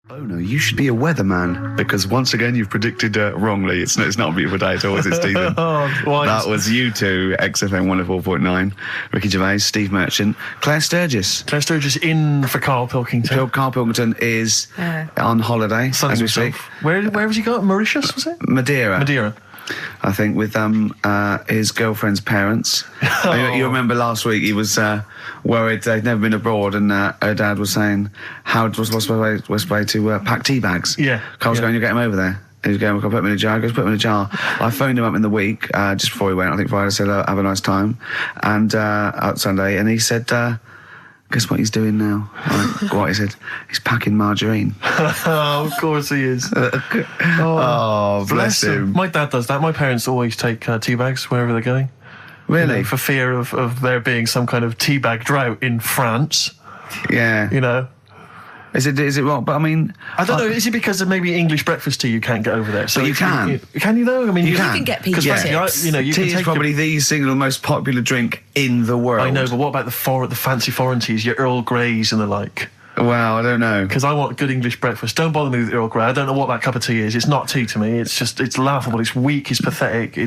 Oh no, you should be a weatherman, because once again you've predicted wrongly. It's not a beautiful day at all, is it, Stephen? That was you two, XFM 104.9. Ricky Gervais, Steve Merchant, Claire Sturgis. Claire Sturgis in for Karl Pilkington. Karl Pilkington is on holiday as we speak. Where has he got? Mauritius, was it? Madeira. I think with his girlfriend's parents. You remember last week he was worried they'd never been abroad, and her dad was saying, what's the way to pack tea bags? Yeah. Carl's going, you get him over there. He was going, I'll put him in a jar. He goes, put him in a jar. I phoned him up in the week, just before he went, I think Friday, said, have a nice time. And out Sunday, and he said, guess what he's doing now? What, he said, he's packing margarine. Oh, of course he is. Bless him. My dad does that. My parents always take tea bags wherever they're going. Really? You know, for fear of there being some kind of tea bag drought in France. Yeah. You know? Is it wrong? But I mean, I don't know. Is it because of maybe English breakfast tea you can't get over there? So but you can. Can you though? I mean, you can get peach tips. You know, you tea can is probably the single most popular drink in the world. I know, but what about the fancy foreign teas, your Earl Greys and the like? Well, I don't know. Because I want good English breakfast. Don't bother me with Earl Grey. I don't know what that cup of tea is. It's not tea to me. It's laughable. It's weak. It's pathetic. Do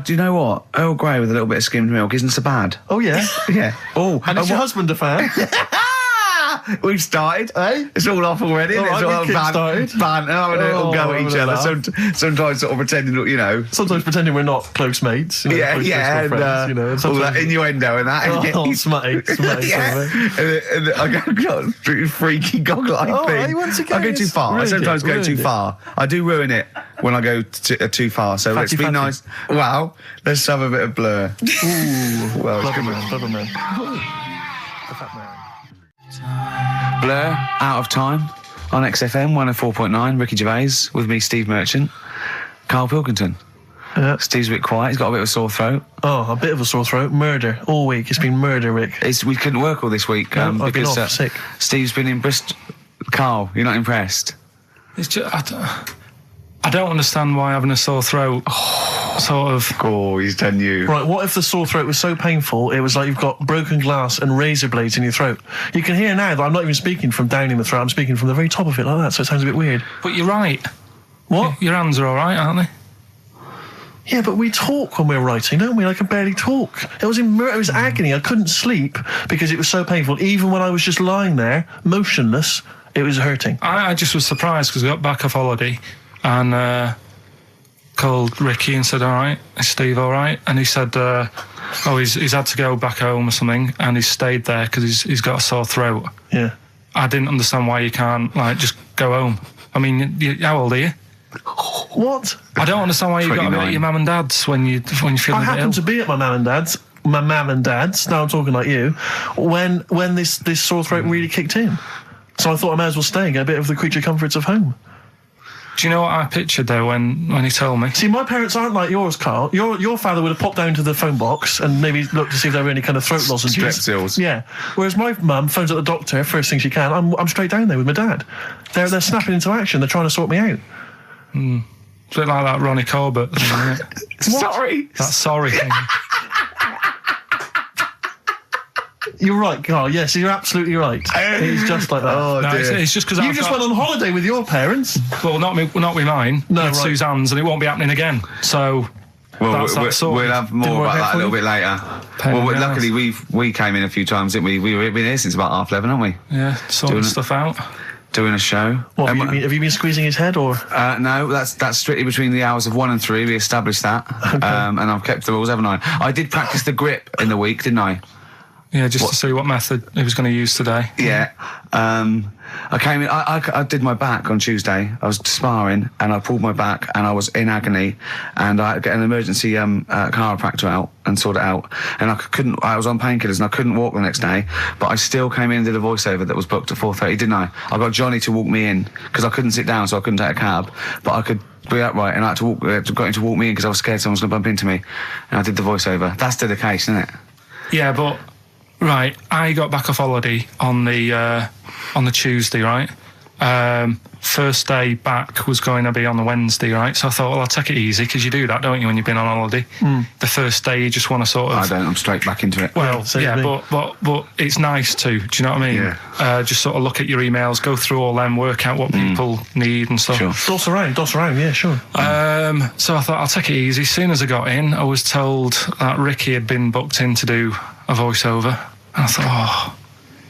you know what? Earl Grey with a little bit of skimmed milk isn't so bad. Oh, yeah? Yeah. Oh, and is your husband a fan? We've started. It's all off already. All right, we started. It'll go at each other. Sometimes sort of pretending, you know. Sometimes pretending we're not close mates. You know, and friends, you know, all that innuendo and that. Smutty. And I got freaky goggle-eyed thing. Once again, I go too far. I sometimes go too far. I do ruin it when I go too far. So let's be nice. Wow. Let's have a bit of Blur. Ooh. Well, Clever man. The fat man. Blur, Out of Time, on XFM 104.9, Ricky Gervais, with me, Steve Merchant, Karl Pilkington. Steve's a bit quiet, he's got a bit of a sore throat. Oh, a bit of a sore throat. Murder, all week. It's been murder, Rick. We couldn't work all this week I've because been off, sick. Steve's been in Bristol. Karl, you're not impressed? It's just, I don't understand why having a sore throat sort of... Oh, he's done you. Right, what if the sore throat was so painful it was like you've got broken glass and razor blades in your throat? You can hear now that I'm not even speaking from down in the throat, I'm speaking from the very top of it like that, so it sounds a bit weird. But you're right. What? Your hands are all right, aren't they? Yeah, but we talk when we're writing, don't we? I can barely talk. It was agony. I couldn't sleep because it was so painful. Even when I was just lying there, motionless, it was hurting. I just was surprised because we got back off holiday and... called Ricky and said, all right, is Steve all right? And he said, he's had to go back home or something, and he's stayed there because he's got a sore throat. Yeah. I didn't understand why you can't, just go home. I mean, how old are you? What? I don't understand why you've got to be at your mum and dad's when you're feeling a bit ill. I happened to be at my mum and dad's, now I'm talking like you, when this sore throat really kicked in. So I thought I may as well stay and get a bit of the creature comforts of home. Do you know what I pictured though when he told me? See, my parents aren't like yours, Karl. Your father would have popped down to the phone box and maybe looked to see if there were any kind of throat lozenges. Strepsils. Yeah. Whereas my mum phones at the doctor first thing she can. I'm straight down there with my dad. They're snapping into action. They're trying to sort me out. It's a bit like that Ronnie Corbett thing, isn't it? Sorry. That sorry thing. You're right, Karl. Yes, you're absolutely right. It's just like that. Oh, no, dear. it's just because you just went on holiday with your parents. Well, not with mine. No, with right. Suzanne's, and it won't be happening again. So, we'll have more about that a little bit later. Luckily we came in a few times, didn't we? We've been here since about 11:30, haven't we? Yeah, sorting stuff out. Doing a show. What, have you been squeezing his head, or? No, that's strictly between the hours of 1 and 3. We established that, okay. And I've kept the rules, haven't I? I did practice the grip in the week, didn't I? Yeah, just to see what method he was going to use today. Yeah. I came in, I did my back on Tuesday. I was sparring and I pulled my back and I was in agony, and I got an emergency chiropractor out and sorted it out, and I was on painkillers and I couldn't walk the next day, but I still came in and did a voiceover that was booked at 4:30, didn't I? I got Johnny to walk me in because I couldn't sit down, so I couldn't take a cab, but I could be upright, and I had to got him to walk me in because I was scared someone was going to bump into me, and I did the voiceover. That's still the case, isn't it? Yeah, but right, I got back off holiday on the Tuesday, right? First day back was going to be on the Wednesday, right? So I thought, well, I'll take it easy, because you do that, don't you, when you've been on holiday? The first day you just want to sort of... I don't. I'm straight back into it. Well, Yeah, yeah, but it's nice too. Do you know what I mean? Yeah. Just sort of look at your emails, go through all them, work out what people need and stuff. Sure. Doss around, yeah, sure. So I thought, I'll take it easy. As soon as I got in, I was told that Ricky had been booked in to do a voiceover. And I thought,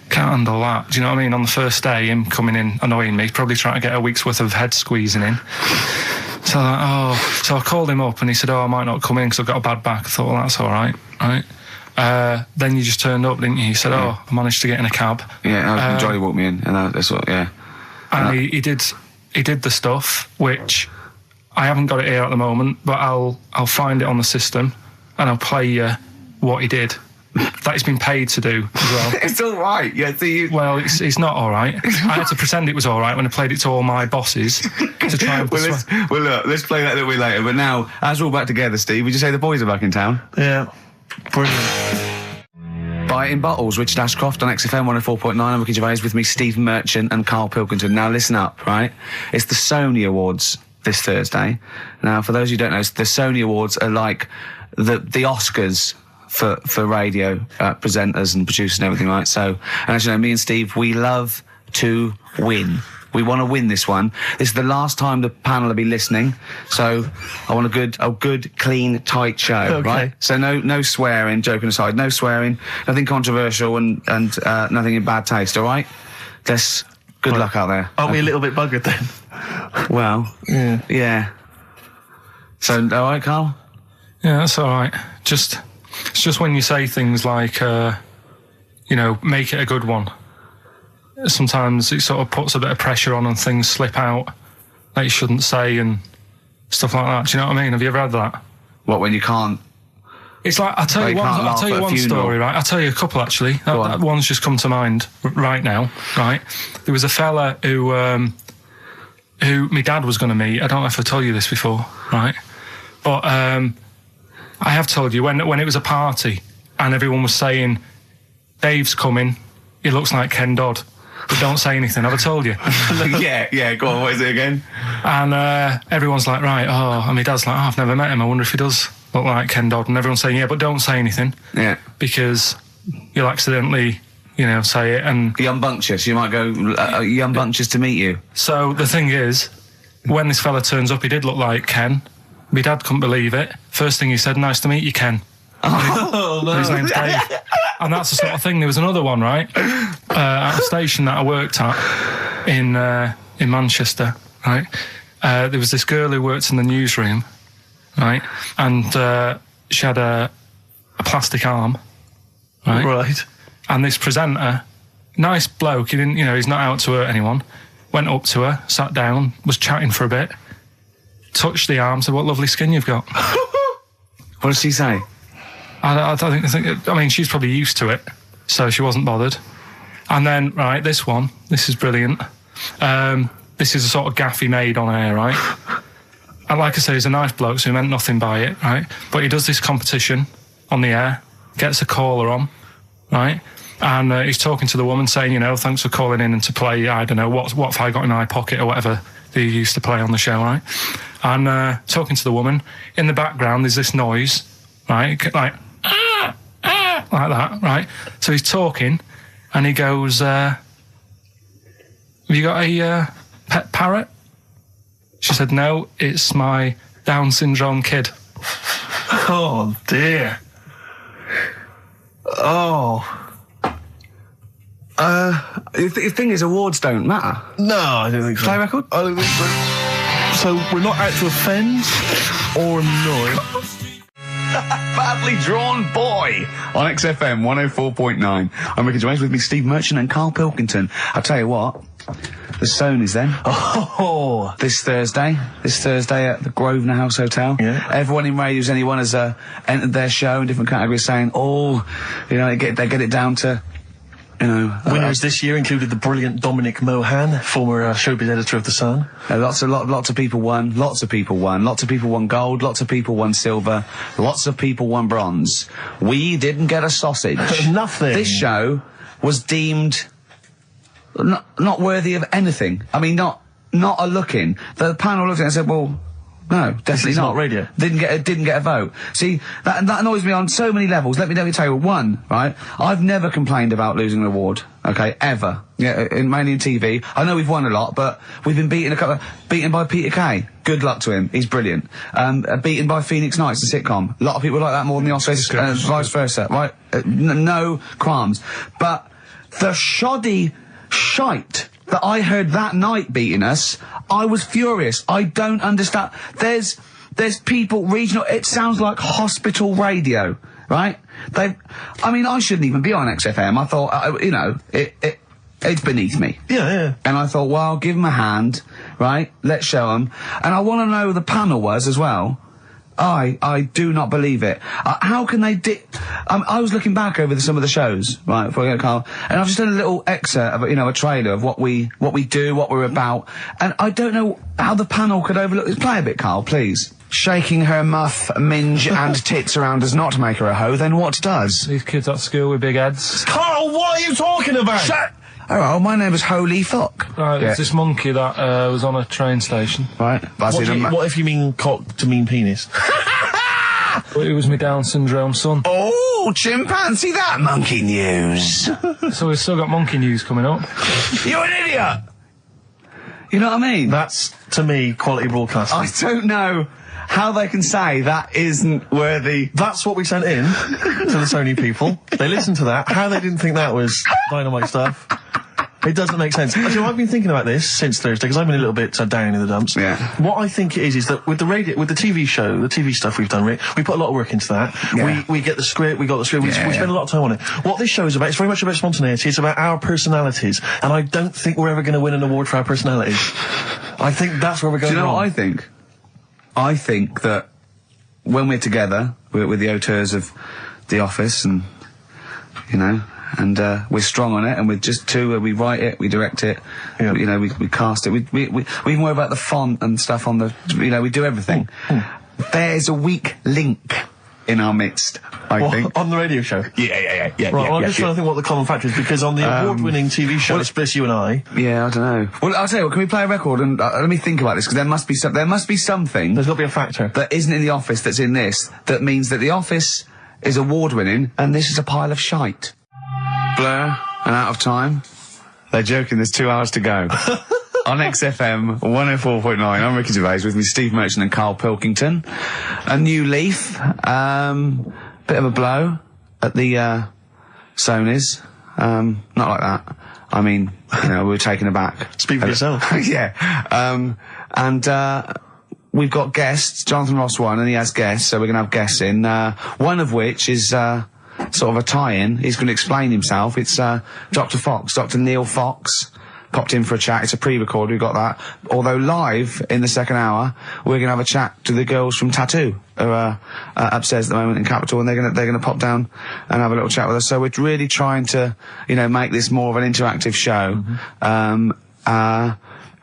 can't handle that. Do you know what I mean? On the first day, him coming in annoying me, probably trying to get a week's worth of head squeezing in. So I called him up and he said, I might not come in because I've got a bad back. I thought, well, that's all right, right? Then you just turned up, didn't you? He said, I managed to get in a cab. Yeah, Jolly walked me in, and that's what. Yeah. And he did the stuff, which I haven't got it here at the moment, but I'll find it on the system and I'll play you what he did. That he's been paid to do as well. It's all right. Yeah. Well, it's not all right. I had to pretend it was all right when I played it to all my bosses to try and persuade. Look, let's play that a little bit later. But now, as we're all back together, Steve, would you say the boys are back in town? Yeah. Brilliant. Biting Bottles, Richard Ashcroft on XFM 104.9. I'm Ricky Gervais, with me, Steve Merchant and Karl Pilkington. Now, listen up, right? It's the Sony Awards this Thursday. Now, for those who don't know, the Sony Awards are like the Oscars for radio presenters and producers and everything, right? So, and as you know, me and Steve, we love to win. We want to win this one. This is the last time the panel will be listening, so I want a good, clean, tight show, okay. Right? So no swearing, joking aside, no swearing, nothing controversial and nothing in bad taste, all right? Good luck out there. Aren't we a little bit buggered then? Well, yeah. So, all right, Karl? Yeah, that's all right. It's just when you say things like, make it a good one. Sometimes it sort of puts a bit of pressure on and things slip out that you shouldn't say and stuff like that. Do you know what I mean? Have you ever had that? What, when you can't? It's like, I'll tell you one story, right? I'll tell you a couple, actually. That one's just come to mind right now, right? There was a fella who my dad was going to meet. I don't know if I told you this before, right? But I have told you, when it was a party and everyone was saying, Dave's coming, he looks like Ken Dodd, but don't say anything. Have I told you? yeah, go on, what is it again? And everyone's like, right, and my dad's like, I've never met him, I wonder if he does look like Ken Dodd. And everyone's saying, yeah, but don't say anything. Yeah. Because you'll accidentally, say it. And you're unbunctious. You might go, you're unbunctious to meet you. So the thing is, when this fella turns up, he did look like Ken. My dad couldn't believe it. First thing he said, nice to meet you, Ken. Oh, no. His name's Dave. And that's the sort of thing. There was another one, right? At a station that I worked at in Manchester, right? There was this girl who worked in the newsroom, right? And she had a plastic arm, right? Right. And this presenter, nice bloke, he didn't, he's not out to hurt anyone, went up to her, sat down, was chatting for a bit, touched the arm, said, what lovely skin you've got. What did she say? I think, she's probably used to it, so she wasn't bothered. And then, right, this is brilliant. This is a sort of gaff he made on air, right? And like I say, he's a nice bloke, so he meant nothing by it, right? But he does this competition on the air, gets a caller on, right? And he's talking to the woman saying, thanks for calling in and to play, I don't know, what have I got in my pocket or whatever they used to play on the show, right? And talking to the woman, in the background there's this noise, right? Like, like that, right? So he's talking and he goes, have you got a pet parrot? She said, no, it's my Down syndrome kid. Oh, dear. Oh. The thing is, awards don't matter. No, I don't think so. Play record? I don't think so. So we're not out to offend or annoy. Badly Drawn Boy on XFM 104.9. I'm Ricky Gervais, with me, Steve Merchant and Karl Pilkington. I'll tell you what, the Sony's then. Oh. This Thursday at the Grosvenor House Hotel. Yeah. Everyone in Radio's Anyone has entered their show in different categories saying, they get it down to, Winners this year included the brilliant Dominic Mohan, former showbiz editor of The Sun. Lots of people won. Lots of people won. Lots of people won gold. Lots of people won silver. Lots of people won bronze. We didn't get a sausage. Nothing. This show was deemed not worthy of anything. I mean, not a look in. The panel looked at it and said, well, no, definitely not radio. Didn't get a vote. See, that annoys me on so many levels. Let me tell you one, right? I've never complained about losing an award, okay, ever. Yeah, mainly in TV. I know we've won a lot, but we've been beaten by Peter Kay. Good luck to him. He's brilliant. Beaten by Phoenix Nights, the sitcom. A lot of people like that more than the Oscars, vice versa, right? No qualms. But the shoddy shite that I heard that night beating us, I was furious. I don't understand. There's people regional. It sounds like hospital radio, right? I mean, I shouldn't even be on XFM. I thought, it's beneath me. Yeah. And I thought, well, I'll give them a hand, right? Let's show them. And I want to know who the panel was as well. I do not believe it. How can they I was looking back over some of the shows, right, before I go to Carl, and I've just done a little excerpt of, a trailer of what we do, what we're about, and I don't know how the panel could overlook this. Play a bit, Carl, please. Shaking her muff, minge and tits around does not make her a hoe, then what does? These kids at school with big heads. Carl, what are you talking about? Shut! Oh, my name is Holy Fuck. Right, there's this monkey that was on a train station. Right. What if you mean cock to mean penis? It was my Down syndrome son. Oh, chimpanzee, that monkey news. So we've still got monkey news coming up. You're an idiot! You know what I mean? That's, to me, quality broadcasting. I don't know how they can say that isn't worthy. That's what we sent in to the Sony people. They listened to that. How they didn't think that was dynamite stuff. It doesn't make sense. Actually, I've been thinking about this since Thursday because I've been a little bit down in the dumps. Yeah. What I think it is that with the TV show, the TV stuff we've done, Rick, we put a lot of work into that. Yeah. We get the script, we got the script, we spend a lot of time on it. What this show is about, it's very much about spontaneity, it's about our personalities, and I don't think we're ever going to win an award for our personalities. I think that's where we're going. Do you know wrong. what I think? I think that when we're together, we're the auteurs of The Office, and we're strong on it, and we're just two. We write it, we direct it, we cast it. We even worry about the font and stuff on the. We do everything. There's a weak link in our midst, I think. On the radio show? Yeah. Right, well, I'm just trying to think what the common factor is, because on the award-winning TV show, Spliss You and I... Yeah, I don't know. Well, I'll tell you what, can we play a record and let me think about this, because there must be something... There's got to be a factor. ...that isn't in The Office that's in this, that means that The Office is award-winning, and this is a pile of shite. Blur and Out of Time. They're joking, there's 2 hours to go. On XFM 104.9, I'm Ricky Gervais, with me Steve Merchant and Karl Pilkington. A new leaf, bit of a blow at the Sonys. Not like that. I mean, we were taken aback. Speak for yourself. Yeah. We've got guests. Jonathan Ross won, and he has guests, so we're going to have guests in. One of which is sort of a tie-in. He's going to explain himself. It's Dr. Fox, Dr. Neil Fox. Popped in for a chat. It's a pre-record. We've got that. Although live in the second hour, we're going to have a chat to the girls from Tattoo, who are upstairs at the moment in Capitol, and they're going to pop down and have a little chat with us. So we're really trying to, make this more of an interactive show. Mm-hmm.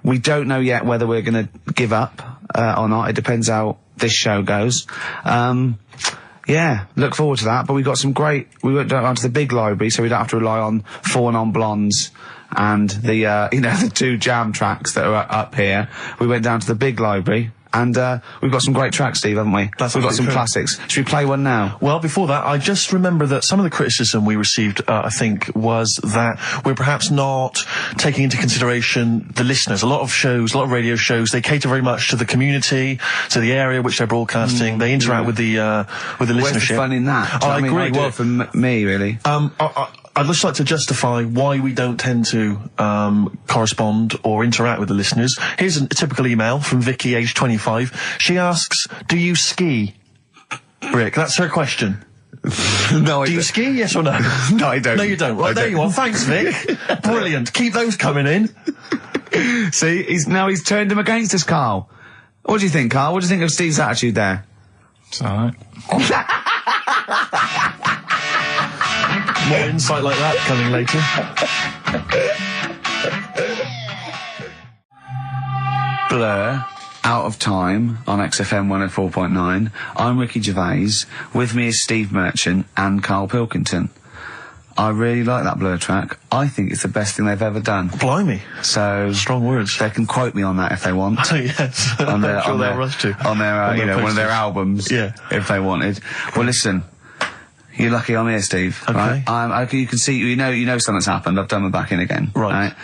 We don't know yet whether we're going to give up or not. It depends how this show goes. Yeah, look forward to that. But we've got some great. We went down to the big library, so we don't have to rely on 4 non-blondes and the the 2 jam tracks that are up here. We went down to the big library, and we've got some great tracks, Steve, haven't we? We've got some classics. Should we play one now? Well, before that, I just remember that some of the criticism we received, I think, was that we're perhaps not taking into consideration the listeners. A lot of radio shows, they cater very much to the community, to the area which they're broadcasting. They interact with the listenership. Where's the fun in that? I agree. Well, for me, really. I'd just like to justify why we don't tend to correspond or interact with the listeners. Here's a typical email from Vicky, aged 25. She asks, do you ski? Rick, that's her question. No, I do you ski, yes or no? No, I don't. No, you don't. Right, there you are. Thanks, Vic. Brilliant. Keep those coming in. See, he's turned him against us, Carl. What do you think, Carl? What do you think of Steve's attitude there? It's alright. More insight like that coming later. Blur, Out of Time on XFM 104.9. I'm Ricky Gervais. With me is Steve Merchant and Karl Pilkington. I really like that Blur track. I think it's the best thing they've ever done. Blimey. So Strong words. they can quote me on that if they want. Yes. On their, I'm sure on they'll their, rush to. on their, On their one of their posters. albums. Yeah. If they wanted. Well, listen. You're lucky I'm here, Steve. Okay. Right? You can see, you know something's happened. I've done my back in again. Right.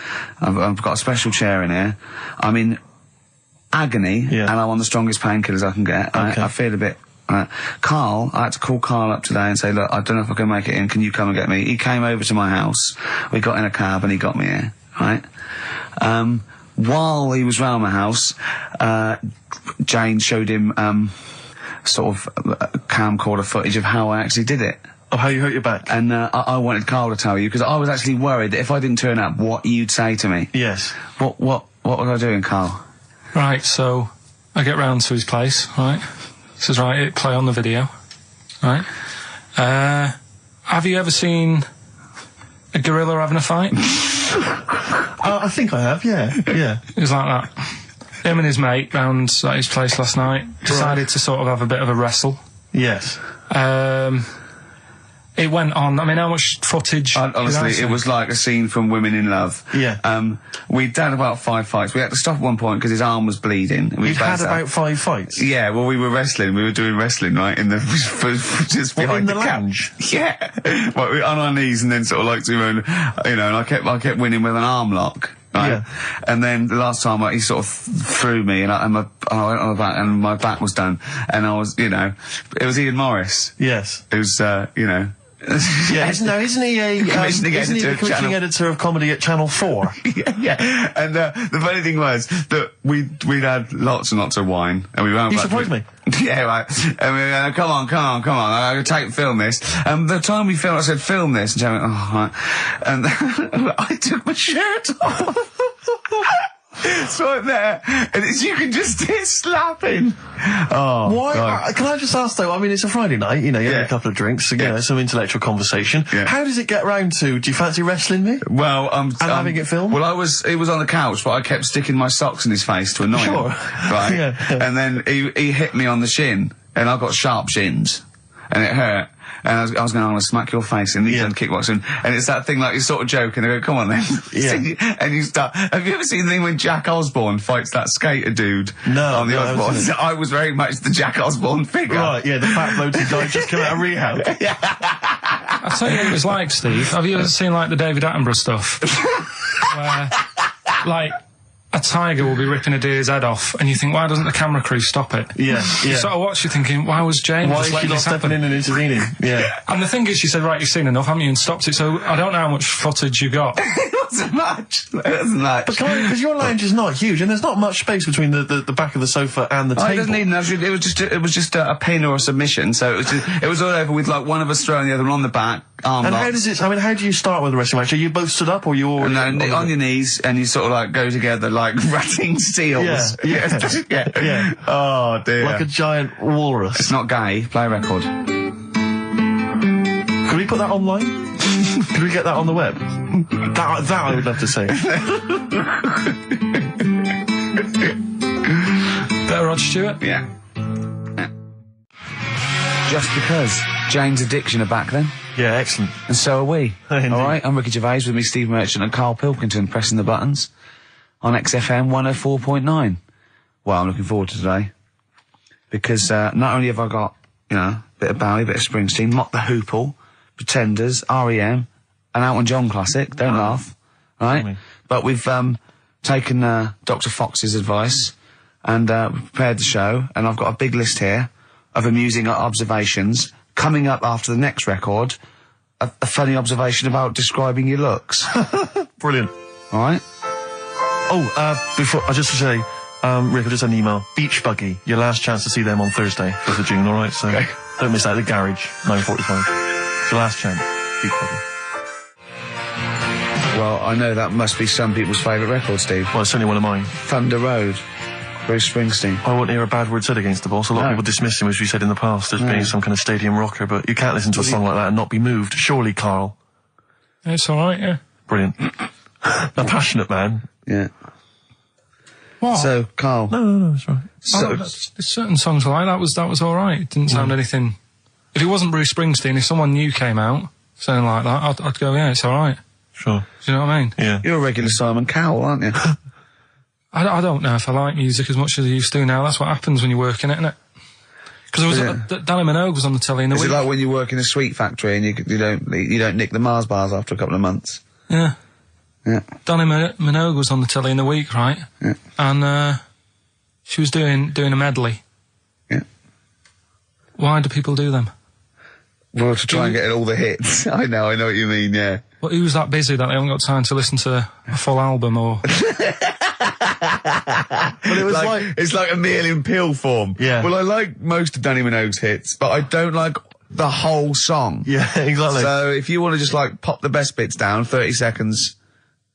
I've got a special chair in here. I'm in agony, Yeah. and I'm on the strongest painkillers I can get. Right? Okay. I feel a bit. Carl, I had to call Carl up today and say, look, I don't know if I can make it in. Can you come and get me? He came over to my house. We got in a cab and he got me here. Right. While he was round my house, Jane showed him sort of camcorder footage of how I actually did it. Of how you hurt your back? And I wanted Carl to tell you, because I was actually worried that if I didn't turn up, what you'd say to me. Yes. What was I doing, Carl? Right, so I get round to his place, right? Says, right, hit play on the video, right? Have you ever seen a gorilla having a fight? I think I have, yeah. It was like that. Him and his mate round at his place last night decided to sort of have a bit of a wrestle. Yes. It went on. I mean, how much footage? Honestly, it was like a scene from Women in Love. Yeah. We'd done about 5 fights. We had to stop at one point because his arm was bleeding. You'd had about 5 fights? Yeah, well, we were wrestling. We were doing wrestling, right, in the just What, behind in the couch. lounge? Yeah, well, we were on our knees and then sort of like doing, and I kept winning with an arm lock. Right? Yeah. And then the last time he sort of threw me and I went on my back and my back was done and I was, it was Ian Morris. Yes. It was, Yeah, isn't he a commissioning editor of comedy at Channel 4? yeah. And the funny thing was that we'd had lots and lots of wine, and we went. You surprised me. Yeah, right. And we went, come on. I'm gonna film this. And the time we filmed, I said, film this, and Joe went, oh, right. And I took my shirt off. So I'm there, and you can just hear slapping. Oh, why? Can I just ask though? I mean, it's a Friday night. You had a couple of drinks, some intellectual conversation. Yeah. How does it get round to? Do you fancy wrestling me? Well, and having it filmed. Well, he was on the couch, but I kept sticking my socks in his face to annoy him. Right. Yeah. And then he hit me on the shin, and I got sharp shins, and it hurt. And I was going, I'm going to smack your face, and he's done kickboxing. And it's that thing like, you sort of joke, and I go, come on then. Yeah. And you start, have you ever seen the thing when Jack Osborne fights that skater dude? No. On the Osborne? I was very much the Jack Osborne figure. Right, yeah, the fat bloke who died just come out of rehab. I'll tell you what it was like, Steve. Have you ever seen, like, the David Attenborough stuff? Where, like, a tiger will be ripping a deer's head off, and you think, why doesn't the camera crew stop it? Yeah. You sort of watch, you're thinking, why was Jane Why just is letting she not this happen? stepping in and intervening? Yeah. And the thing is, she said, right, you've seen enough, haven't you, and stopped it, so I don't know how much footage you got. It wasn't much. But because your lounge is not huge, and there's not much space between the back of the sofa and the table. It doesn't need enough. It was just a pin or a submission. So it was all over with like one of us throwing the other one on the back. Arm and locked. how does it? I mean, how do you start with a wrestling match? Are you both stood up, or you all on your knees, and you sort of like go together like ratting seals. Yeah. Oh dear. Like a giant walrus. It's not gay. Play a record. Could we put that online? Could we get that on the web? That I would love to see. Better Rod Stewart? Yeah. Just because Jane's Addiction are back then. Yeah, excellent. And so are we. Indeed. All right, I'm Ricky Gervais, with me Steve Merchant and Karl Pilkington pressing the buttons on XFM 104.9. Well, I'm looking forward to today because not only have I got, a bit of Bowie, a bit of Springsteen, Mock the Hoople, Pretenders, R.E.M., an Elton John classic, don't laugh, right? But we've taken Dr. Fox's advice and prepared the show, and I've got a big list here of amusing observations. Coming up after the next record, a funny observation about describing your looks. Brilliant. All right? Oh, before, I just to say, Rick, I just had an email. Beach Buggy, your last chance to see them on Thursday, 5th of June, alright? So, don't miss out. The Garage, 9:45. It's your last chance. Beach Buggy. Well, I know that must be some people's favourite record, Steve. Well, it's certainly one of mine. Thunder Road, Bruce Springsteen. I won't hear a bad word said against the boss. A lot of people dismiss him, as we said in the past, as being some kind of stadium rocker, but you can't listen to a song like that and not be moved. Surely, Carl. It's alright, yeah. Brilliant. A passionate man. Yeah. What? So, Carl. No, it's right. There's certain songs like that was alright. It didn't sound anything. If it wasn't Bruce Springsteen, if someone new came out, something like that, I'd go, yeah, it's all right. Sure. Do you know what I mean? Yeah. You're a regular Simon Cowell, aren't you? I don't know if I like music as much as I used to now. That's what happens when you work in it, isn't it? Because Danny Minogue was on the telly in the week. Is it like when you work in a sweet factory and you don't nick the Mars bars after a couple of months? Yeah. Yeah. Danny Minogue was on the telly in the week, right? Yeah. And she was doing a medley. Yeah. Why do people do them? Well, to try and get all the hits. I know what you mean, yeah. Well, who's that busy that they haven't got time to listen to a full album or... But it was it's like a meal in pill form. Yeah. Well, I like most of Danny Minogue's hits, but I don't like the whole song. Yeah, exactly. So if you want to just like pop the best bits down, 30 seconds,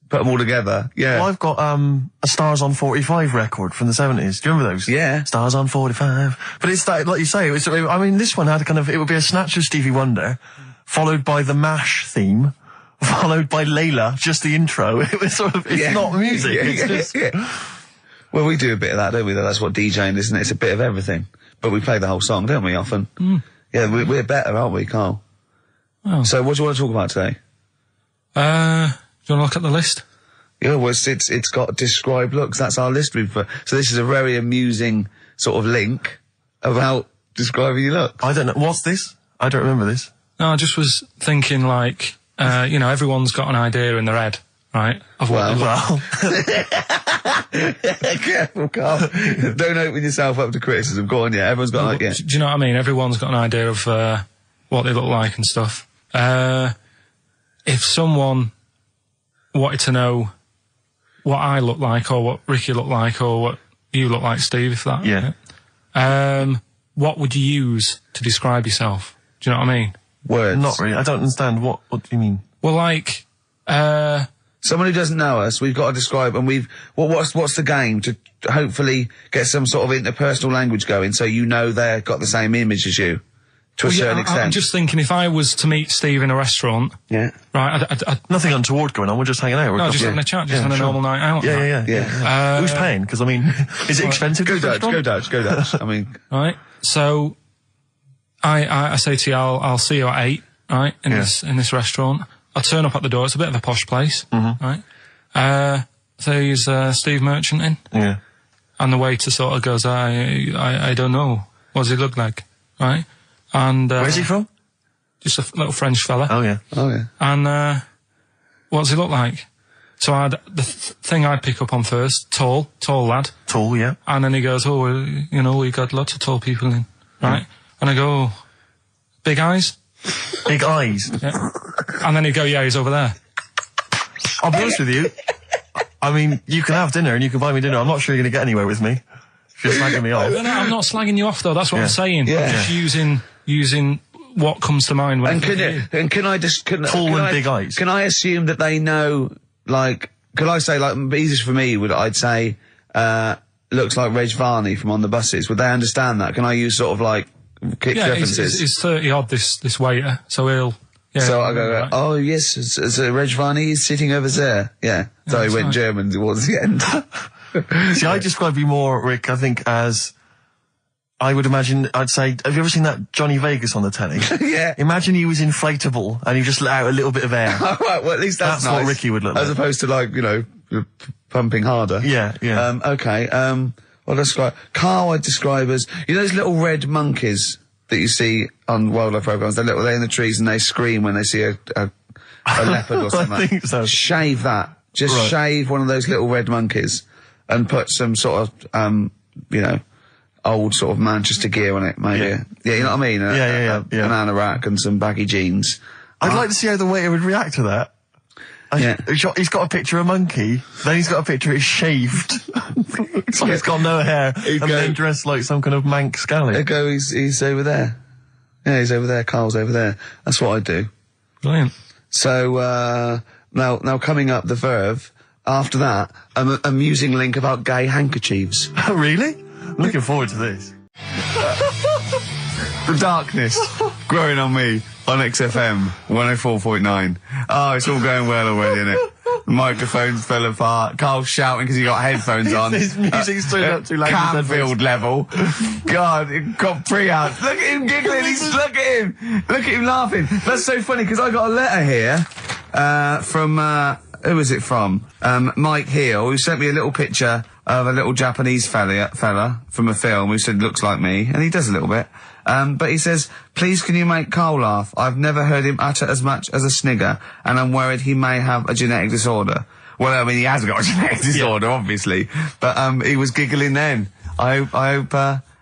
put them all together, yeah. Well, I've got a Stars on 45 record from the 70s. Do you remember those? Yeah. Stars on 45. But it's that, like you say, this one had it would be a snatch of Stevie Wonder, followed by the MASH theme, followed by Layla, just the intro. It was it's not music, it's just... Well, we do a bit of that, don't we? That's what DJing is, isn't it? It's a bit of everything. But we play the whole song, don't we, often? Mm. Yeah, we're better, aren't we, Carl? Oh. So what do you want to talk about today? Do you want to look at the list? Yeah, well, it's got describe looks. That's our list. So this is a very amusing sort of link about describing your looks. I don't know. What's this? I don't remember this. No, I just was thinking like, everyone's got an idea in their head, right? Of what Well. Careful, Carl. Don't open yourself up to criticism. Go on, yeah. Everyone's got an idea. Do you know what I mean? Everyone's got an idea of what they look like and stuff. If someone wanted to know what I look like, or what Ricky looked like, or what you look like, Steve, if that... Yeah. What would you use to describe yourself? Do you know what I mean? Words. Not really. I don't understand. What do you mean? Well, like... Someone who doesn't know us, we've got to describe, and what's the game to hopefully get some sort of interpersonal language going, so you know they've got the same image as you, to a certain extent. I'm just thinking, if I was to meet Steve in a restaurant, yeah, right, nothing untoward going on. We're just hanging out. No, just having a chat, just having a normal night out. Yeah. Who's paying? Because I mean, is it expensive? Go Dutch. I mean, right. So, I say to you, I'll see you at 8, right, in this restaurant. I'll turn up at the door. It's a bit of a posh place, right? So he's Steve Merchant in, and the waiter sort of goes, I don't know. What does he look like, right? And where's he from? Just a little French fella. Oh yeah. And what does he look like? So the thing I'd pick up on first, tall lad. Tall, yeah. And then he goes, we got lots of tall people in, right? And I go, big eyes. Big eyes. Yeah. And then he'd go, yeah, he's over there. I'll be honest with you. I mean, you can have dinner and you can buy me dinner. I'm not sure you're going to get anywhere with me. If you're slagging me off. No, I'm not slagging you off, though. That's what I'm saying. Yeah. I'm just using what comes to mind when can I just... Tall and big eyes. Can I assume that they know, like... Could I say, like, easiest for me I'd say, looks like Reg Varney from On the Buses. Would they understand that? Can I use sort of, like... references. He's 30 odd, this waiter, so he'll... Yeah, so I go, right. Oh yes, it's Reg Varney is sitting over there. Yeah. So he went German towards the end. See, I describe you more, Rick, I think, as... I would imagine, I'd say, have you ever seen that Johnny Vegas on the telly? Yeah. Imagine he was inflatable and he just let out a little bit of air. All right, well at least that's nice. What Ricky would look like. As opposed to like, pumping harder. Yeah. Okay, well describe... Carl I'd describe as, those little red monkeys that you see on wildlife programs, they're in the trees and they scream when they see a leopard or something. I think so. Shave that. Just shave one of those little red monkeys and put some sort of, old sort of Manchester gear on it, maybe. Yeah, you know what I mean? Yeah. An anorak and some baggy jeans. I'd like to see how the waiter would react to that. He's got a picture of a monkey, then he's got a picture he's shaved. So he's got no hair, then dressed like some kind of Manx scally. There go, he's over there. Yeah, he's over there, Carl's over there. That's what I do. Brilliant. So, now coming up the verve, after that, an amusing link about gay handkerchiefs. Oh, really? I'm looking forward to this. The darkness growing on me on XFM 104.9. Oh, it's all going well already, isn't it? Microphones fell apart. Carl's shouting because he got headphones on. His music's turned up too loud. Canfield level. God, it got pre-out. Look at him giggling. Look at him laughing. That's so funny because I got a letter here from who was it from? Mike Heel, who sent me a little picture of a little Japanese fella from a film who said looks like me, and he does a little bit. But he says, please can you make Carl laugh? I've never heard him utter as much as a snigger, and I'm worried he may have a genetic disorder. Well, I mean, he has got a genetic disorder, obviously. But, he was giggling then. I hope,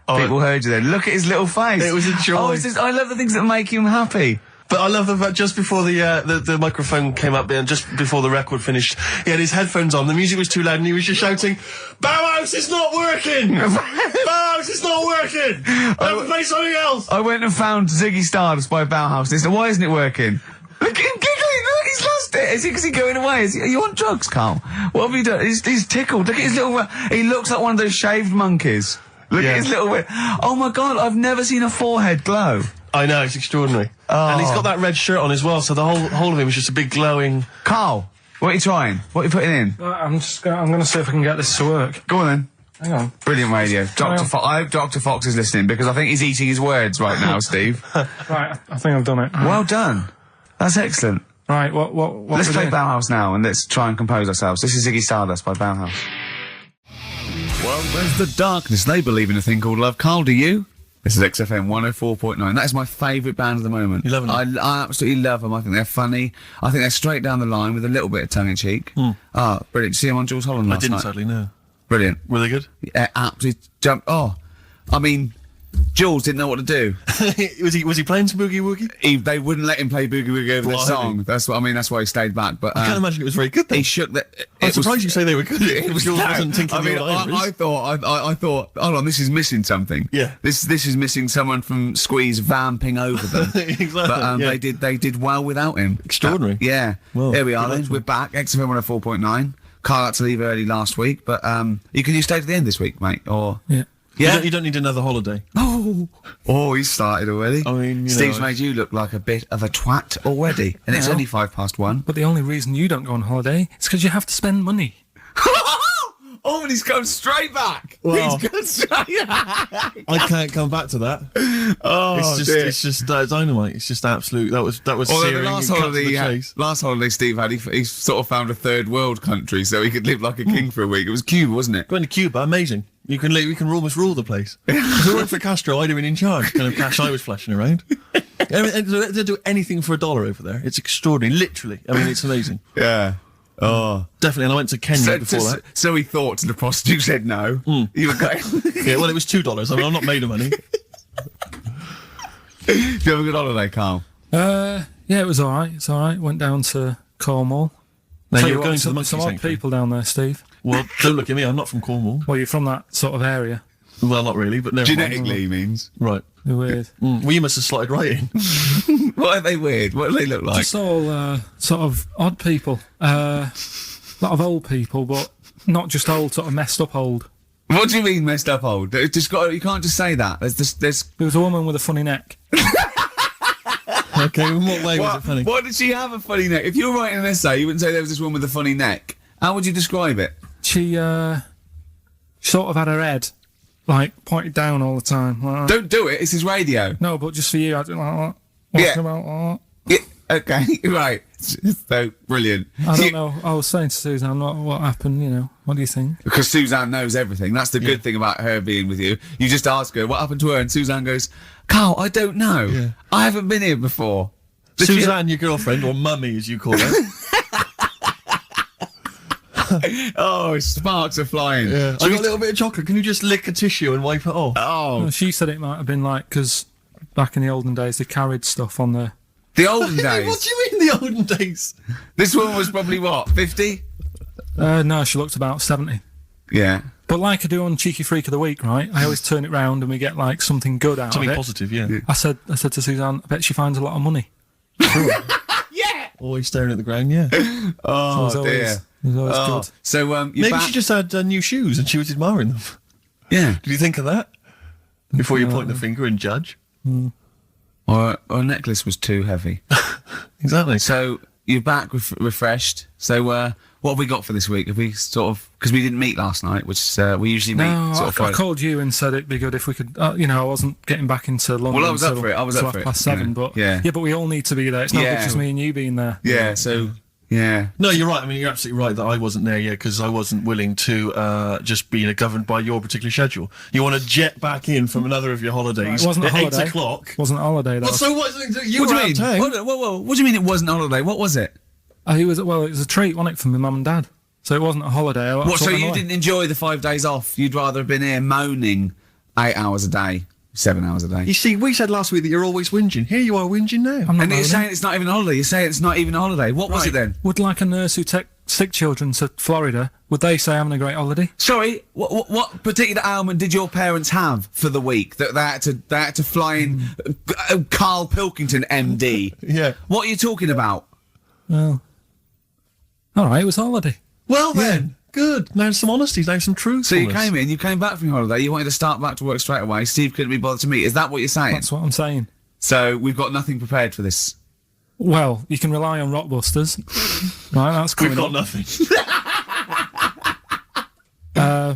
people heard you then. Look at his little face. It was a joy. I love the things that make him happy. But I love the fact just before the microphone came up and just before the record finished, he had his headphones on, the music was too loud and he was just shouting, Bauhaus is not working! Bauhaus is not working! I have to play something else! I went and found Ziggy Stardust by Bauhaus. They said, why isn't it working? Look at him giggling! Look, he's lost it! Is he going away? Are you on drugs, Carl? What have you done? He's tickled. Look at his little... He looks like one of those shaved monkeys. Look at his little... Oh my God, I've never seen a forehead glow. I know, it's extraordinary. Oh. And he's got that red shirt on as well, so the whole of him is just a big glowing... Carl, what are you trying? What are you putting in? I'm going to see if I can get this to work. Go on then. Hang on. Brilliant radio. I hope Dr. Fox is listening because I think he's eating his words right now, Steve. Right, I think I've done it. Well done. That's excellent. Right, what Let's play doing? Bauhaus now and let's try and compose ourselves. This is Ziggy Stardust by Bauhaus. Well, there's the darkness. They believe in a thing called love. Carl, do you? This is XFM 104.9. That is my favourite band at the moment. You love them? I absolutely love them. I think they're funny. I think they're straight down the line with a little bit of tongue-in-cheek. Oh, brilliant. Did you see them on Jules Holland last night? I didn't, sadly, no. Brilliant. Were they good? Yeah, absolutely jumped. Oh, I mean, Jules didn't know what to do. was he playing some Boogie Woogie? They wouldn't let him play Boogie Woogie over their song. That's what I mean. That's why he stayed back. But I can't imagine it was very good. Then. He shook the. I'm surprised you say they were good. Jules wasn't thinking. I mean, I thought. Hold on, this is missing something. Yeah. This is missing someone from Squeeze vamping over them. Exactly. But they did well without him. Extraordinary. Yeah. Well, here we are. Then we're back. XFM 104.9. Carl had to leave early last week, but you stay to the end this week, mate? Or Yeah. Yeah. You don't need another holiday. Oh, he started already. I mean, Steve's made you look like a bit of a twat already, and it's No. only 1:05. But the only reason you don't go on holiday is because you have to spend money. Oh, and he's gone straight back. Well, He's gone straight back. I can't come back to that. Oh, It's just dynamite. It's just absolute. That was Although the searing last and cut to holiday, the chase. last holiday Steve had, he sort of found a third world country so he could live like a king for a week. It was Cuba, wasn't it? Going to Cuba, amazing. You can almost rule the place. If it weren't for Castro, I'd have been in charge. Kind of cash I was flashing around. I mean, they do anything for $1 over there. It's extraordinary, literally. I mean, it's amazing. Yeah. Oh. Definitely. And I went to Kenya before that. So he thought, and the prostitute said no. You were going. Yeah, well, it was $2. I mean, I'm not made of money. Do you have a good holiday, Carl? Yeah, it was all right. It's all right. Went down to Cornwall. Now, Tell you you were what, going to the monkey some odd sanctuary. people down there, Steve. Well, don't look at me. I'm not from Cornwall. Well, you're from that sort of area. Well, not really, but never mind. Genetically, he means. Right. They're weird. Well, you must have slotted right in. What are they weird? What do they look like? Just all sort of odd people. A lot of old people, but not just old, sort of messed up old. What do you mean messed up old? You can't just say that. There's. There was a woman with a funny neck. Okay, in what way was it funny? What did she have a funny neck? If you were writing an essay, you wouldn't say there was this woman with a funny neck. How would you describe it? She sort of had her head like pointed down all the time. Like that. Don't do it. It's his radio. No, but just for you, I do like that. Yeah. Walking about like Yeah. Okay. Right. So brilliant. that. I don't know. I was saying to Suzanne, what happened? You know, what do you think? Because Suzanne knows everything. That's the good thing about her being with you. You just ask her what happened to her, and Suzanne goes, "Carl, I don't know. Yeah. I haven't been here before." Suzanne, your girlfriend, or mummy as you call her. Oh, sparks are flying. I got a little bit of chocolate. Can you just lick a tissue and wipe it off? Oh, She said it might have been like because back in the olden days they carried stuff on the. the olden What days. do you mean the olden days? This woman was probably what, 50? No, she looked about 70. Yeah. But like I do on Cheeky Freak of the Week, right? I always turn it round and we get like something good out Something of it. positive, yeah. I said to Suzanne, I bet she finds a lot of money. Always staring at the ground, yeah. Oh, It was dear. always, it was always Oh. good. So, you're Maybe back. she just had new shoes and she was admiring them. Yeah. Did you think of that? Before you point the finger and judge? Or a necklace was too heavy. Exactly. So, you're back refreshed. So, What have we got for this week? Have we sort of, because we didn't meet last night, which we usually meet sort of I called you and said it'd be good if we could, I wasn't getting back into London. Well, I was up for it. I was up for it. 7:30, but yeah, but we all need to be there. It's not just me and you being there. Yeah, so yeah. No, you're right. I mean, you're absolutely right that I wasn't there yet because I wasn't willing to just be governed by your particular schedule. You want to jet back in from another of your holidays. It wasn't a at holiday. 8 o'clock. Wasn't a holiday. Well, so what? You What were do you out mean? of town. Whoa. What do you mean it wasn't a holiday? What was it? It was a treat, wasn't it, for my mum and dad? So it wasn't a holiday. What? So you didn't enjoy the 5 days off? You'd rather have been here moaning 8 hours a day, 7 hours a day. You see, we said last week that you're always whinging. Here you are whinging now. I'm not And you're moaning. saying it's not even a holiday. You're saying it's not even a holiday. What was it then? Would like a nurse who take sick children to Florida, would they say having a great holiday? Sorry, what particular ailment did your parents have for the week that they had to fly in Karl Pilkington, MD? Yeah. What are you talking about? Well, all right, it was a holiday. Well then, good. Now some honesty, now some truth. So you came back from your holiday, you wanted to start back to work straight away, Steve couldn't be bothered to meet. Is that what you're saying? That's what I'm saying. So we've got nothing prepared for this. Well, you can rely on Rockbusters. Right, that's coming We've got up. nothing.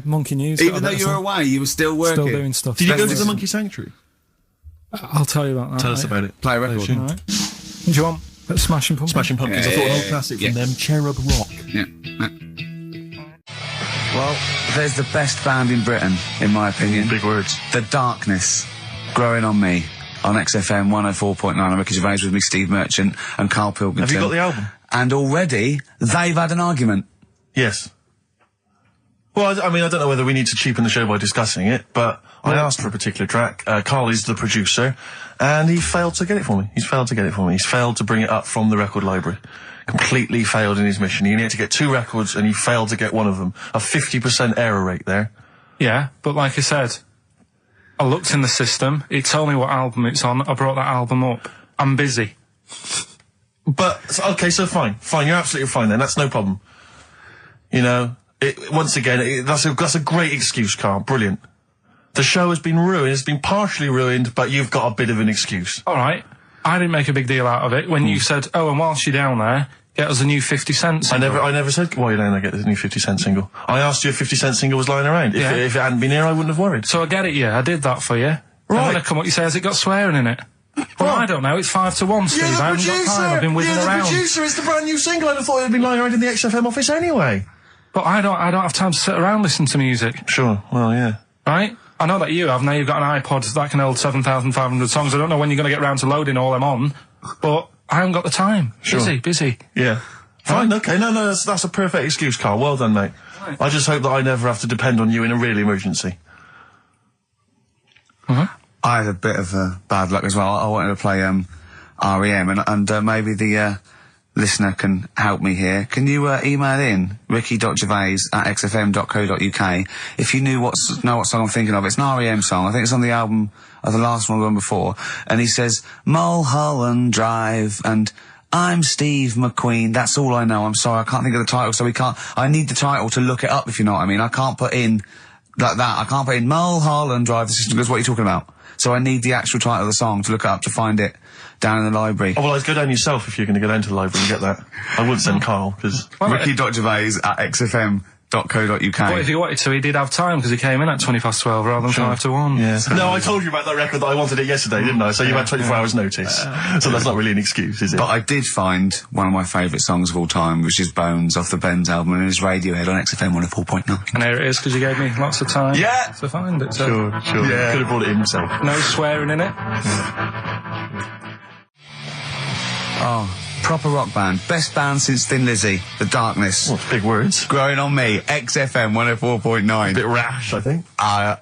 Monkey News. Even though you were away, you were still working. Still doing stuff. Did you go to That's- the Monkey Sanctuary? I'll tell you about that. Tell us about it. Play a record. All right. Do you want Smashing Pumpkins? Smashing Pumpkins. I thought an old classic from them, Cherub Rock. Yeah. Well, there's the best band in Britain, in my opinion. Big words. The Darkness, Growing on Me, on XFM 104.9. I'm Ricky Gervais with me, Steve Merchant and Karl Pilkington. Have you got the album? And already, they've had an argument. Yes. Well, I mean, I don't know whether we need to cheapen the show by discussing it, but I asked for a particular track. Karl is the producer, and he failed to get it for me. He's failed to bring it up from the record library. Completely failed in his mission. He needed to get 2 records, and he failed to get one of them. A 50% error rate there. Yeah, but like I said, I looked in the system. It told me what album it's on. I brought that album up. I'm busy. But, okay, so fine. Fine, you're absolutely fine then. That's no problem. You know, once again, that's a great excuse, Karl. Brilliant. The show has been ruined. It's been partially ruined, but you've got a bit of an excuse. All right. I didn't make a big deal out of it when you said, oh, and whilst you're down there, get us a new 50 Cent single. I never said, while you're down there, get the new 50 Cent single. I asked you if 50 Cent single was lying around. If it hadn't been here, I wouldn't have worried. So I get it, yeah. I did that for you. Right. And then I come up, you say, has it got swearing in it? Well, I don't know. It's 5-1, Steve. I haven't got time. I've been whizzing around. You're the producer. It's the brand new single. I'd have thought it had been lying around in the XFM office anyway. But I don't have time to sit around listening to music. Sure. Well, yeah. Right? I know that you have. Now you've got an iPod that can hold 7,500 songs. I don't know when you're going to get round to loading all them on, but I haven't got the time. Sure. Busy. Yeah. Fine, okay. No, that's a perfect excuse, Karl. Well done, mate. Right. I just hope that I never have to depend on you in a real emergency. I had a bit of bad luck as well. I wanted to play REM, and maybe the listener can help me here. Can you email in ricky.gervais@xfm.co.uk if you know what song I'm thinking of? It's an REM song. I think it's on the album of the last one before. And he says Mulholland Drive and I'm Steve McQueen. That's all I know. I'm sorry, I can't think of the title, so I need the title to look it up, if you know what I mean. I can't put in like that. I can't put in Mulholland Drive. The system goes, what are you talking about? So I need the actual title of the song to look up to find it down in the library. Oh, well, I'd go down yourself if you're going to go down to the library and get that. I wouldn't send Karl, because... Ricky.gervais@xfm.co.uk. But if he wanted to, he did have time, because he came in at 12:20 rather than 5-1. Yeah. So No, I told you about that record that I wanted it yesterday, didn't I? So you had 24 hours notice. So that's not really an excuse, is it? But I did find one of my favourite songs of all time, which is Bones off the Benz album, and it's Radiohead on XFM 104.9. And here it is, because you gave me lots of time Yeah. to find it. So Sure. Yeah. Could have brought it in himself. no swearing in it. Oh, proper rock band. Best band since Thin Lizzy. The Darkness. Well, big words. Growing on Me. XFM 104.9. Bit rash, I think. R.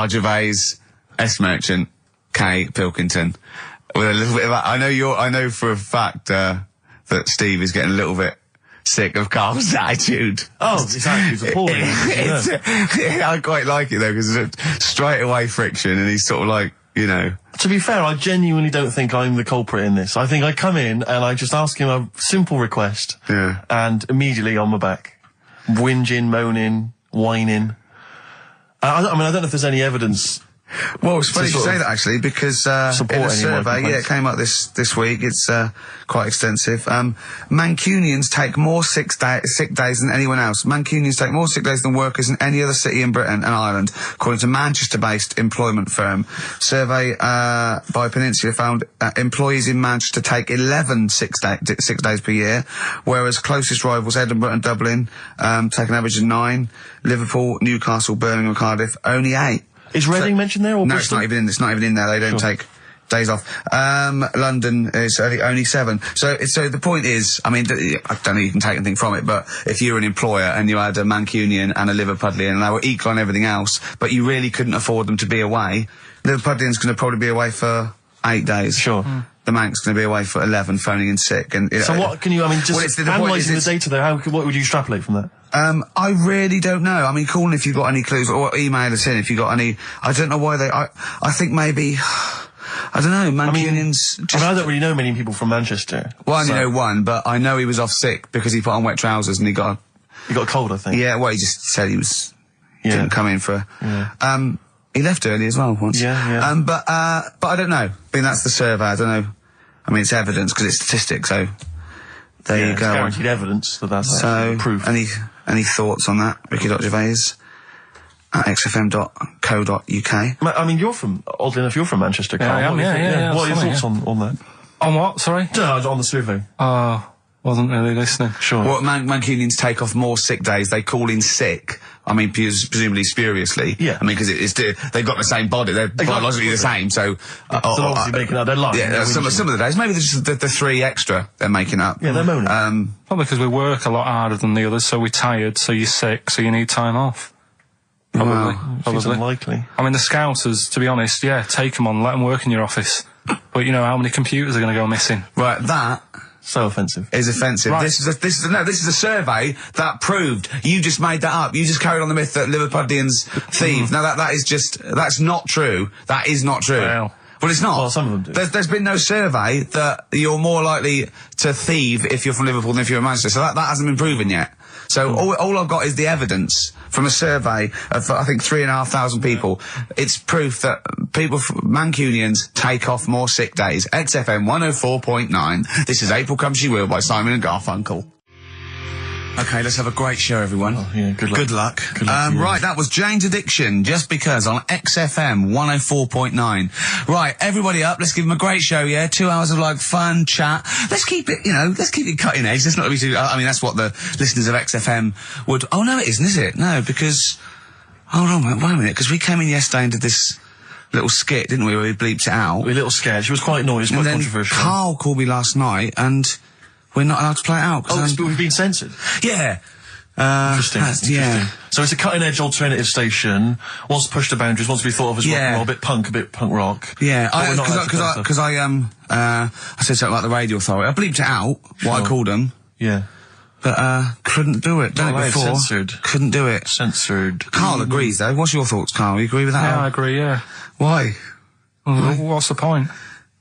Gervais, S. Merchant, K. Pilkington. With a little bit of that. I know for a fact, that Steve is getting a little bit sick of Karl's attitude. Oh, his attitude's appalling. I quite like it though, because it's straight away friction, and he's sort of like, you know. To be fair, I genuinely don't think I'm the culprit in this. I think I come in and I just ask him a simple request. Yeah. And immediately on my back. Whinging, moaning, whining. I mean, I don't know if there's any evidence Well, it's funny you sort say of that actually, because in a support survey, it came up this week. It's quite extensive. Mancunians take more sick days than anyone else. Mancunians take more sick days than workers in any other city in Britain and Ireland, according to Manchester-based employment firm. Survey by Peninsula found employees in Manchester take 11 sick days per year, whereas closest rivals Edinburgh and Dublin take an average of 9. Liverpool, Newcastle, Birmingham, and Cardiff only 8. Is Reading mentioned there? Or No, Bristol? it's not even in there. They don't take days off. London is only 7. So the point is, I mean, I don't know if you can take anything from it, but if you're an employer and you had a Mancunian and a Liverpudlian and they were equal on everything else, but you really couldn't afford them to be away, Liverpudlian's going to probably be away for 8 days. Sure. The Manc's going to be away for 11, phoning in sick. And So what can you, I mean, just well, the point analysing the is data there, what would you extrapolate from that? I really don't know. I mean, call in if you've got any clues, or email us in if you've got any. I don't know why I think maybe, I don't know, Mancunians. I don't really know many people from Manchester. Well, I only know one, but I know he was off sick because he put on wet trousers and he got a cold, I think. Yeah, well, he just said he was, didn't come in for, he left early as well once. Yeah. But I don't know. I mean, that's the survey, I don't know. I mean, it's evidence because it's statistics, so there you It's go. guaranteed evidence that that's So, proof. any thoughts on that? Ricky.Gervais at xfm.co.uk. I mean, oddly enough, you're from Manchester, Carl. I am, yeah. What are your Funny, thoughts on that? On what? Sorry? On the survey. Wasn't really listening. Sure. What Mancunians take off more sick days, they call in sick. I mean, presumably spuriously. Yeah. I mean, because they've got the same body, they're biologically the same, so... They're obviously making up their life. Yeah, some of the days, maybe they're just the 3 extra they're making up. Yeah, they're moaning. Probably because we work a lot harder than the others, so we're tired, so you're sick, so you need time off. Probably. Seems unlikely. I mean, the Scousers, to be honest, take them on, let them work in your office. But you know how many computers are going to go missing? Right, that... So offensive. Is offensive. Right. This is a survey that proved. You just made that up. You just carried on the myth that Liverpudlians thieve. Now that's not true. That is not true. Well, it's not. Well, some of them do. There's been no survey that you're more likely to thieve if you're from Liverpool than if you're in Manchester. So that hasn't been proven yet. So all I've got is the evidence from a survey of, I think, 3,500 people. It's proof that Mancunians take off more sick days. XFM 104.9. This is April Come She Will by Simon and Garfunkel. Okay, let's have a great show, everyone. Oh, yeah, good luck. Good luck. Good luck to you. Right, that was Jane's Addiction, Just Because, on XFM 104.9. Right, everybody up, let's give them a great show, yeah? 2 hours of, fun chat. Let's keep it, let's keep it cutting edge. Let's not be too, I mean, that's what the listeners of XFM would, oh no, it isn't, is it? No, because, hold on, wait a minute, because we came in yesterday and did this little skit, didn't we, where we bleeped it out. We're a little scared. She was quite annoyed. It was quite And then controversial. Carl called me last night and we're not allowed to play it out. We've been censored. Yeah. Interesting. Yeah. So it's a cutting-edge alternative station. Wants to push the boundaries. Wants to be thought of as rock and roll, a bit punk rock. Yeah. Because I said something about the radio authority. I bleeped it out. What I called them. Yeah. But couldn't do it. Done it before. Censored. Couldn't do it. Censored. Carl agrees though. What's your thoughts, Carl? You agree with that? Yeah, I agree, yeah. Why? Well, what's the point?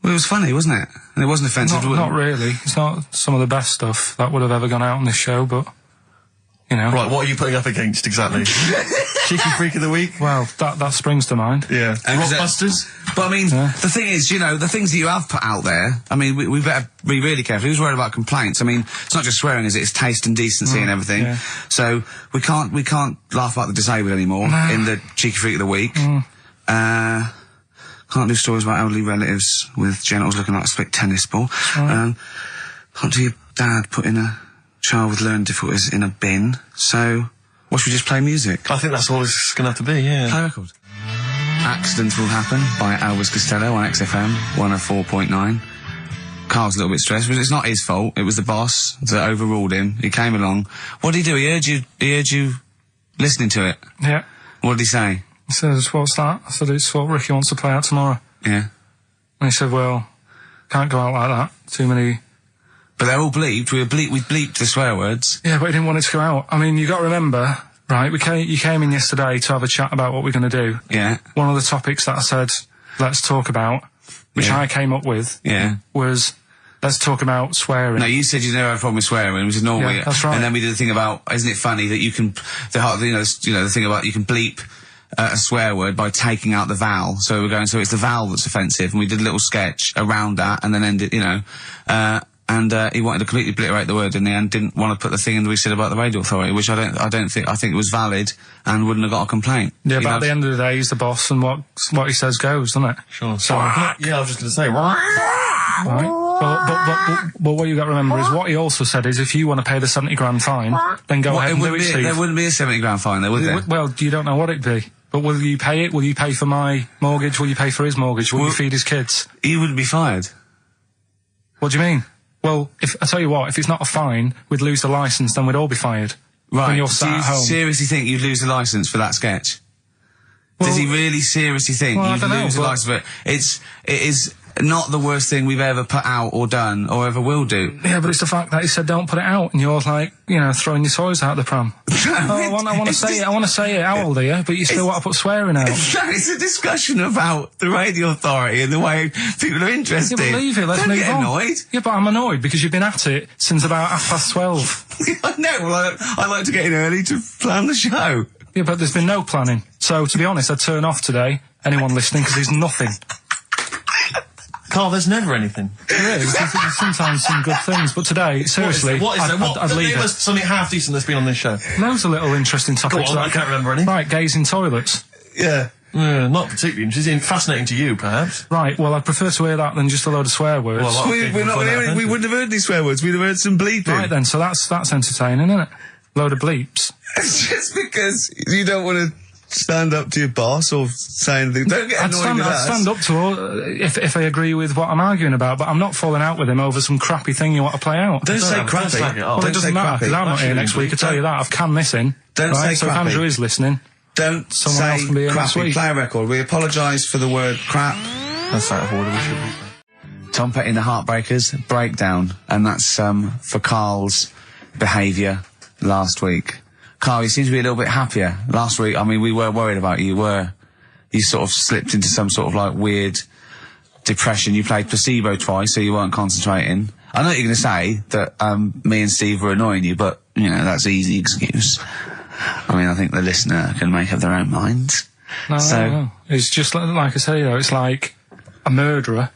Well, it was funny, wasn't it? And it wasn't offensive. Not really. It's not some of the best stuff that would have ever gone out on this show, but, Right, what are you putting up against, exactly? Cheeky Freak of the Week? Well, that springs to mind. Yeah. Rockbusters? But I mean, the thing is, the things that you have put out there, I mean, we better be really careful. Who's worried about complaints? I mean, it's not just swearing, is it? It's taste and decency and everything. Yeah. So we can't laugh about the disabled anymore in the Cheeky Freak of the Week. Can't do stories about elderly relatives with genitals looking like a split tennis ball. Can't do your dad putting a child with learning difficulties in a bin. So, what should we just play music? I think that's all it's going to have to be, yeah. Play a record. Accidents Will Happen by Elvis Costello on XFM 104.9. Carl's a little bit stressed, but it's not his fault. It was the boss that overruled him. He came along. What did he do? He heard you listening to it. Yeah. What did he say? He says, what's that? I said, it's what Ricky wants to play out tomorrow. Yeah. And he said, well, can't go out like that. Too many... But they're all bleeped. We bleeped the swear words. Yeah, but he didn't want it to go out. I mean, you got to remember, right, you came in yesterday to have a chat about what we're going to do. Yeah. One of the topics that I said, let's talk about, which I came up with, was... Let's talk about swearing. No, you said you never had a problem with swearing, which is normally... Yeah, that's right. And then we did the thing about, isn't it funny that you can... The thing about you can bleep a swear word by taking out the vowel. So we were going, so it's the vowel that's offensive, and we did a little sketch around that, and then ended, you know, and he wanted to completely obliterate the word in the end, didn't want to put the thing in that we said about the radio authority, which I think it was valid and wouldn't have got a comcomplaint. Yeah, but at the end of the day, he's the boss, and what he says goes, doesn't it? Sure. So, yeah, I was just going to say, right. But what you got to remember is what he also said is if you want to pay the 70 grand fine, then go ahead and do it, Steve. There wouldn't be a 70 grand fine there, would there? Well, you don't know what it'd be. But will you pay it? Will you pay for my mortgage? Will you pay for his mortgage? Will you feed his kids? He wouldn't be fired. What do you mean? Well, I tell you what, if it's not a fine, we'd lose the licence, then we'd all be fired. Right. When you're sat Do you at home. seriously think you'd lose the licence for that sketch? Well, does he really seriously think you'd lose the licence for it? It is not the worst thing we've ever put out or done or ever will do. Yeah, but it's the fact that he said don't put it out, and you're like, you know, throwing your toys out the pram. I want to say it. How old are you? But you still want to put swearing out. It's a discussion about the radio authority and the way people are interested. Yeah, but leave it. Let's Don't move get on. annoyed. Yeah, but I'm annoyed because you've been at it since about 12:30. I know. Well, I like to get in early to plan the show. Yeah, but there's been no planning. So, to be honest, I'd turn off today, anyone listening, because there's nothing. Carl, there's never anything. There is. There's sometimes some good things, but today, seriously, I'd leave it. Something half decent that's been on this show. Loads of little interesting topics. Go on, I can't remember any. Right, gays in toilets. Yeah. Not particularly interesting. Fascinating to you, perhaps. Right, well, I'd prefer to hear that than just a load of swear words. Well, we wouldn't have heard any swear words. We'd have heard some bleeping. Right then, so that's entertaining, isn't it? Load of bleeps. It's just because you don't want to stand up to your boss or say anything. Don't get annoyed with us. I'd stand up to her if I agree with what I'm arguing about, but I'm not falling out with him over some crappy thing you want to play out. Don't say crappy. Well, it doesn't matter, because I'm not here next week, I tell you that. I've canned this in. Don't say so crappy. if Andrew is listening, don't someone else say can be here next crappy. week. Play a record. We apologise for the word crap. That's out of order, we should be. Tom Petty and the Heartbreakers, Breakdown, and that's for Karl's behaviour last week. Karl, you seem to be a little bit happier. Last week, I mean, we were worried about you. You sort of slipped into some sort of like weird depression. You played placebo twice, so you weren't concentrating. I know you're going to say that me and Steve were annoying you, but, you know, that's an easy excuse. I mean, I think the listener can make up their own minds. No. It's just like I say, you know, it's like a murderer,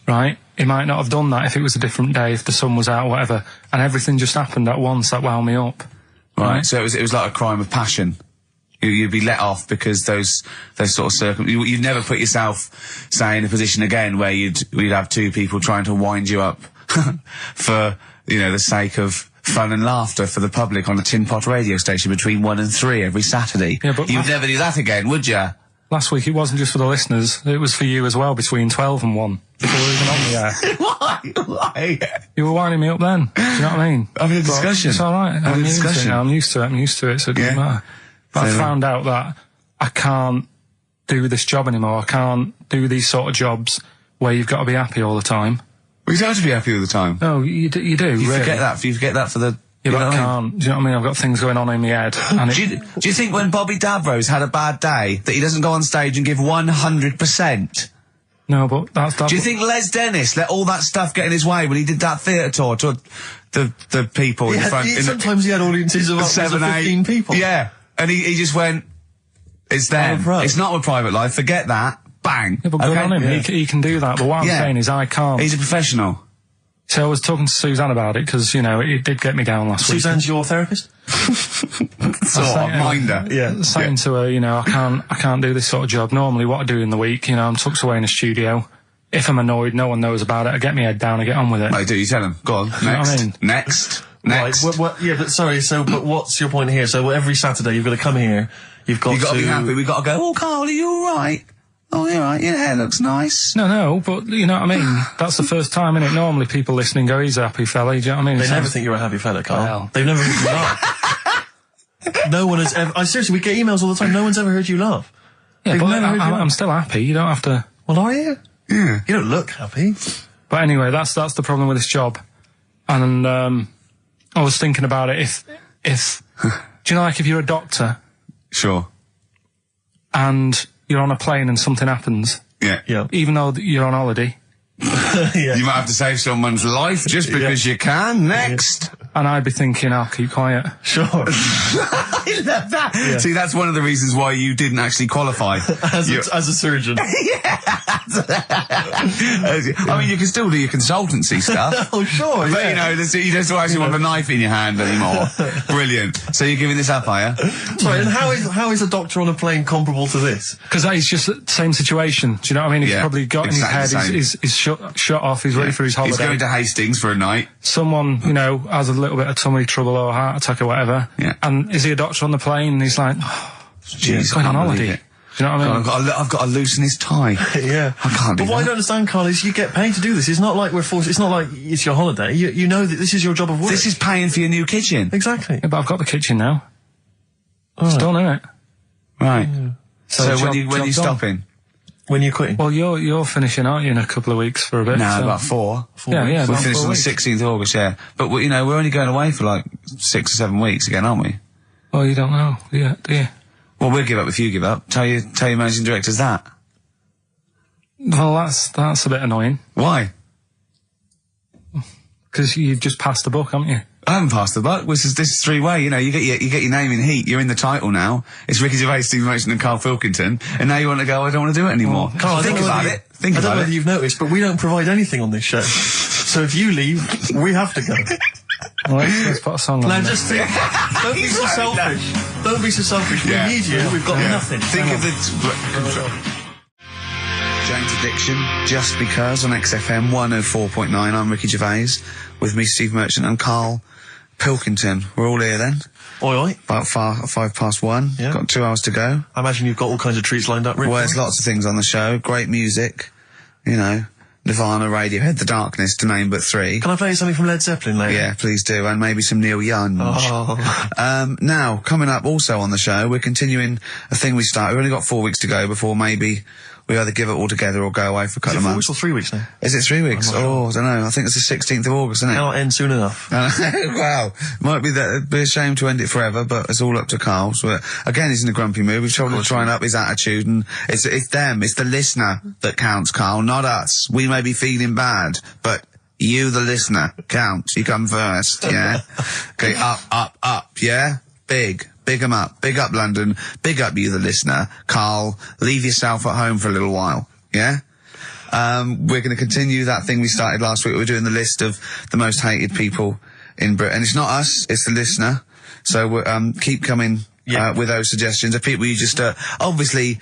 right? He might not have done that if it was a different day, if the sun was out or whatever, and everything just happened at once that wound me up. Right, so it was like a crime of passion. You'd be let off because those sort of you'd never put yourself, say, in a position again where you'd have two people trying to wind you up for, you know, the sake of fun and laughter for the public on a tin pot radio station between 1 and 3 every Saturday. Yeah, but you'd never do that again, would you? Last week it wasn't just for the listeners, it was for you as well, between 12 and 1, before we were even on the air. Why? You were winding me up then, do you know what I mean? Having a discussion. It's alright, I'm used to it, so it doesn't matter. But I found out that I can't do this job anymore, I can't do these sort of jobs where you've got to be happy all the time. Well, you don't have to be happy all the time. No, you do, You really. forget that for the... Yeah, but I can't. Do you know what I mean? I've got things going on in my head. And do you think when Bobby Davros had a bad day that he doesn't go on stage and give 100%? No, but that's... Do you think Les Dennis let all that stuff get in his way when he did that theatre tour to the people in front? Sometimes he had audiences of up to 15 people. Yeah, and he just went, it's them. It's not a private life. Forget that. Bang. Yeah, but good on him. Yeah. He can do that. But what I'm saying is I can't. He's a professional. So I was talking to Suzanne about it because, you know, it did get me down last week. Suzanne's your therapist? Minder. Yeah. Saying to her, you know, I can't do this sort of job. Normally what I do in the week, you know, I'm tucked away in a studio. If I'm annoyed, no one knows about it. I get my head down, I get on with it. I do, you tell them. Go on, next. You know what I mean? Next. Right, but sorry, but what's your point here? So every Saturday you've got to come here, you've got to... be happy, we've got to go, oh, Karl, are you alright? Oh, you're right, your hair looks nice. No, but you know what I mean? That's the first time, innit? Normally people listening go, he's a happy fella, do you know what I mean? They never think you're a happy fella, Karl. Well. They've never heard you laugh. No one has ever... seriously, we get emails all the time, no one's ever heard you laugh. Yeah, but I'm still happy, you don't have to... Well, are you? Yeah. You don't look happy. But anyway, that's the problem with this job. And, I was thinking about it, if do you know, like, if you're a doctor... Sure. And you're on a plane and something happens... Yeah. Even though you're on holiday... You might have to save someone's life just because you can. Next. and I'd be thinking, I'll keep quiet. Sure. I love that. Yeah. See, that's one of the reasons why you didn't actually qualify. as a surgeon. I mean, you can still do your consultancy stuff. Oh, sure, but, you know, you don't actually want the knife in your hand anymore. Brilliant. So you're giving this up, are you? Sorry, and how is a doctor on a plane comparable to this? Because that is just the same situation. Do you know what I mean? He's probably got exactly in his head, he's shut off, he's ready for his holiday. He's going to Hastings for a night. Someone, you know, has a little bit of tummy trouble or a heart attack or whatever. Yeah. And is he a doctor on the plane? And he's like, he's going on holiday. Do you know what I mean? I've got to loosen his tie. Yeah. I can't do But what I don't understand, Carl, is you get paid to do this. It's not like we're forced. It's not like it's your holiday. You know that this is your job of work. This is paying for your new kitchen. Exactly. Yeah, but I've got the kitchen now. It's done, isn't it? Right. Yeah. So when you stopping? When you're quitting? Well, you're finishing, aren't you, in a couple of weeks for a bit? No, so. about four. Yeah, we finish on the 16th of August, yeah. But, you know, we're only going away for like 6 or 7 weeks again, aren't we? Oh, you don't know, do you? Well, we'll give up if you give up. Tell your managing directors that. Well, that's a bit annoying. Why? Because you've just passed the book, haven't you? I haven't passed the buck. This is three-way. You know, you get your name in heat. You're in the title now. It's Ricky Gervais, Steve Merchant, and Karl Pilkington. And now you want to go, I don't want to do it anymore. Carl, think about it. I don't know whether you've noticed, but we don't provide anything on this show. So if you leave, we have to go. Well, let's put a song on. Now just think, don't be so selfish. Don't be so selfish. We need you. We've got nothing. Think of the... Jane's Addiction, Just Because on XFM 104.9. I'm Ricky Gervais, with me Steve Merchant and Karl Pilkington. We're all here then. Oi, oi. About 1:05. Yeah. Got 2 hours to go. I imagine you've got all kinds of treats lined up, Rick. Well, there's lots of things on the show. Great music, you know. Nirvana, Radiohead, The Darkness, to name but 3. Can I play something from Led Zeppelin later? Yeah, please do, and maybe some Neil Young. Oh. Now, coming up also on the show, we're continuing a thing we started. We've only got 4 weeks to go before maybe we either give it all together or go away for a couple of months. Is it 4 weeks or 3 weeks now? Is it 3 weeks? Oh, I don't know. I think it's the 16th of August, isn't it? Cannot end soon enough. Wow. Might be that. It'd be a shame to end it forever, but it's all up to Karl. So, again, he's in a grumpy mood. We've tried to try and up his attitude, and it's them. It's the listener that counts, Karl, not us. We may be feeling bad, but you, the listener, counts. You come first, yeah? Okay, up, yeah? Big 'em up. Big up London. Big up you, the listener. Karl, leave yourself at home for a little while. Yeah? We're going to continue that thing we started last week. We're doing the list of the most hated people in Britain. It's not us, it's the listener. So we're, keep coming with those suggestions of people you just, obviously,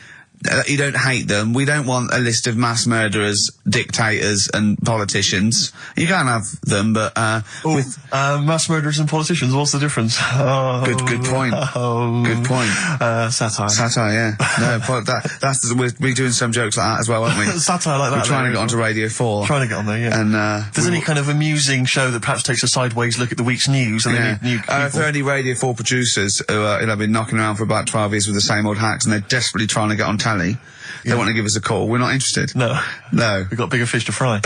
you don't hate them. We don't want a list of mass murderers, dictators and politicians. You can't have them, but mass murderers and politicians, what's the difference? Good point. Good point. Satire. Satire, yeah. No, we're doing some jokes like that as well, aren't we? Satire like that. We're trying to get onto Radio 4. Trying to get on there, yeah. And if there's any kind of amusing show that perhaps takes a sideways look at the week's news, and they need new people. If there are any Radio 4 producers who have been knocking around for about 12 years with the same old hacks and they're desperately trying to get on telly, they want to give us a call. We're not interested. No. We've got bigger fish to fry.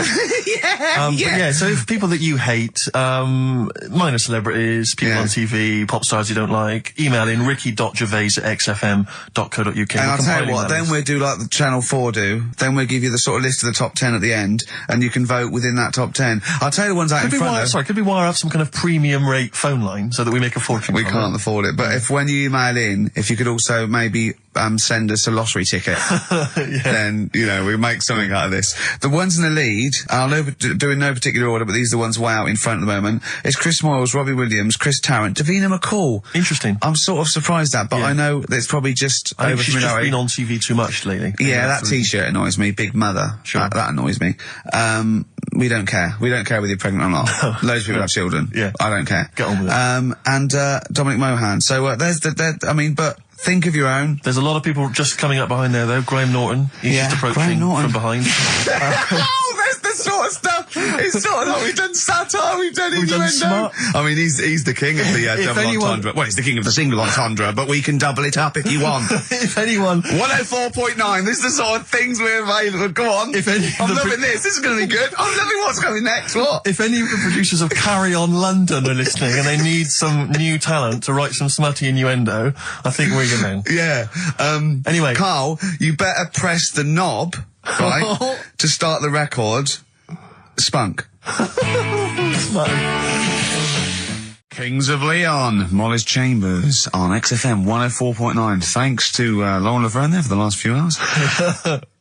So if people that you hate, minor celebrities, people on TV, pop stars you don't like, email in ricky.gervais@xfm.co.uk. And I'll tell you what, then we'll do like the Channel 4 do. Then we'll give you the sort of list of the top 10 at the end, and you can vote within that top 10. I'll tell you the ones out in front. Could we wire up some kind of premium rate phone line so that we make a fortune? We can't afford it. But when you email in, if you could also maybe send us a lottery ticket, then, you know, we make something out of this. The ones in the lead, I'll do in no particular order, but these are the ones way out in front at the moment. It's Chris Moyles, Robbie Williams, Chris Tarrant, Davina McCall. Interesting. I'm sort of surprised at, but I know that it's probably just I think she's just been on TV too much lately. Yeah, that T-shirt annoys me. Big Mother. Sure. That annoys me. We don't care. We don't care whether you're pregnant or not. Loads of people have children. Yeah. I don't care. Get on with it. And Dominic Mohan. So there's but think of your own. There's a lot of people just coming up behind there, though. Graham Norton. He's just approaching from behind. Oh, that's the sort of stuff. It's sort of like we've done satire, we've done innuendo. I mean, he's the king of the double entendre. Well, he's the king of the single entendre, but we can double it up if you want. If anyone... 104.9, this is the sort of things we're available. Go on. I'm loving this. This is going to be good. I'm loving what's coming next. What? If any of the producers of Carry On London are listening and they need some new talent to write some smutty innuendo, I think we're your men. Yeah. Anyway. Karl, you better press the knob, right, to start the record. Spunk. Smutty. Kings of Leon, Molly's Chambers on XFM 104.9. Thanks to Lauren Laverne there for the last few hours.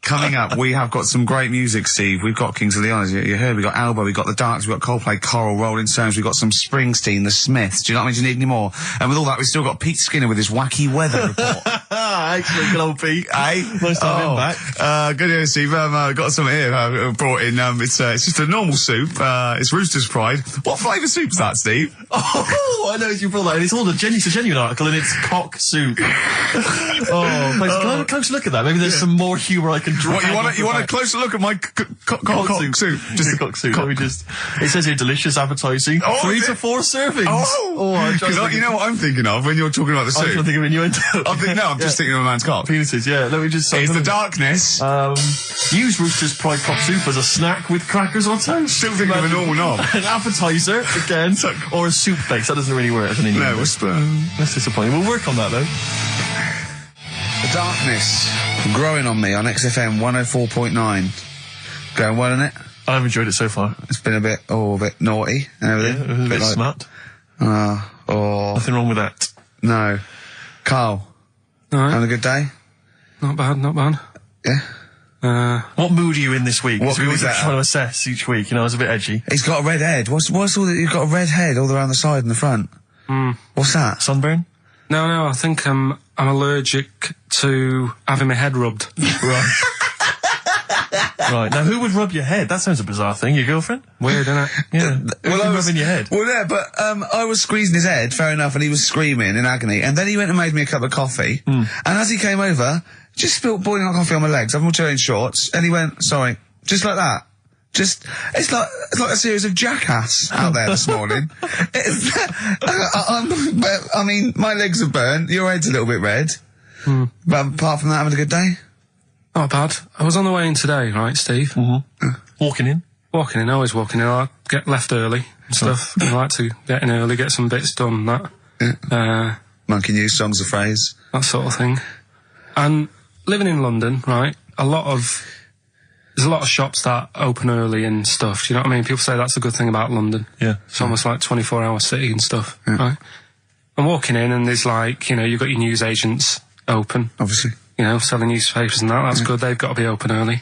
Coming up, we have got some great music, Steve. We've got Kings of Leon, as you heard. We've got Albo, we've got The Darks, we've got Coldplay, Coral, Rolling Stones, we've got some Springsteen, The Smiths. Do you know what I mean? Do you need any more? And with all that, we've still got Pete Skinner with his wacky weather report. Excellent, good old Pete. Hey? Nice to have him back. Good news, Steve. Got some here brought in. It's just a normal soup. It's Rooster's Pride. What flavour soup's that, Steve? Oh, I know you brought that. And it's all it's a genuine article, and it's cock soup. Can I have a close look at that? Maybe there's some more humour I can draw. What, you want a closer look at my cock soup? Just a cock soup. Let me just. It says here delicious, appetizing. 3 to 4 servings. Because you know what I'm thinking of when you're talking about the soup. I'm thinking of innuendo. I'm just thinking of a man's cock. Penises, yeah. Let me just say. It's the darkness. Use Rooster's Pride cock soup as a snack with crackers or toast. Still thinking of a normal knob. An appetizer, again, or a soup base. That doesn't really work as an innuendo. No, that's disappointing. We'll work on that, though. The darkness growing on me on XFM 104.9. Going well, isn't it? I've enjoyed it so far. It's been a bit naughty and everything. Yeah, a bit like, smart. Nothing wrong with that. No. Carl. All right. Having a good day? Not bad. Yeah. What mood are you in this week? What we always mood is trying that? to assess each week. You know, it's a bit edgy. He's got a red head. What's all that? You've got a red head all around the side and the front. What's that? Sunburn? No, I think I'm allergic to having my head rubbed. Right. Right. Now, who would rub your head? That sounds a bizarre thing. Your girlfriend? Weird, isn't it? Yeah. Who's rubbing your head? Well, yeah, but I was squeezing his head, fair enough, and he was screaming in agony. And then he went and made me a cup of coffee. And as he came over, just spilt boiling hot coffee on my legs. I'm all wearing shorts. And he went, sorry. Just like that. It's like a series of Jackass out there this morning. I mean, my legs are burnt. Your head's a little bit red. But apart from that, having a good day? Not bad. I was on the way in today, right, Steve? Walking in? Walking in, always walking in. I get left early and stuff. I like to get in early, get some bits done, that. Yeah. Monkey News, Songs of Phrase. That sort of thing. And living in London, right, there's a lot of shops that open early and stuff. Do you know what I mean? People say that's a good thing about London. Yeah. It's almost like 24-hour city and stuff, right? I'm walking in and there's like, you've got your news agents open. Obviously. Selling newspapers and that. That's good. They've got to be open early.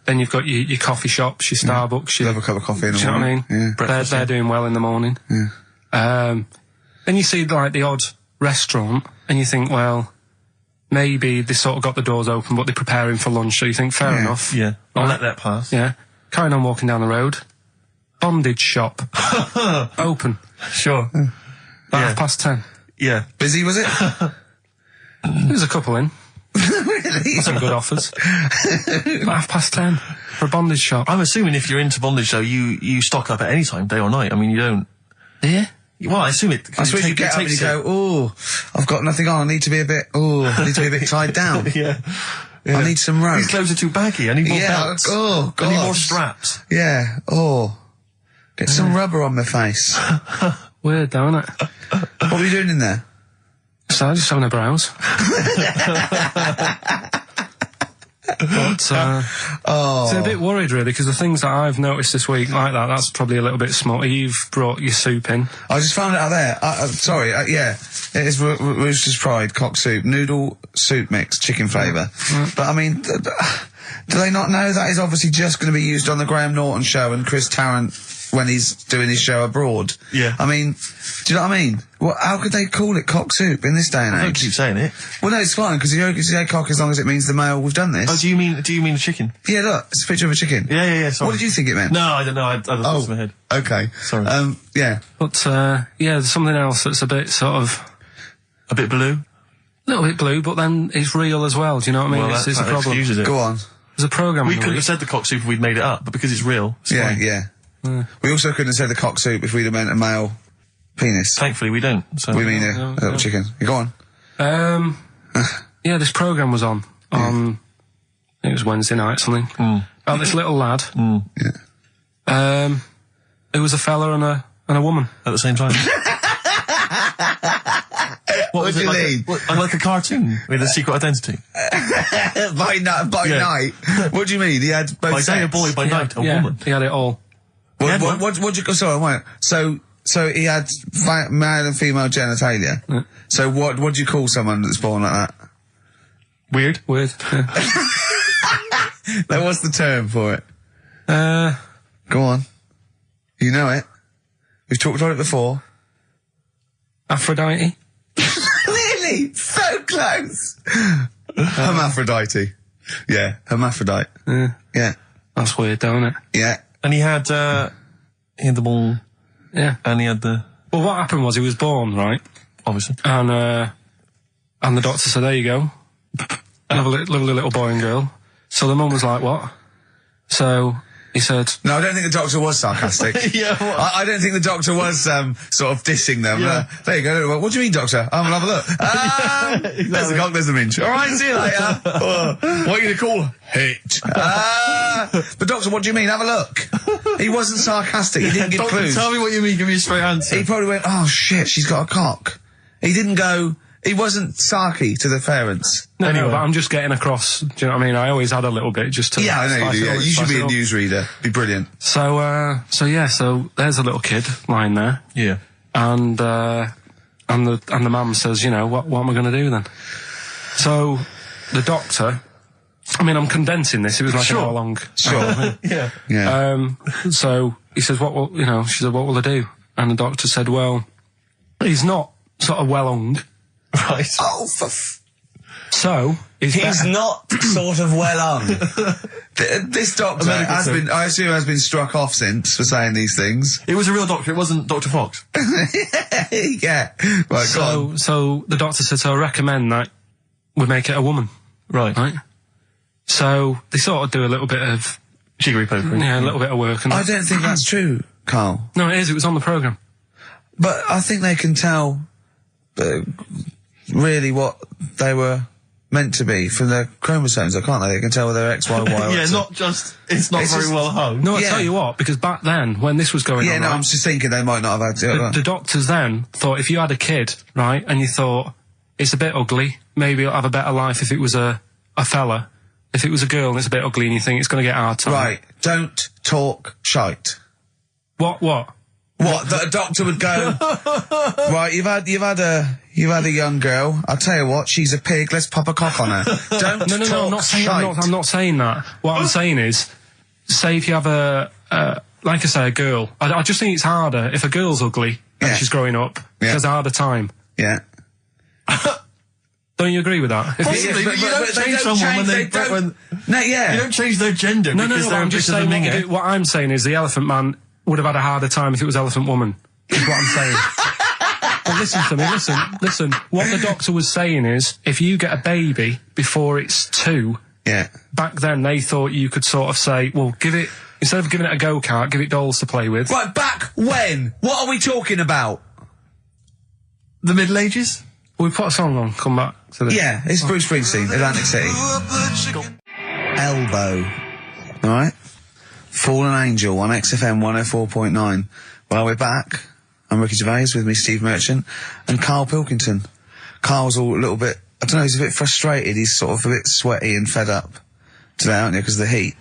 Then you've got your coffee shops, your Starbucks. Have a cup of coffee in the morning. Do you know what I mean? They're doing well in the morning. Then you see like the odd restaurant and you think, well, maybe they sort of got the doors open, but they're preparing for lunch. So you think, fair enough. Yeah. I'll let that pass. Yeah. Carrying on walking down the road. Bondage shop. Open. Sure. About 10:30. Yeah. Busy, was it? There's a couple in. Really? Some good offers. About 10:30 for a bondage shop. I'm assuming if you're into bondage, though, you stock up at any time, day or night. I mean, you don't... Yeah? Well, I assume it... I suppose you get up and you go, I've got nothing on, I need to be a bit tied down. Yeah. I need some rope. These clothes are too baggy, I need more belts. Oh, God. I need more straps. Yeah, get some rubber on my face. Weird, though, isn't it? What were you doing in there? So just having a browse. But, so a bit worried really, because the things that I've noticed this week like that's probably a little bit small. You've brought your soup in. I just found it out there. Sorry, yeah. It is Rooster's Pride, cock soup, noodle soup mix, chicken flavour. But I mean, do they not know that is obviously just going to be used on the Graham Norton show and Chris Tarrant when he's doing his show abroad? Yeah. I mean, do you know what I mean? Well, how could they call it cock soup in this day and age? I don't keep saying it. Well, no, it's fine, because you can say cock as long as it means the male, we've done this. Oh, do you mean the chicken? Yeah, look, it's a picture of a chicken. Yeah, sorry. What did you think it meant? No, I don't know, I thought it was in my head. Okay. Sorry. Yeah. But, there's something else that's a bit sort of... A bit blue? A little bit blue, but then it's real as well, do you know what I mean? Well, it's that a problem. excuses it. Go on. There's a programme We couldn't have said the cock soup if we'd made it up, but because it's real, it's fine. Yeah. We also couldn't have said the cock soup if we'd have meant a male penis. Thankfully, we don't. So. We mean a little chicken. You go on. This programme was on. I think it was Wednesday night, something. About this little lad. Yeah. It was a fella and a woman. At the same time. What do you mean? Like a cartoon with a secret identity. By night. What do you mean? He had both by sex? day a boy, by night a woman. He had it all. What do you... Sorry, wait. So, So he had male and female genitalia. Yeah. So what do you call someone that's born like that? Weird. Yeah. Like, what's the term for it? Go on. You know it. We've talked about it before. Aphrodite. Really? So close. Hermaphrodite. Yeah, hermaphrodite. Yeah. That's weird, don't it? Yeah. And he had the ball. Yeah. And he had the... Well, what happened was he was born, right? Obviously. And the doctor said, there you go. Lovely little boy and girl. So the mum was like, what? So he said... No, I don't think the doctor was sarcastic. Yeah, what? I don't think the doctor was sort of dissing them. Yeah. There you go. What do you mean, doctor? I'm gonna have a look. Exactly. There's a cock, there's a minge. All right, see you later. What are you going to call it? But doctor, what do you mean? Have a look. He wasn't sarcastic. He didn't give Doctor, clues. tell me what you mean. Give me a straight answer. He probably went, oh shit, she's got a cock. He didn't go... He wasn't sarky to the parents. No, Anyway. but I'm just getting across. Do you know what I mean? I always had a little bit just to... Yeah, I know you spice do. it Yeah. up, You should spice be it a up. newsreader. Be brilliant. So there's a little kid lying there. Yeah. And the mum says, you know, what am I going to do then? So the doctor, I mean, I'm condensing this. It was like Sure. an hour long. Sure. Yeah. Yeah. So he says, she said, what will I do? And the doctor said, well, he's not sort of well hung. Right. Oh, So he's not sort of well on. This doctor has been, I assume, has been struck off since for saying these things. It was a real doctor. It wasn't Dr. Fox. Yeah. Right, go on. So the doctor said, so I recommend that we make it a woman. Right. Right? So they sort of do a little bit of, Jiggery pokery. a little bit of work. And I don't think that's true, Carl. no, it is. It was on the programme. But I think they can tell really what they were meant to be from their chromosomes, can't they? They can tell whether they're X, Y, Y, or Yeah, X. not just... It's not It's very just- well hung. No, I Yeah. tell you what, because back then, when this was going Yeah, on, no, right, I'm just thinking they might not have had the doctors then thought if you had a kid, right, and you thought, it's a bit ugly, maybe it'll have a better life if it was a fella. If it was a girl and it's a bit ugly and you think it's going to get a hard time. Right, don't talk shite. What? What? That a doctor would go, right, you've had a young girl, I'll tell you what, she's a pig, let's pop a cock on her. Don't No, talk I'm not saying, shite. I'm not saying that. What I'm saying is, say if you have like I say, a girl, I just think it's harder if a girl's ugly and Yeah. she's growing up, Yeah. she has a harder time. Yeah. Don't you agree with that? If Possibly, Yes, but you don't they change someone when they they... don't. when- No, yeah. You don't change their gender no, because but they're I'm a just bit of a saying minger. what I'm saying is the Elephant Man would have had a harder time if it was Elephant Woman. Is what I'm saying. But listen to me, listen. What the doctor was saying is, if you get a baby before it's 2, Yeah. back then they thought you could sort of say, well, instead of giving it a go-kart, give it dolls to play with. Right, back when? What are we talking about? The Middle Ages? We put a song on, come back to this. Yeah, it's Bruce Springsteen, Atlantic City. Elbow. Alright? Fallen Angel on XFM 104.9. Well, we're back. I'm Ricky Gervais, with me Steve Merchant and Karl Pilkington. Karl's all a little bit, I don't know, he's a bit frustrated. He's sort of a bit sweaty and fed up today, aren't you, because of the heat.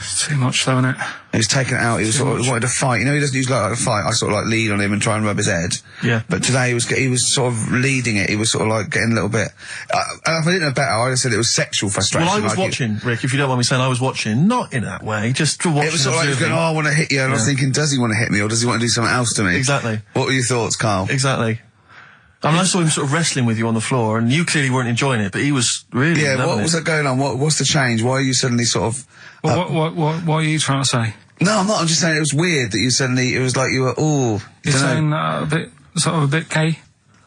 It's too much, though, isn't it? He was taking it out, he was sort of wanted to fight. You know, he doesn't usually like to fight. I sort of like lead on him and try and rub his head. Yeah. But today he was sort of leading it. He was sort of like getting a little bit, and if I didn't know better, I would have said it was sexual frustration. Well, I was like watching, Rick, if you don't mind me saying, I was watching, not in that way, just watching. It was sort of like he was going, oh, I want to hit you, and I was thinking, does he want to hit me, or does he want to do something else to me? Exactly. What were your thoughts, Karl? Exactly. I mean, I saw him sort of wrestling with you on the floor, and you clearly weren't enjoying it, but he was really Yeah, loving what was it. that going on? What's the change? Why are you suddenly sort of... Well, what are you trying to say? No, I'm not. I'm just saying it was weird that you suddenly... It was like you were, oh... You're saying sort of a bit gay?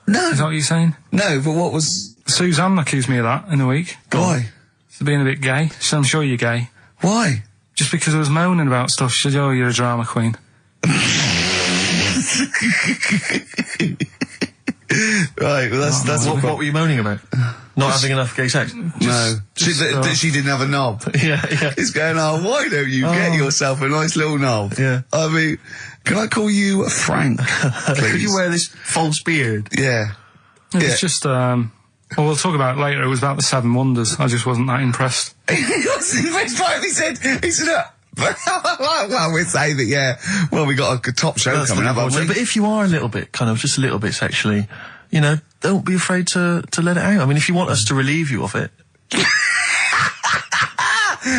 No. Is that what you're saying? No, but what was... Suzanne accused me of that in the week. Why? For being a bit gay. She said, I'm sure you're gay. Why? Just because I was moaning about stuff. She said, oh, you're a drama queen. Right, well, that's What were you moaning about? Not having enough gay sex? No. That she didn't have a knob. Yeah. It's going, oh, why don't you get yourself a nice little knob? Yeah. I mean, can I call you Frank, Could please? you wear this false beard? Yeah. It's just, well, we'll talk about it later. It was about the 7 Wonders. I just wasn't that impressed. He wasn't impressed by it. He said, Well, we'd say that, yeah. Well, we got a top show That's coming up. looking forward to it. But if you are a little bit, just a little bit sexually, you know, don't be afraid to let it out. I mean, if you want us to relieve you of it.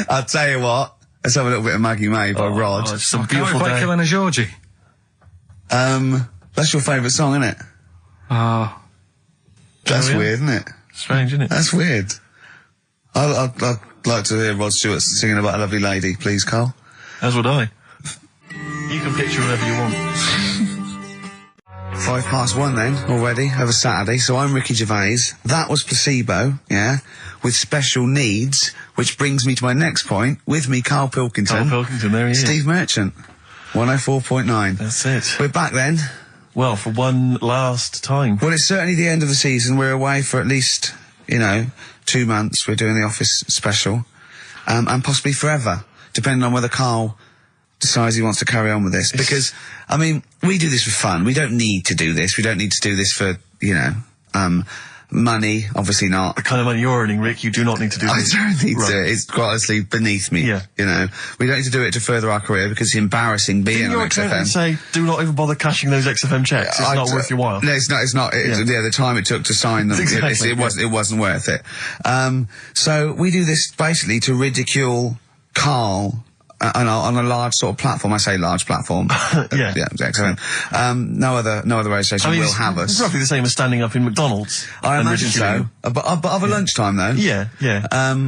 I'll tell you what. Let's have a little bit of Maggie May by Rod. It's some Can't beautiful we play day. Killing a Georgie? That's your favourite song, isn't it? Oh, That's yeah. weird, isn't it? Strange, isn't it? That's weird. I'd like to hear Rod Stewart singing about a lovely lady, please, Carl. As would I. You can picture whatever you want. 1:05 then, already, over Saturday. So I'm Ricky Gervais. That was Placebo, yeah, with special needs, which brings me to my next point. With me, Karl Pilkington. Karl Pilkington, there he is. Steve Merchant, 104.9. That's it. We're back then. Well, for one last time. Well, it's certainly the end of the season. We're away for at least, 2 months. We're doing the Office special. And possibly forever, depending on whether Carl decides he wants to carry on with this. Because, I mean, we do this for fun. We don't need to do this. We don't need to do this for, money. Obviously not. The kind of money you're earning, Rick, you do not need to do I this. don't need Right. to. It's quite honestly beneath me. Yeah. We don't need to do it to further our career because it's embarrassing being Didn't on your accountant XFM. say, do not even bother cashing those XFM checks? It's not worth your while. No, it's not. It's not. Yeah. The time it took to sign them, Exactly, it wasn't worth it. So we do this basically to ridicule Carl on a large sort of platform. I say large platform. Yeah. Yeah, XFM. No other radio station will have It's us. roughly the same as standing up in McDonald's. I and imagine ridiculing so. But of a lunchtime though. you. Yeah.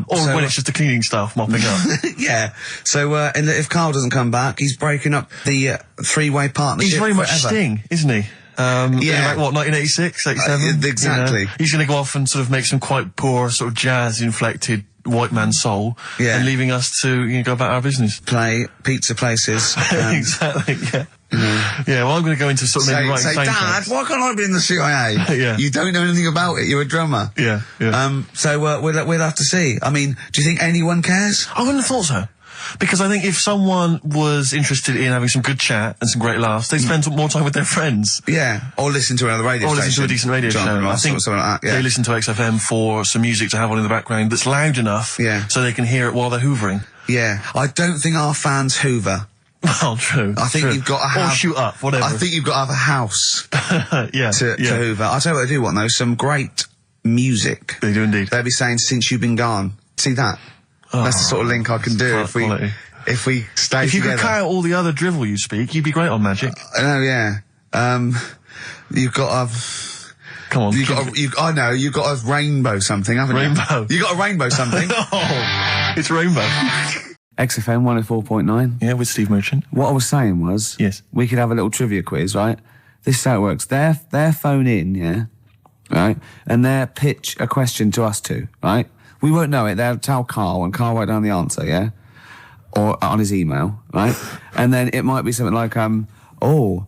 Or so- when it's just the cleaning staff mopping up. Yeah. So, and if Carl doesn't come back, he's breaking up the three-way partnership. He's very much forever. Sting, isn't he? Yeah. Like, what, 1986, 87? Exactly. You know? He's going to go off and sort of make some quite poor, sort of jazz-inflected white man soul. Yeah. And leaving us to go about our business. Play pizza places. Exactly, yeah. Yeah, well, I'm going to go into sort of maybe writing say, Dad, soundtracks. why can't I be in the CIA? Yeah. You don't know anything about it. You're a drummer. Yeah. So we'll have to see. I mean, do you think anyone cares? I wouldn't have thought so. Because I think if someone was interested in having some good chat and some great laughs, they'd spend more time with their friends. Yeah. Or listen to another radio Or station. listen to a decent radio John show. Ross I think or something like that. Yeah. they listen to XFM for some music to have on in the background that's loud enough so they can hear it while they're hoovering. Yeah. I don't think our fans hoover. Well, true. I think true. you've got to have... Or shoot up, whatever. I think you've got to have a house yeah. to hoover. I'll tell you what I do want, though. Some great music. They do indeed. They'll be saying, since you've been gone. See that? That's the sort of link I can do quality. if we stay If you together. could cut out all the other drivel you speak, you'd be great on Magic. I know, yeah. You've got to... Come on. I know, you've got a rainbow something, haven't Rainbow. you? You got a rainbow something. Oh, it's Rainbow. XFM 104.9. Yeah, with Steve Merchant. What I was saying was, Yes. we could have a little trivia quiz, right? This is how it works. Their phone in, yeah, right, and they'll pitch a question to us two, right? We won't know it. They'll tell Carl, and Carl write down the answer, yeah, or on his email, right? And then it might be something like, who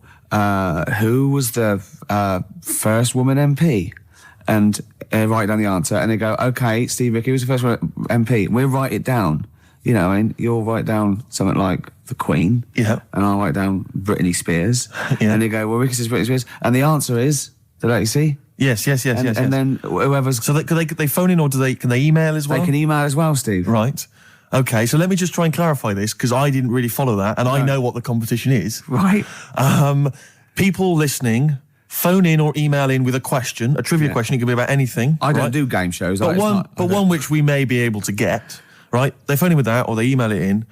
was the first woman MP? And write down the answer, and they go, okay, Steve Ricky was the first woman MP. We'll write it down. You know, I mean, you'll write down something like the Queen. Yeah. And I'll write down Britney Spears. Yeah. And they go, well, Ricky says Britney Spears. And the answer is, did you see? Yes. And then whoever's... So they phone in, or can they email as well? They can email as well, Steve. Right. Okay, so let me just try and clarify this, because I didn't really follow that, and I know what the competition is. Right. People listening, phone in or email in with a question, a trivia question. It can be about anything. I don't right? do game shows. But one which we may be able to get, right? They phone in with that, or they email it in.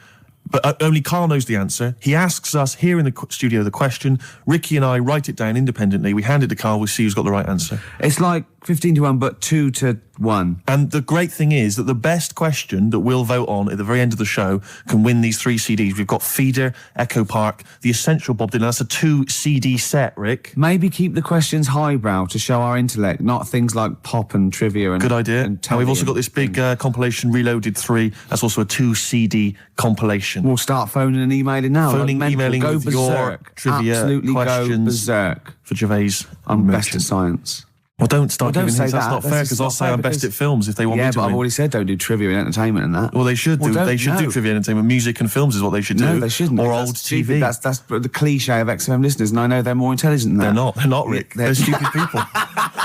But only Carl knows the answer. He asks us here in the studio the question. Ricky and I write it down independently. We hand it to Carl. We see who's got the right answer. It's like 15-1, but 2-1. And the great thing is that the best question that we'll vote on at the very end of the show can win these 3 CDs. We've got Feeder, Echo Park, The Essential Bob Dylan. That's a 2 CD set, Rick. Maybe keep the questions highbrow to show our intellect, not things like pop and trivia and... Good idea. And And we've also got this big compilation, Reloaded 3. That's also a 2 CD compilation. We'll start phoning and emailing now. Phoning, like emailing go with berserk. your trivia Absolutely questions go berserk. for Gervais. I'm and best at Merchant. science. Well, don't start Well, don't giving say hints. That's that. not fair, That's because not I'll say fair I'm best because- at films if they want Yeah, me to but I've win. already said don't do trivia and entertainment and that. Well, they should do. Well, They should do no. trivia entertainment. Music and films is what they should do. No, they shouldn't. Or because old that's stupid. TV. That's the cliche of XFM listeners, and I know they're more intelligent than that. They're not. They're not, Rick. They're- They're stupid people.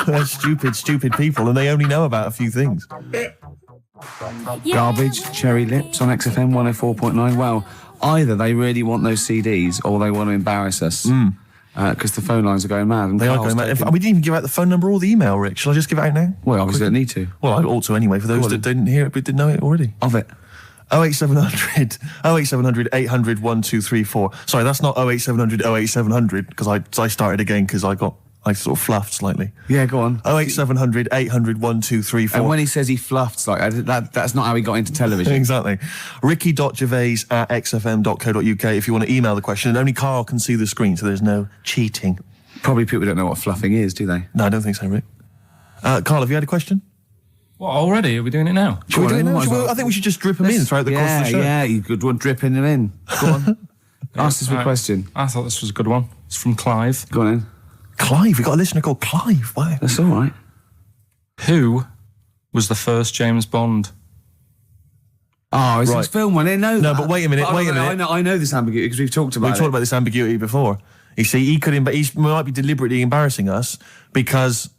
They're stupid people, and they only know about a few things. Garbage, Cherry Lips on XFM 104.9. Well, either they really want those CDs or they want to embarrass us. Because the phone lines are going mad. And They are Carl's going mad. taking- We didn't even give out the phone number or the email, Rick. Shall I just give it out now? Well, obviously I need to. Well, I ought to anyway, for those that didn't hear it but didn't know it already. Of it. 08700 800 1234. Sorry, that's not 08700 08700 because I started again because I sort of fluffed slightly. Yeah, go on. 08700 800 1234. And when he says he fluffed, like that's not how he got into television. Exactly. ricky.gervais@xfm.co.uk if you want to email the question. And only Carl can see the screen, so there's no cheating. Probably people don't know what fluffing is, do they? No, I don't think so, Rick. Carl, have you had a question? What, already? Are we doing it now? Should we do it now? might as well. I think we should just drip them in throughout the course of the show. Yeah, you could one dripping them in. Go on. Ask this Right. question. I thought this was a good one. It's from Clive. Go on in. Clive, we got a listener called Clive. Wow. That's all right. Who was the first James Bond? Oh, is Right. this film one? I know No, that. but wait a minute, wait a minute. I know this ambiguity because we've talked about We've talked about this ambiguity before. You see, he might be deliberately embarrassing us because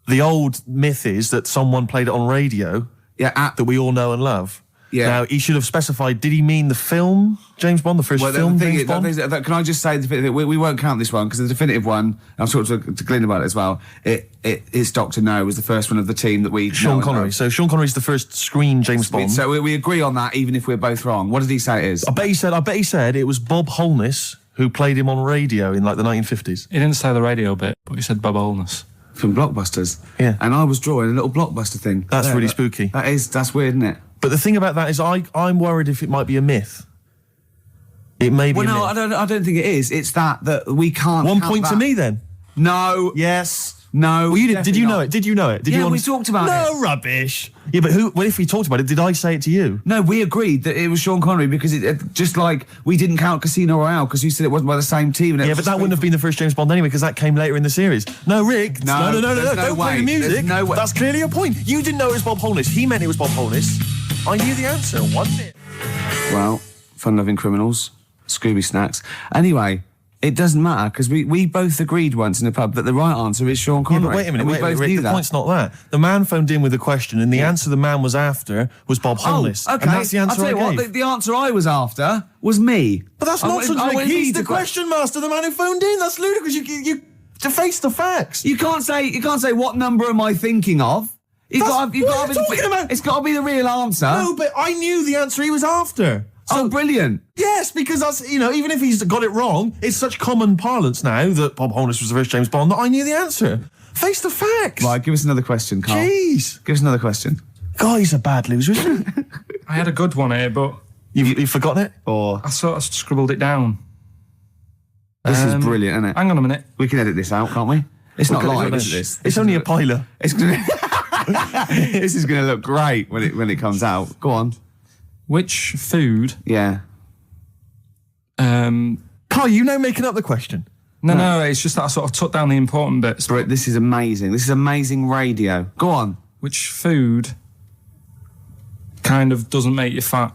the old myth is that someone played it on radio Yeah, that we all know and love. Yeah. Now, he should have specified, did he mean the film James Bond, the first well, film the thing James is, Bond? can I just say, we won't count this one because the definitive one, I've talked to Glyn about it as well, it's Dr. No was the first one of the team that we know Sean and Connery. love. So Sean Connery's the first screen James Bond. So we agree on that even if we're both wrong. What did he say it is? I bet he said it was Bob Holness who played him on radio in like the 1950s. He didn't say the radio bit, but he said Bob Holness. From Blockbusters. Yeah. And I was drawing a little Blockbuster thing. That's really spooky. That's weird, isn't it? But the thing about that is I'm worried if it might be a myth. It may be Well, a no, myth. I don't think it is. It's that we can't. 1 count point to that. me then. No. Yes. No. Well, you did. Did you know definitely it? Did you know it? Did Yeah, you we talked about No rubbish. Yeah, but well, if we talked about it, did I say it to you? No, we agreed that it was Sean Connery because it just like we didn't count Casino Royale because you said it wasn't by the same team. And Yeah, but that wouldn't have been the first James Bond anyway because that came later in the series. No, Rick. No, no. there's no Don't play way. the music. There's no way. That's clearly a point. You didn't know it was Bob Holness. He meant it was Bob Holness. I knew the answer. 1-0. Well, fun-loving criminals, Scooby snacks. Anyway, it doesn't matter because we both agreed once in a pub that the right answer is Sean Yeah, Connery. but wait a minute. And we Wait a minute, both Rick. knew The that. point's not that. The man phoned in with a question, and the answer the man was after was Bob Holness. Oh, okay. And that's the answer I'll tell you I what, gave. the answer I was after was me. But that's I nonsense, wanted- I Rick. wanted He's me the to- question master, the man who phoned in. That's ludicrous. You to face the facts. You can't say what number am I thinking of. What are you talking about? It's got to be the real answer. No, but I knew the answer he was after. Oh, brilliant. Yes, because that's, even if he's got it wrong, it's such common parlance now that Bob Holness was the first James Bond that I knew the answer. Face the facts. Right, give us another question, Carl. Jeez. Give us another question. God, he's a bad loser, isn't he? I had a good one here, but You've forgotten it? Or I sort of scribbled it down. this is brilliant, isn't it? Hang on a minute. We can edit this out, can't we? It's not Look at live, it. is it? This? It's only a piler. It's gonna. This is going to look great when it comes out. Go on. Which food? Yeah. Carl, you know making up the question. No, it's just that I sort of took down the important bits. But this is amazing. This is amazing radio. Go on. Which food kind of doesn't make you fat?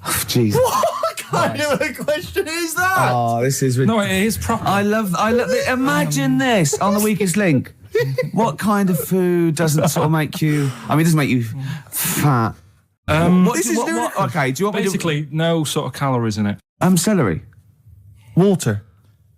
Jeez. What kind of a question is that? Oh, this is No, ridiculous. it is proper. I love it. Imagine this on the weakest link. What kind of food doesn't sort of make you? I mean, it doesn't make you fat. Okay, do you want Basically, no sort of calories in it. me to? Celery. Water.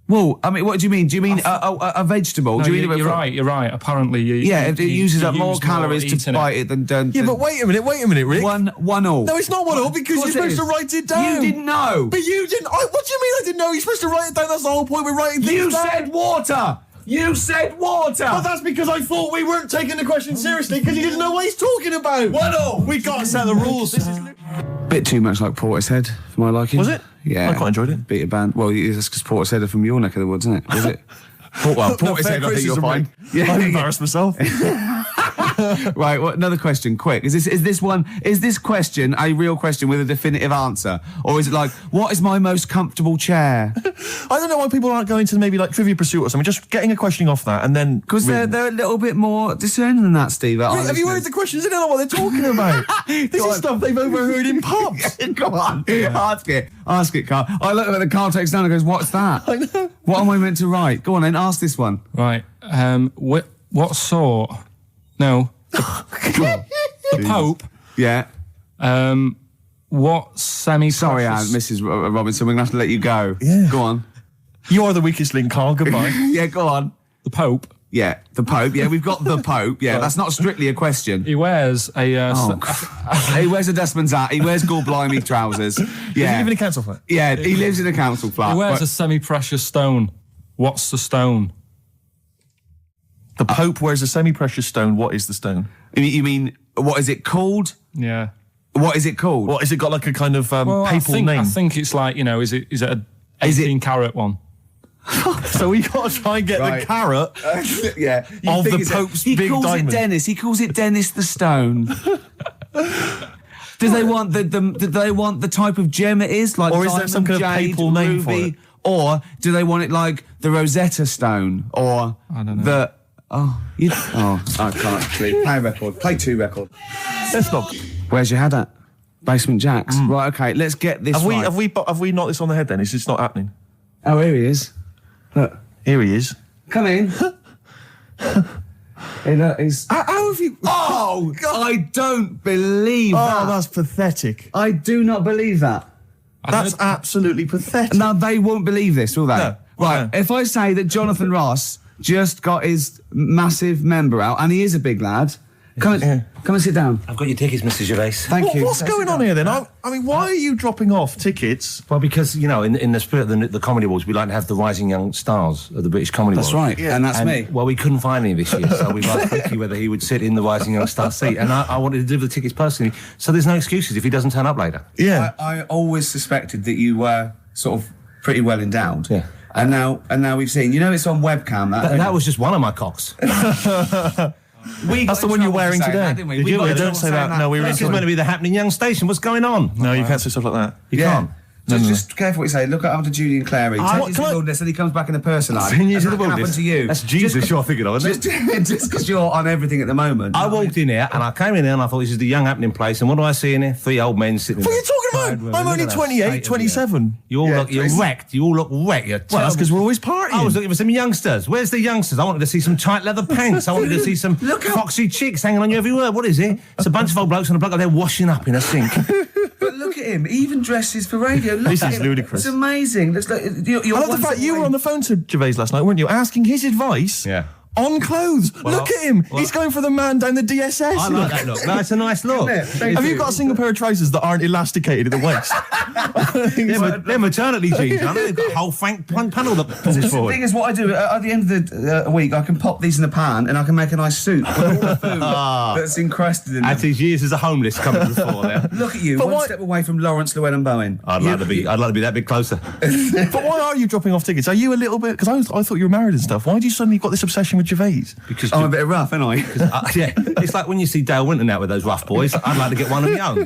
Well, I mean, what do you mean? Do you mean a vegetable? No, do you mean you're right. You're right. Apparently, it uses up more use calories to eating bite it than. Yeah, but wait a minute, Rick. One all. No, it's not one all because Of you're course it supposed to is. write it down. You didn't know. But you didn't. What do you mean I didn't know? You're supposed to write it down. That's the whole point. We're writing things You down. said water. You said water. But that's because I thought we weren't taking the question seriously because you didn't know what he's talking about. One all. We got to set the rules. This is. Bit too much like Portishead for my liking. Was it? Yeah. I quite enjoyed it. Beat a band. Well, that's because Portishead are from your neck of the woods, isn't it? Was it? Well, Portishead, I think you'll find. Yeah, I'm embarrassed myself. Right, well, another question, quick. Is this question a real question with a definitive answer? Or is it like, what is my most comfortable chair? I don't know why people aren't going to maybe like Trivia Pursuit or something, just getting a questioning off that and then... Because they're a little bit more discerning than that, Steve. Have you heard the questions? They don't know what they're talking about. This is stuff they've overheard in pubs. Go on, ask it, Carl. I look at the Carl takes down and goes, what's that? I know. What am I meant to write? Go on then, ask this one. Right. What sort? No. The Pope Yeah. What semi-precious... Sorry, Mrs. Robinson, we're going to have to let you go. Yeah. Go on. You are the weakest link, Carl. Goodbye. Yeah, go on. The Pope. Yeah, the Pope. Yeah, we've got the Pope. Yeah, that's not strictly a question. He wears a... He wears a dustman's hat. He wears blimey trousers. Does he Yeah. live in a council flat? Yeah, he lives in a council flat. He wears but- a semi-precious stone. What's the stone? The Pope wears a semi-precious stone. What is the stone? You mean, what is it called? Yeah. What is it called? What, has it got like a kind of papal name? I think it's like, is it a 18-carat one? So we got to try and get Right. the carrot Yeah. of the Pope's he big calls diamond. it Dennis. He calls it Dennis the Stone. Do they want do they want the type of gem it is, like Or is there diamond, some kind of jade, papal name for ruby, it? or do they want it like the Rosetta Stone, or I don't know. the I can't actually play a record. Play 2 record. Let's not. Where's your head at? Basement Jacks. Right. Okay. Let's get this. Have right. we knocked this on the head then? It's just not happening. Oh, here he is. Look. Here he is. Come in. Hey, look, he's... How have you? Oh, I don't believe that. Oh, that's pathetic. I do not believe that. That's absolutely pathetic. Now, they won't believe this, will they? No. Right, No. if I say that Jonathan Ross just got his massive member out, and he is a big lad, come and sit down. I've got your tickets, Mr. Gervais. Thank you. What's going on here then? I mean, why are you dropping off tickets? Well, because, in the spirit of the Comedy Awards, we like to have the rising young stars of the British Comedy That's Awards. right, and that's me. Well, we couldn't find any this year, so we asked Ricky whether he would sit in the rising young star seat, and I wanted to deliver the tickets personally, so there's no excuses if he doesn't turn up later. Yeah. I always suspected that you were sort of pretty well endowed. Yeah. And now we've seen. It's on webcam. That was just one of my cocks. That's the one you're wearing today. Did Did you? Don't say that. No, we were. This is meant to be the happening young station. What's going on? No, you can't say stuff like that. You can't. Just careful what you say. Look after Judy and Clary. 10 years can in I- the wilderness, and he comes back in a person. 10 years in the That can happen wilderness. to you. That's Jesus you're thinking of, isn't it? Just because you're on everything at the moment. I walked in here, and I came in here, and I thought, this is the young happening place, and what do I see in here? 3 old men sitting What are there. you talking about? I'm only 28, 27. You all Yeah, you're wrecked. You all look wrecked. You're Well, that's because we're always partying. I was looking for some youngsters. Where's the youngsters? I wanted to see some tight leather pants. I wanted to see some foxy chicks hanging on you every word. What is it? It's a bunch of old blokes and a bloke up there washing up in a sink. But look at him. He even dresses for radio. Look This at is him. ludicrous. It's amazing. It's like, you're I love the one fact step you away. were on the phone to Gervais last night, weren't you? Asking his advice Yeah. on clothes. Well, look at him. He's going for the man down the DSS. I like that look. That's a nice look. Isn't it? Thank Have you. you got a single pair of trousers that aren't elasticated at the waist? They're maternity jeans, aren't they? They've got a whole panel that pushes The forward. thing is, what I do at the end of the week, I can pop these in a pan and I can make a nice soup with all the food that's encrusted in At them. his years as a homeless coming to the fore there. Look at you, But one why- step away from Lawrence Llewellyn Bowen. I'd like to be that bit closer. But why are you dropping off tickets? Are you a little bit... Because I thought you were married and stuff. Why do you suddenly got this obsession with Gervais? Because I'm a bit rough, aren't I? yeah, it's like when you see Dale Winton out with those rough boys. I'd like to get one of my own.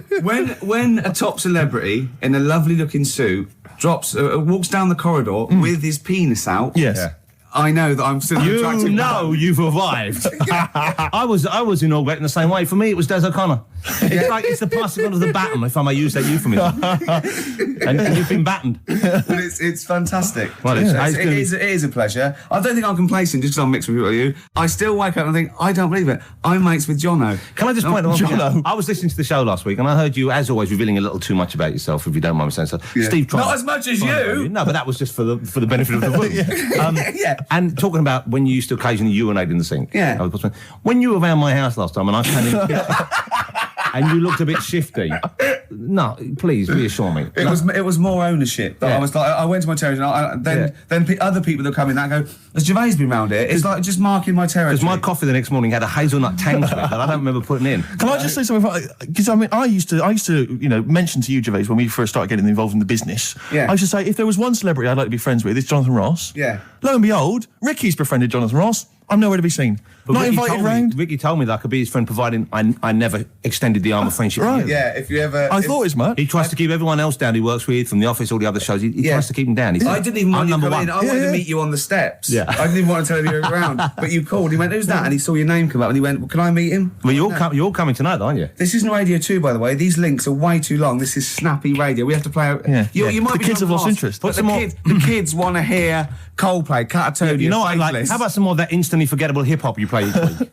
when a top celebrity in a lovely looking suit walks down the corridor with his penis out, Yes. Yeah. I know that I'm still an attractive man. You've arrived. I was inaugurated in the same way. For me, it was Des O'Connor. It's like it's the passing on of the baton, if I may use that euphemism. and you've been battened. But it's fantastic. Well, it is a pleasure. I don't think I'm complacent just because I'm mixed with you. I still wake up and think, I don't believe it. I'm mates with Jono. Can I just point out? Jono. I was listening to the show last week, and I heard you, as always, revealing a little too much about yourself, if you don't mind me saying so. Yeah. Steve, tried Not as much as you. No, but that was just for the benefit of the room. Yeah. And talking about when you used to occasionally urinate in the sink. Yeah. When you were around my house last time, and I came in, and you looked a bit shifty. No, please reassure me. It was more ownership. That Yeah. I was like, I went to my territory, and then other people that come in that go, has Gervais been round here? It's like just marking my territory. Because my coffee the next morning had a hazelnut tang to it that I don't remember putting in. Can I just say something? Because I mean, I used to, mention to you, Gervais, when we first started getting involved in the business. Yeah. I used to say, if there was one celebrity I'd like to be friends with, it's Jonathan Ross. Yeah. Lo and behold, Ricky's befriended Jonathan Ross. I'm nowhere to be seen. But Not Ricky invited told me- round. Ricky told me that I could be his friend, providing I never extended the arm of friendship. Right. to you. Yeah, if you ever... I thought as much. He tries to keep everyone else down he works with, from the office, all the other shows. He tries to keep them down. He said, I didn't even I'm want you to number come one. in. I wanted Yeah. to meet you on the steps. Yeah. I didn't even want to tell him you were around. But you called. He went, who's that? And he saw your name come up and he went, well, can I meet him? Well, you're all coming tonight, aren't you? This isn't Radio 2, by the way. These links are way too long. This is snappy radio. We have to play out... Yeah. You might The be kids have lost lost, interest. But the kids want to hear Coldplay, Catatonia, You know what I like? Faithless. How about some more of that instantly forgettable hip hop you play each week?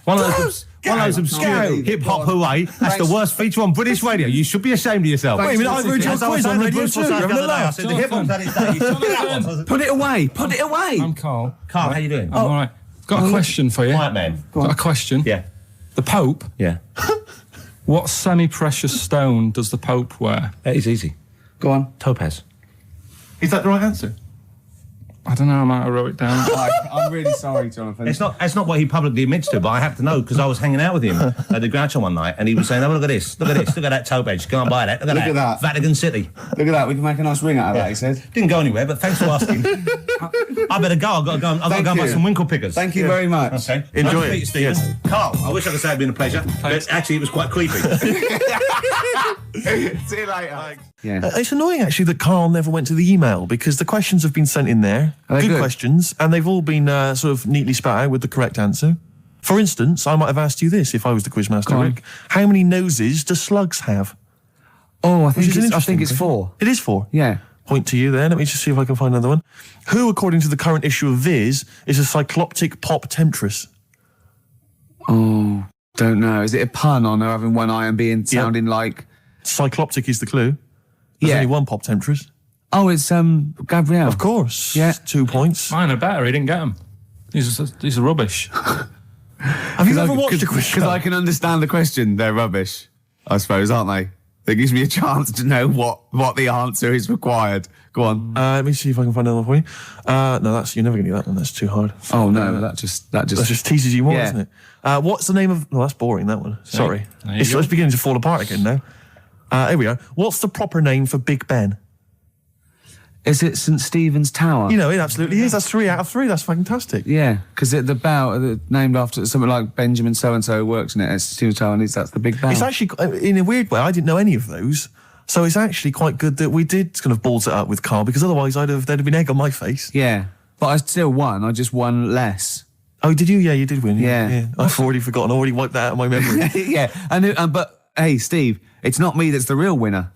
One of those obscure hip-hop hooray. That's the worst feature on British radio. You should be ashamed of yourself. Wait a minute, I've heard your quiz on Radio 2. I said the hip-hop's had its day. You should get that one. Put it away. Put it away. I'm Carl. Carl, how you doing? I'm all right. Got a question for you. Quiet man. Got a question. Yeah. The Pope. Yeah. What semi-precious stone does the Pope wear? That is easy. Go on. Topaz. Is that the right answer? I don't know. I might have wrote it down. I'm really sorry, Jonathan. It's not what he publicly admits to, but I have to know because I was hanging out with him at the Groucho one night, and he was saying, "Oh, look at this, look at this, look at that topaz. Go and buy that. Look at that. Vatican City. Look at that. We can make a nice ring out of that," he said. Didn't go anywhere, but thanks for asking. I better go. I've got to go. I've got to go and buy some winkle pickers. Thank you very much. Okay. Enjoy Nice to meet it. you, Stephen. Yes. Carl, I wish I could say it'd been a pleasure, but actually it was quite creepy. See you later. Yeah. It's annoying, actually, that Carl never went to the email because the questions have been sent in there. Are they good? Questions, and they've all been sort of neatly spat out with the correct answer. For instance, I might have asked you this if I was the quizmaster, Go on. Rick. How many noses do slugs have? Oh, I Which think is an it's interesting 4. It is 4. Yeah. Point to you there. Let me just see if I can find another one. Who, according to the current issue of Viz, is a cycloptic pop temptress? Oh, don't know. Is it a pun on her having one eye and sounding like? Cycloptic is the clue. There's Yeah. only one pop temptress. Oh, it's Gabrielle. Of course. Yeah. 2 points. Mine are better. He didn't get them. These are rubbish. Have you ever watched a quiz show? Because I can understand the question. They're rubbish, I suppose, aren't they? That gives me a chance to know what the answer is required. Go on. Let me see if I can find another one for you. No, you're never going to get that one. That's too hard. Oh no, that just That just teases you more, Yeah. doesn't it? What's the name of... Well, that's boring, that one. Sorry. There you It's go. beginning to fall apart again now. Here we are. What's the proper name for Big Ben? Is it St Stephen's Tower? You know, it absolutely is. That's 3 out of 3. That's fantastic. Yeah, because the bell named after something like Benjamin so and so works in it. It's Stephen's Tower, and that's the big bell. It's actually, in a weird way, I didn't know any of those. So it's actually quite good that we did kind of balls it up with Carl, because otherwise there'd have been egg on my face. Yeah, but I still won. I just won less. Oh, did you? Yeah, you did win. Yeah. I've already forgotten. I already wiped that out of my memory. Yeah, but hey, Steve, it's not me that's the real winner.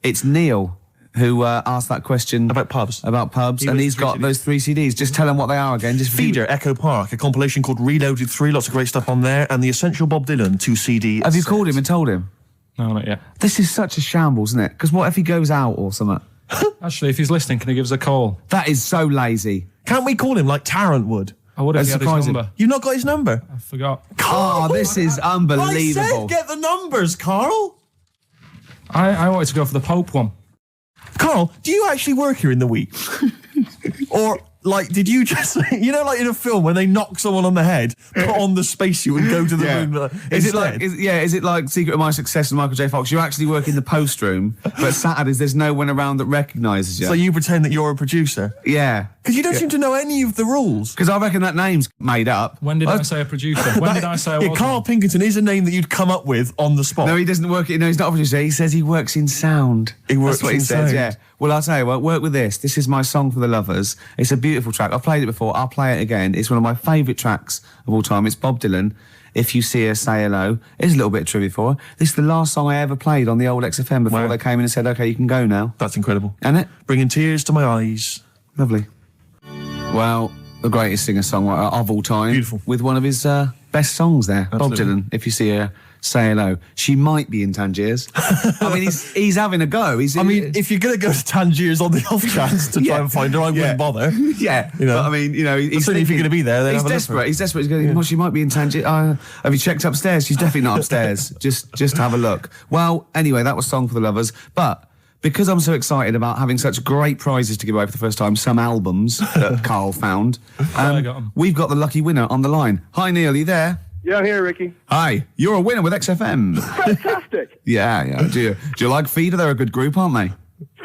It's Neil who asked that question About pubs. and he's got those 3 CDs. Just tell him what they are again. Just Feeder, Echo Park, a compilation called Reloaded 3, lots of great stuff on there, and the Essential Bob Dylan 2 CD. Have you called him and told him? No, not yet. This is such a shambles, isn't it? Because what if he goes out or something? Actually, if he's listening, can he give us a call? That is so lazy. Can't we call him like Tarrant would? I would have That's had his surprising. number. You've not got his number? I forgot. Oh, this is unbelievable. I said get the numbers, Carl. I wanted to go for the Pope one. Carl, do you actually work here in the week? Or, like, did you just, you know, like in a film when they knock someone on the head, put on the spacesuit and go to the moon? Is it like Secret of My Success and Michael J. Fox? You actually work in the post room, but Saturdays there's no one around that recognises you. So you pretend that you're a producer? Yeah. Because you don't seem to know any of the rules. Because I reckon that name's made up. When did I say a producer? When did I say I was? Carl Pilkington is a name that you'd come up with on the spot. No, he doesn't work. No, he's not a producer. He says he works in sound. He works That's what he in says. sound. Yeah. Well, I'll tell you what. Work with this. This is my song for the lovers. It's a beautiful track. I've played it before. I'll play it again. It's one of my favourite tracks of all time. It's Bob Dylan. If You See Her, Say Hello. Here's a little bit of trivia for her. This is the last song I ever played on the old XFM before Wow. they came in and said, "Okay, you can go now." That's incredible. And it Bringing tears to my eyes. lovely. Well, the greatest singer-songwriter of all time. Beautiful. With one of his best songs there. Bob Absolutely. Dylan, If You See Her, Say Hello. She might be in Tangiers. I mean, he's having a go. I mean, if you're going to go to Tangiers on the off chance to try and find her, I wouldn't bother. yeah, You know. but I mean, you know, he's certainly if you're thinking- going to be there, then he's have a look for desperate. her. He's desperate. He's going, well, she might be in Tangiers. Have you checked upstairs? She's definitely not upstairs. just have a look. Well, anyway, that was Song for the Lovers. But because I'm so excited about having such great prizes to give away for the first time, some albums that Carl found, I got 'em. we've got the lucky winner on the line. Hi, Neil, are you there? Yeah, I'm here, Ricky. Hi, you're a winner with XFM. Fantastic. yeah. Do you like Feeder? They're a good group, aren't they?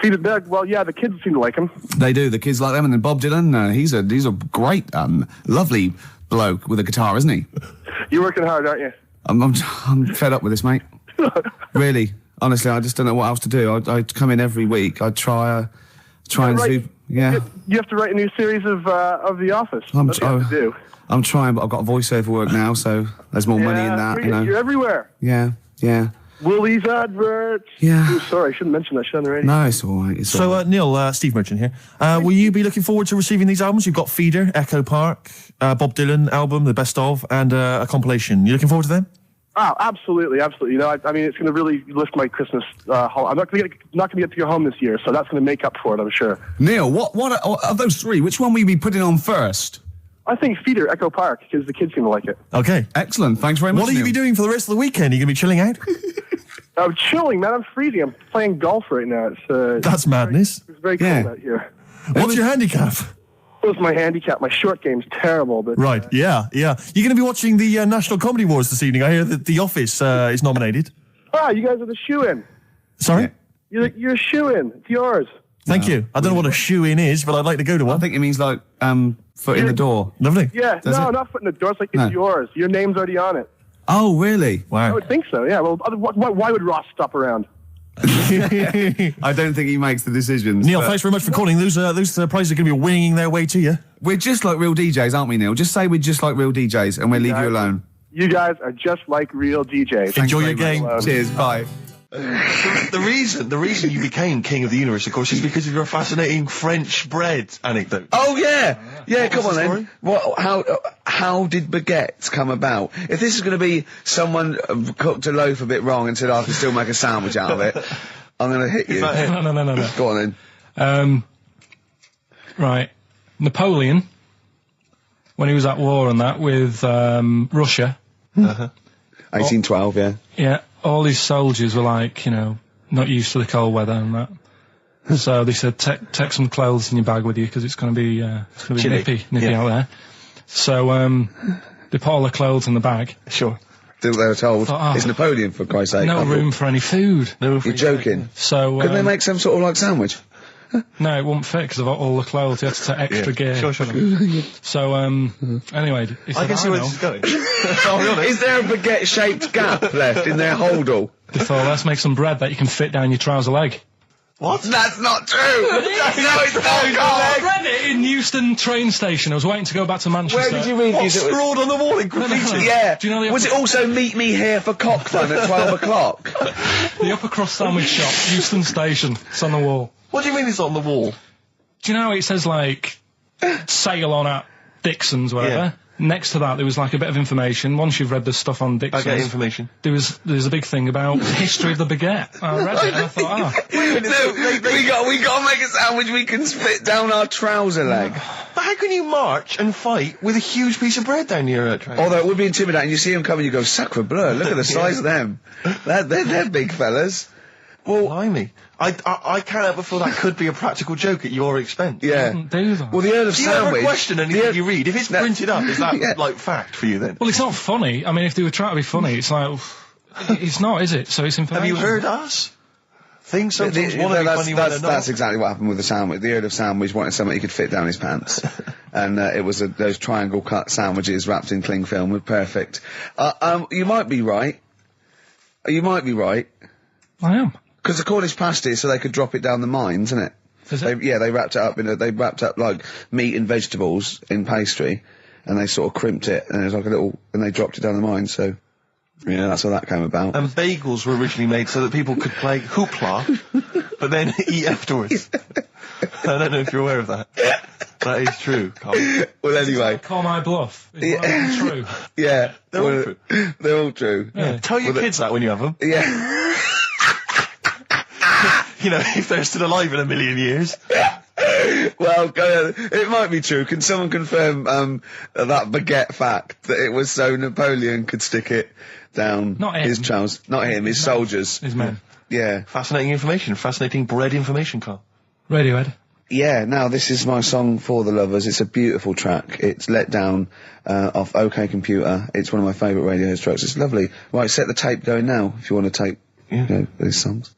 Feed it back. Well, yeah, the kids seem to like him. They do. The kids like them, and then Bob Dylan. He's a great, lovely bloke with a guitar, isn't he? You're working hard, aren't you? I'm fed up with this, mate. Really, honestly, I just don't know what else to do. I come in every week. I try and right. do. Yeah, You have to write a new series of The Office. That's what you have to do. I'm trying, but I've got voiceover work now, so there's more money in that. You're everywhere. Yeah. Woolies adverts. Yeah. Ooh, sorry, I shouldn't mention that shit on the radio. No, it's all right. It's all right. So, Neil, Steve Merchant here. Will you be looking forward to receiving these albums? You've got Feeder, Echo Park, Bob Dylan album, The Best Of, and a compilation. You looking forward to them? Oh, absolutely. You know, I mean, it's going to really lift my Christmas I'm not going to get to go home this year, so that's going to make up for it, I'm sure. Neil, what of those three, which one will you be putting on first? I think Feeder, Echo Park, because the kids seem to like it. Okay. Excellent. Thanks very much, What will you be doing for the rest of the weekend? Are you going to be chilling out? I'm chilling, man. I'm freezing. I'm playing golf right now. That's madness. It's very cold out here. What's your handicap? What's my handicap? My short game's terrible, but... Right, yeah. You're going to be watching the National Comedy Awards this evening. I hear that The Office is nominated. Ah, you guys are the shoe-in. Sorry? You're a shoe-in. It's yours. Thank you. I don't know what a shoe-in is, but I'd like to go to one. I think it means like foot in the door. Lovely. Yeah, not foot in the door. It's like it's yours. Your name's already on it. Oh, really? I Wow. would think so, yeah. Well, why would Ross stop around? I don't think he makes the decisions. Neil, but thanks very much for calling. Those prizes are going to be winging their way to you. We're just like real DJs, aren't we, Neil? Just say we're just like real DJs and we'll leave you alone. You guys are just like real DJs. Enjoy your game. Cheers, bye. The reason you became king of the universe, of course, is because of your fascinating French bread anecdote. Oh, yeah. Yeah, come on the then. How did baguettes come about? If this is going to be someone cooked a loaf a bit wrong and said, I can still make a sandwich out of it, I'm going to hit you. No. Go on then. Right. Napoleon, when he was at war and that with Russia. 1812, yeah. Yeah, all his soldiers were like, not used to the cold weather and that. So they said, take some clothes in your bag with you because it's going to be nippy out there. So they put all the clothes in the bag. Sure. They were told, it's Napoleon, for Christ's sake. No room for any food. You're joking. So couldn't they make some sort of like sandwich? No, it wouldn't fit because of all the clothes. You had to take extra gear. Sure. So, anyway, he said, I can see where this is going. I'll be honest. Is there a baguette-shaped gap left in their holdall? They thought, let's make some bread that you can fit down your trouser leg. What? That's not true! No, it's not, I Carl! read it in Euston train station. I was waiting to go back to Manchester. Where did you read What's this? scrawled on the wall in graffiti? Yeah. Do you know Was it also meet me here for cock fun at 12 o'clock? The upper crust sandwich shop, Euston station. It's on the wall. What do you mean it's on the wall? Do you know it says like sail on at Dixon's, whatever? Yeah. Next to that, there was like a bit of information. Once you've read the stuff on Dixon's, I get information. There's a big thing about the history of the baguette. I read it and I thought, we got to make a sandwich we can split down our trouser leg. But how can you march and fight with a huge piece of bread down your train? Although it would be intimidating. You see them coming, you go, sacre bleu, look at the size of them. They're big fellas. Well, Blimey. I can't help but feel that could be a practical joke at your expense. yeah. do that. Well, the Earl of Do you ever Sandwich... question anything you read? If it's printed up, is that, like, fact for you, then? Well, it's not funny. I mean, if they were trying to be funny, it's like, it's not, is it? So it's information. Have you heard us? Things sometimes want to be funny when they're not. That's exactly what happened with the sandwich. The Earl of Sandwich wanted something he could fit down his pants. And it was those triangle cut sandwiches wrapped in cling film were perfect. You might be right. You might be right. I am. Because the Cornish pasty, so they could drop it down the mines, isn't it? Is it? They wrapped it up they wrapped up like meat and vegetables in pastry, and they sort of crimped it, and it was like and they dropped it down the mine. So, yeah, that's how that came about. And bagels were originally made so that people could play hoopla, but then eat afterwards. I don't know if you're aware of that. That is true, Carl. Well, anyway, Call my bluff. Is one of them true? yeah, They're all true. They're all true. Yeah. Tell your kids that when you have them. Yeah. You know, if they're still alive in a million years. Well, it might be true. Can someone confirm that baguette fact that it was so Napoleon could stick it down Not him. his trousers? Not him, his soldiers. His men. Yeah. Fascinating information. Fascinating bread information, Carl. Radiohead. Yeah, now this is my song for the lovers. It's a beautiful track. It's Let Down off OK Computer. It's one of my favourite Radiohead tracks. It's lovely. Right, set the tape going now if you want to tape these songs.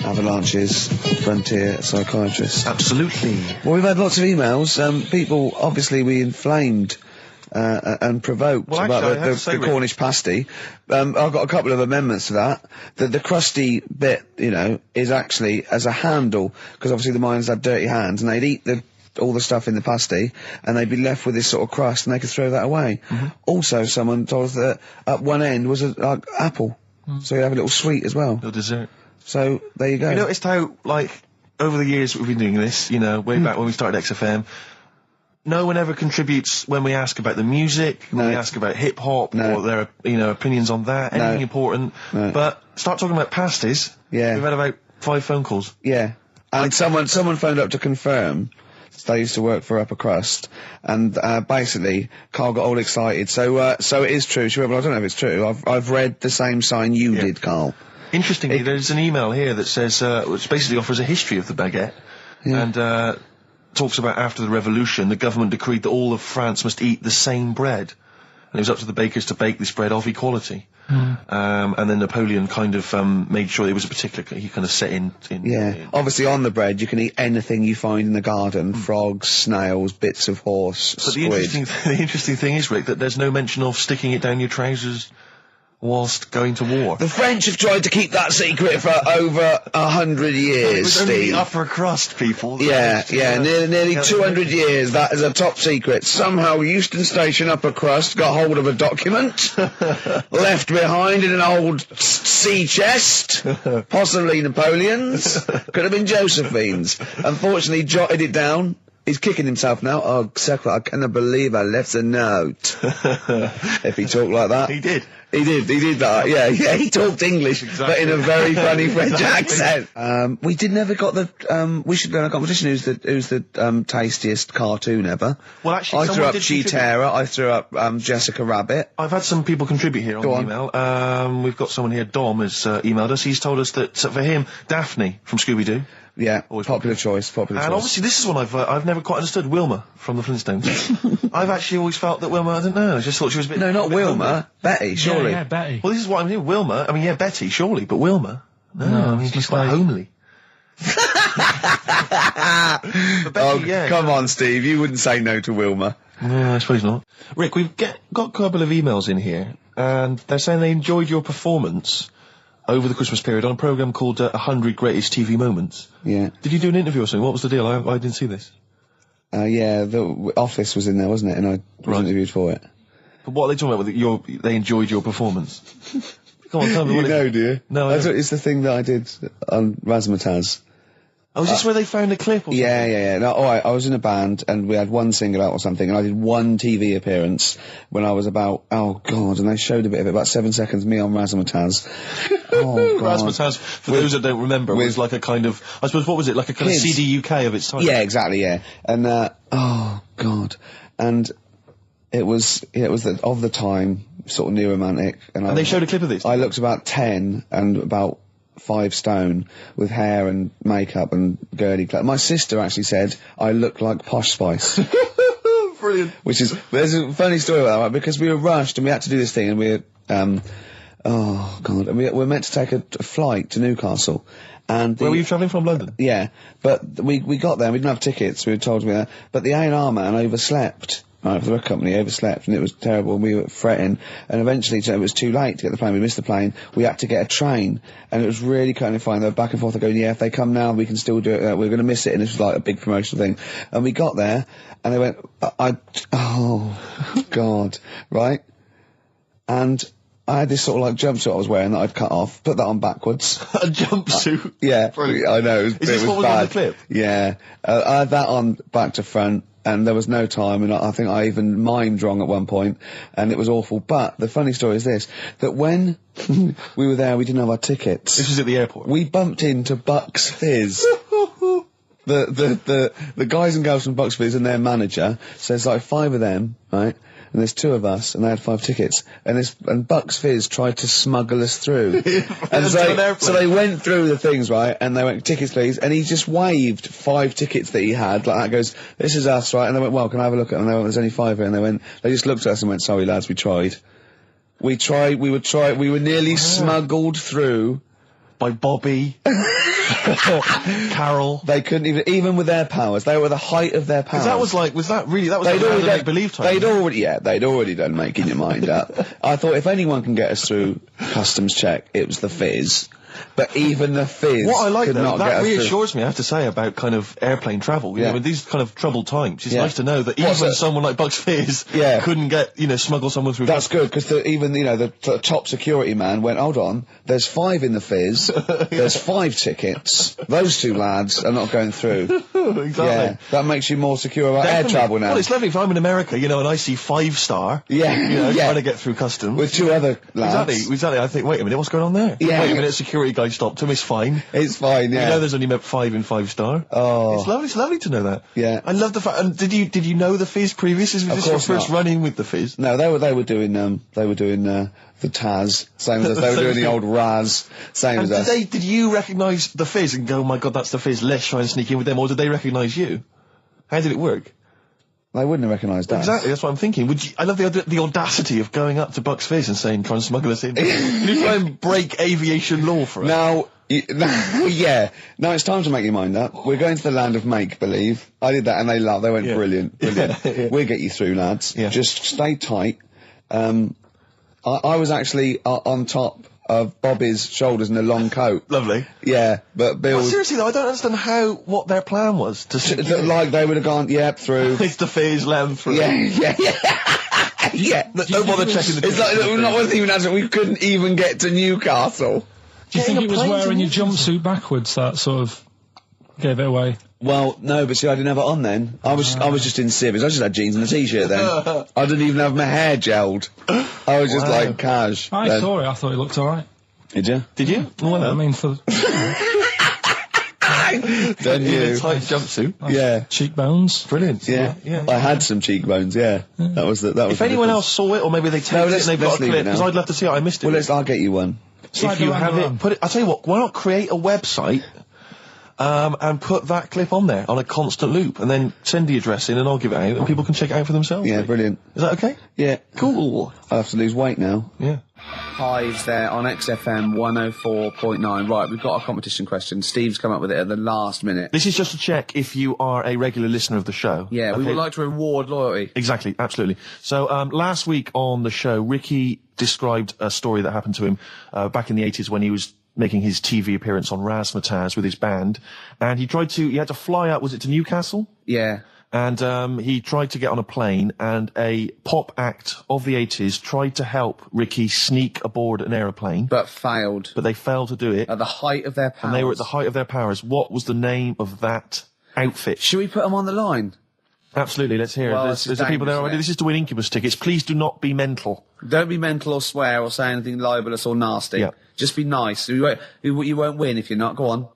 Avalanches, Frontier, Psychiatrist. Absolutely. Well, we've had lots of emails. People, obviously, we inflamed and provoked Well, about actually, I have to say, the Cornish pasty. I've got a couple of amendments to that. The crusty bit, is actually as a handle, because obviously the miners had dirty hands, and they'd eat all the stuff in the pasty, and they'd be left with this sort of crust, and they could throw that away. Also, someone told us that at one end was an apple. So you have a little sweet as well. No dessert. So there you go. You noticed how, like, over the years we've been doing this, you know, way back when we started XFM, no one ever contributes when we ask about the music, when we ask about hip-hop, or their, you know, opinions on that, anything important. But start talking about pasties. Yeah. We've had about 5 phone calls. Yeah. And someone phoned up to confirm. They used to work for Upper Crust, and basically Carl got all excited. So it is true. She went, well, I don't know if it's true. I've read the same sign you did, Carl. Interestingly, there's an email here that says, which basically offers a history of the baguette, and talks about after the revolution, the government decreed that all of France must eat the same bread, and it was up to the bakers to bake this bread of equality. And then Napoleon kind of made sure it was a particular, he kind of set in. Obviously on the bread you can eat anything you find in the garden, frogs, snails, bits of horse, But squid. the interesting thing is, Rick, that there's no mention of sticking it down your trousers whilst going to war. The French have tried to keep that secret for over 100 years, It was only Steve. the upper crust people. Nearly 200 years, that is a top secret. Somehow Euston Station upper crust got hold of a document, left behind in an old sea chest, possibly Napoleon's, could have been Josephine's. Unfortunately, jotted it down. He's kicking himself now. Oh, Secretary, I cannot believe I left a note. If he talked like that. He did. He did that, yeah, he talked English, but in a very funny French accent. We never got the, we should go in a competition who's the tastiest cartoon ever. Well, actually, I threw up Cheetara, I threw up, Jessica Rabbit. I've had some people contribute here on the email. We've got someone here, Dom, has emailed us. He's told us that, for him, Daphne from Scooby-Doo. Yeah, popular choice. And obviously this is one I've never quite understood, Wilma from the Flintstones. I've actually always felt that Wilma, I don't know, I just thought she was a bit... No, not Wilma, Betty, surely. Yeah, Betty. Well, this is what I mean, Wilma, I mean, yeah, Betty, surely, but Wilma? No, I mean, she's quite homely. But Betty, come on, Steve, you wouldn't say no to Wilma. No, I suppose not. Rick, we've got a couple of emails in here, and they're saying they enjoyed your performance over the Christmas period on a programme called 100 Greatest TV Moments. Yeah. Did you do an interview or something? What was the deal? I didn't see this. Yeah, the Office was in there, wasn't it? And I was interviewed for it. But what are they talking about with they enjoyed your performance? Come on, tell me You know, do you? No, I don't. It's the thing that I did on Razzmatazz. Oh, is this where they found a clip or something? Yeah. No, I was in a band and we had one single out or something, and I did one TV appearance when I was about, oh God, and they showed a bit of it, about 7 seconds, me on Razzmatazz. Oh God. Razzmatazz, for those that don't remember, was like a kind of, I suppose, what was it, like a kind of CD UK of its time? Yeah, exactly, yeah. And, oh God. And it was of the time, sort of new romantic. And they showed a clip of this? I looked about 10 and about 5 stone with hair and makeup and girly clothes. My sister actually said I look like Posh Spice. Brilliant. There's a funny story about that, right? Because we were rushed and we had to do this thing, and we were, oh God, and we were meant to take a flight to Newcastle. And where were you travelling from? London? Yeah, but we got there and we didn't have tickets, we were told to be there, but the A&R man overslept. Right, for the record company, overslept, and it was terrible, and we were fretting, and eventually it was too late to get the plane, we missed the plane, we had to get a train, and it was really kind of fine, they were back and forth, going, yeah, if they come now, we can still do it, we're going to miss it, and this was like a big promotional thing, and we got there, and they went, oh, God, right, and I had this sort of like jumpsuit I was wearing that I'd cut off, put that on backwards. A jumpsuit? Yeah, brilliant. I know, Is this what was bad. on the clip? Yeah, I had that on back to front, and there was no time, and I think I even mimed wrong at one point, and it was awful. But the funny story is this, that when we were there, we didn't have our tickets. This was at the airport? We bumped into Bucks Fizz. The guys and girls from Bucks Fizz and their manager, so there's like 5 of them, right? And there's 2 of us, and they had 5 tickets, and Bucks Fizz tried to smuggle us through. And so they went through the things, right, and they went, tickets please, and he just waved 5 tickets that he had, like that, goes, this is us, right, and they went, well, can I have a look at them? And they went, there's only 5 here, and they just looked at us and went, sorry lads, we tried. We were nearly smuggled through. By Bobby. Carol. They couldn't even with their powers, they were the height of their powers. That was like make-believe time. They'd already done making your mind up. I thought if anyone can get us through customs check, it was the Fizz. but even the Fizz What I like could though, not get that us through. reassures me, I have to say, about kind of airplane travel. You know, in these kind of troubled times, it's nice to know that even someone like Bucks Fizz couldn't get, smuggle someone through. That's good, because even, the top security man went, hold on, there's 5 in the Fizz, there's 5 tickets, those 2 lads are not going through. Exactly. Yeah, that makes you more secure about air travel now. Well, it's lovely if I'm in America, and I see 5-star, trying to get through customs. With 2 other lads. Exactly. I think, wait a minute, what's going on there? Yeah. Wait a minute, security guy stopped him, it's fine. It's fine, yeah. There's only 5 in 5-star. Oh. It's lovely to know that. Yeah. I love the fact, and did you know the Fizz previous? Was this your first run-in with the Fizz? No, they were doing the Taz, same as us. They were doing the old Raz, same as us. Did you recognise the Fizz and go, oh my god, that's the Fizz, let's try and sneak in with them, or did they recognise you? How did it work? They wouldn't have recognised us. Exactly, that's what I'm thinking. I love the audacity of going up to Bucks Fizz and saying, try and smuggle us in. Can you try and break aviation law for us? Now, now it's time to make your mind up. We're going to the land of make-believe. I did that and they laughed. They went, brilliant. We'll get you through, lads. Yeah. Just stay tight. I was actually on top of Bobby's shoulders in a long coat. Lovely. Yeah, but Bill... Well, seriously though, I don't understand what their plan was. Like they would have gone, through. It's the Fizz, land through. Yeah. Don't bother checking the... It's like, not one thing even we couldn't even get to Newcastle. Do you think it was wearing your jumpsuit backwards that sort of gave it away? Well, no, but see, I didn't have it on then. I was just in civvies. I just had jeans and a t-shirt then. I didn't even have my hair gelled. I was just like cash. I saw it. I thought it looked all right. Did you? Did you? Well, I mean, for Then you. Tight jumpsuit. Yeah. Cheekbones. Brilliant. Yeah. I had some cheekbones. Yeah. That was the. If anyone else saw it, or maybe they taped it and they've got a clip, because I'd love to see it. I missed it. Well, I'll get you one. If you have it, put it. I'll tell you what. Why not create a website? And put that clip on there on a constant loop, and then send the address in, and I'll give it out, and people can check it out for themselves. Yeah, brilliant. Is that okay? Yeah. Cool. I'll have to lose weight now. Yeah. Hives there on XFM 104.9. Right, we've got our competition question. Steve's come up with it at the last minute. This is just to check if you are a regular listener of the show. Yeah, we would like to reward loyalty. Exactly, absolutely. So, last week on the show, Ricky described a story that happened to him back in the 80s when he was making his TV appearance on Razzmatazz with his band, and he had to fly up, was it to Newcastle? Yeah. And he tried to get on a plane, and a pop act of the 80s tried to help Ricky sneak aboard an aeroplane. But failed. But they failed to do it. At the height of their powers. And they were at the height of their powers. What was the name of that outfit? Should we put them on the line? Absolutely, let's hear it. There's the people there already. This is to win Incubus tickets. Please do not be mental. Don't be mental or swear or say anything libelous or nasty. Yeah. Just be nice. You won't win if you're not. Go on.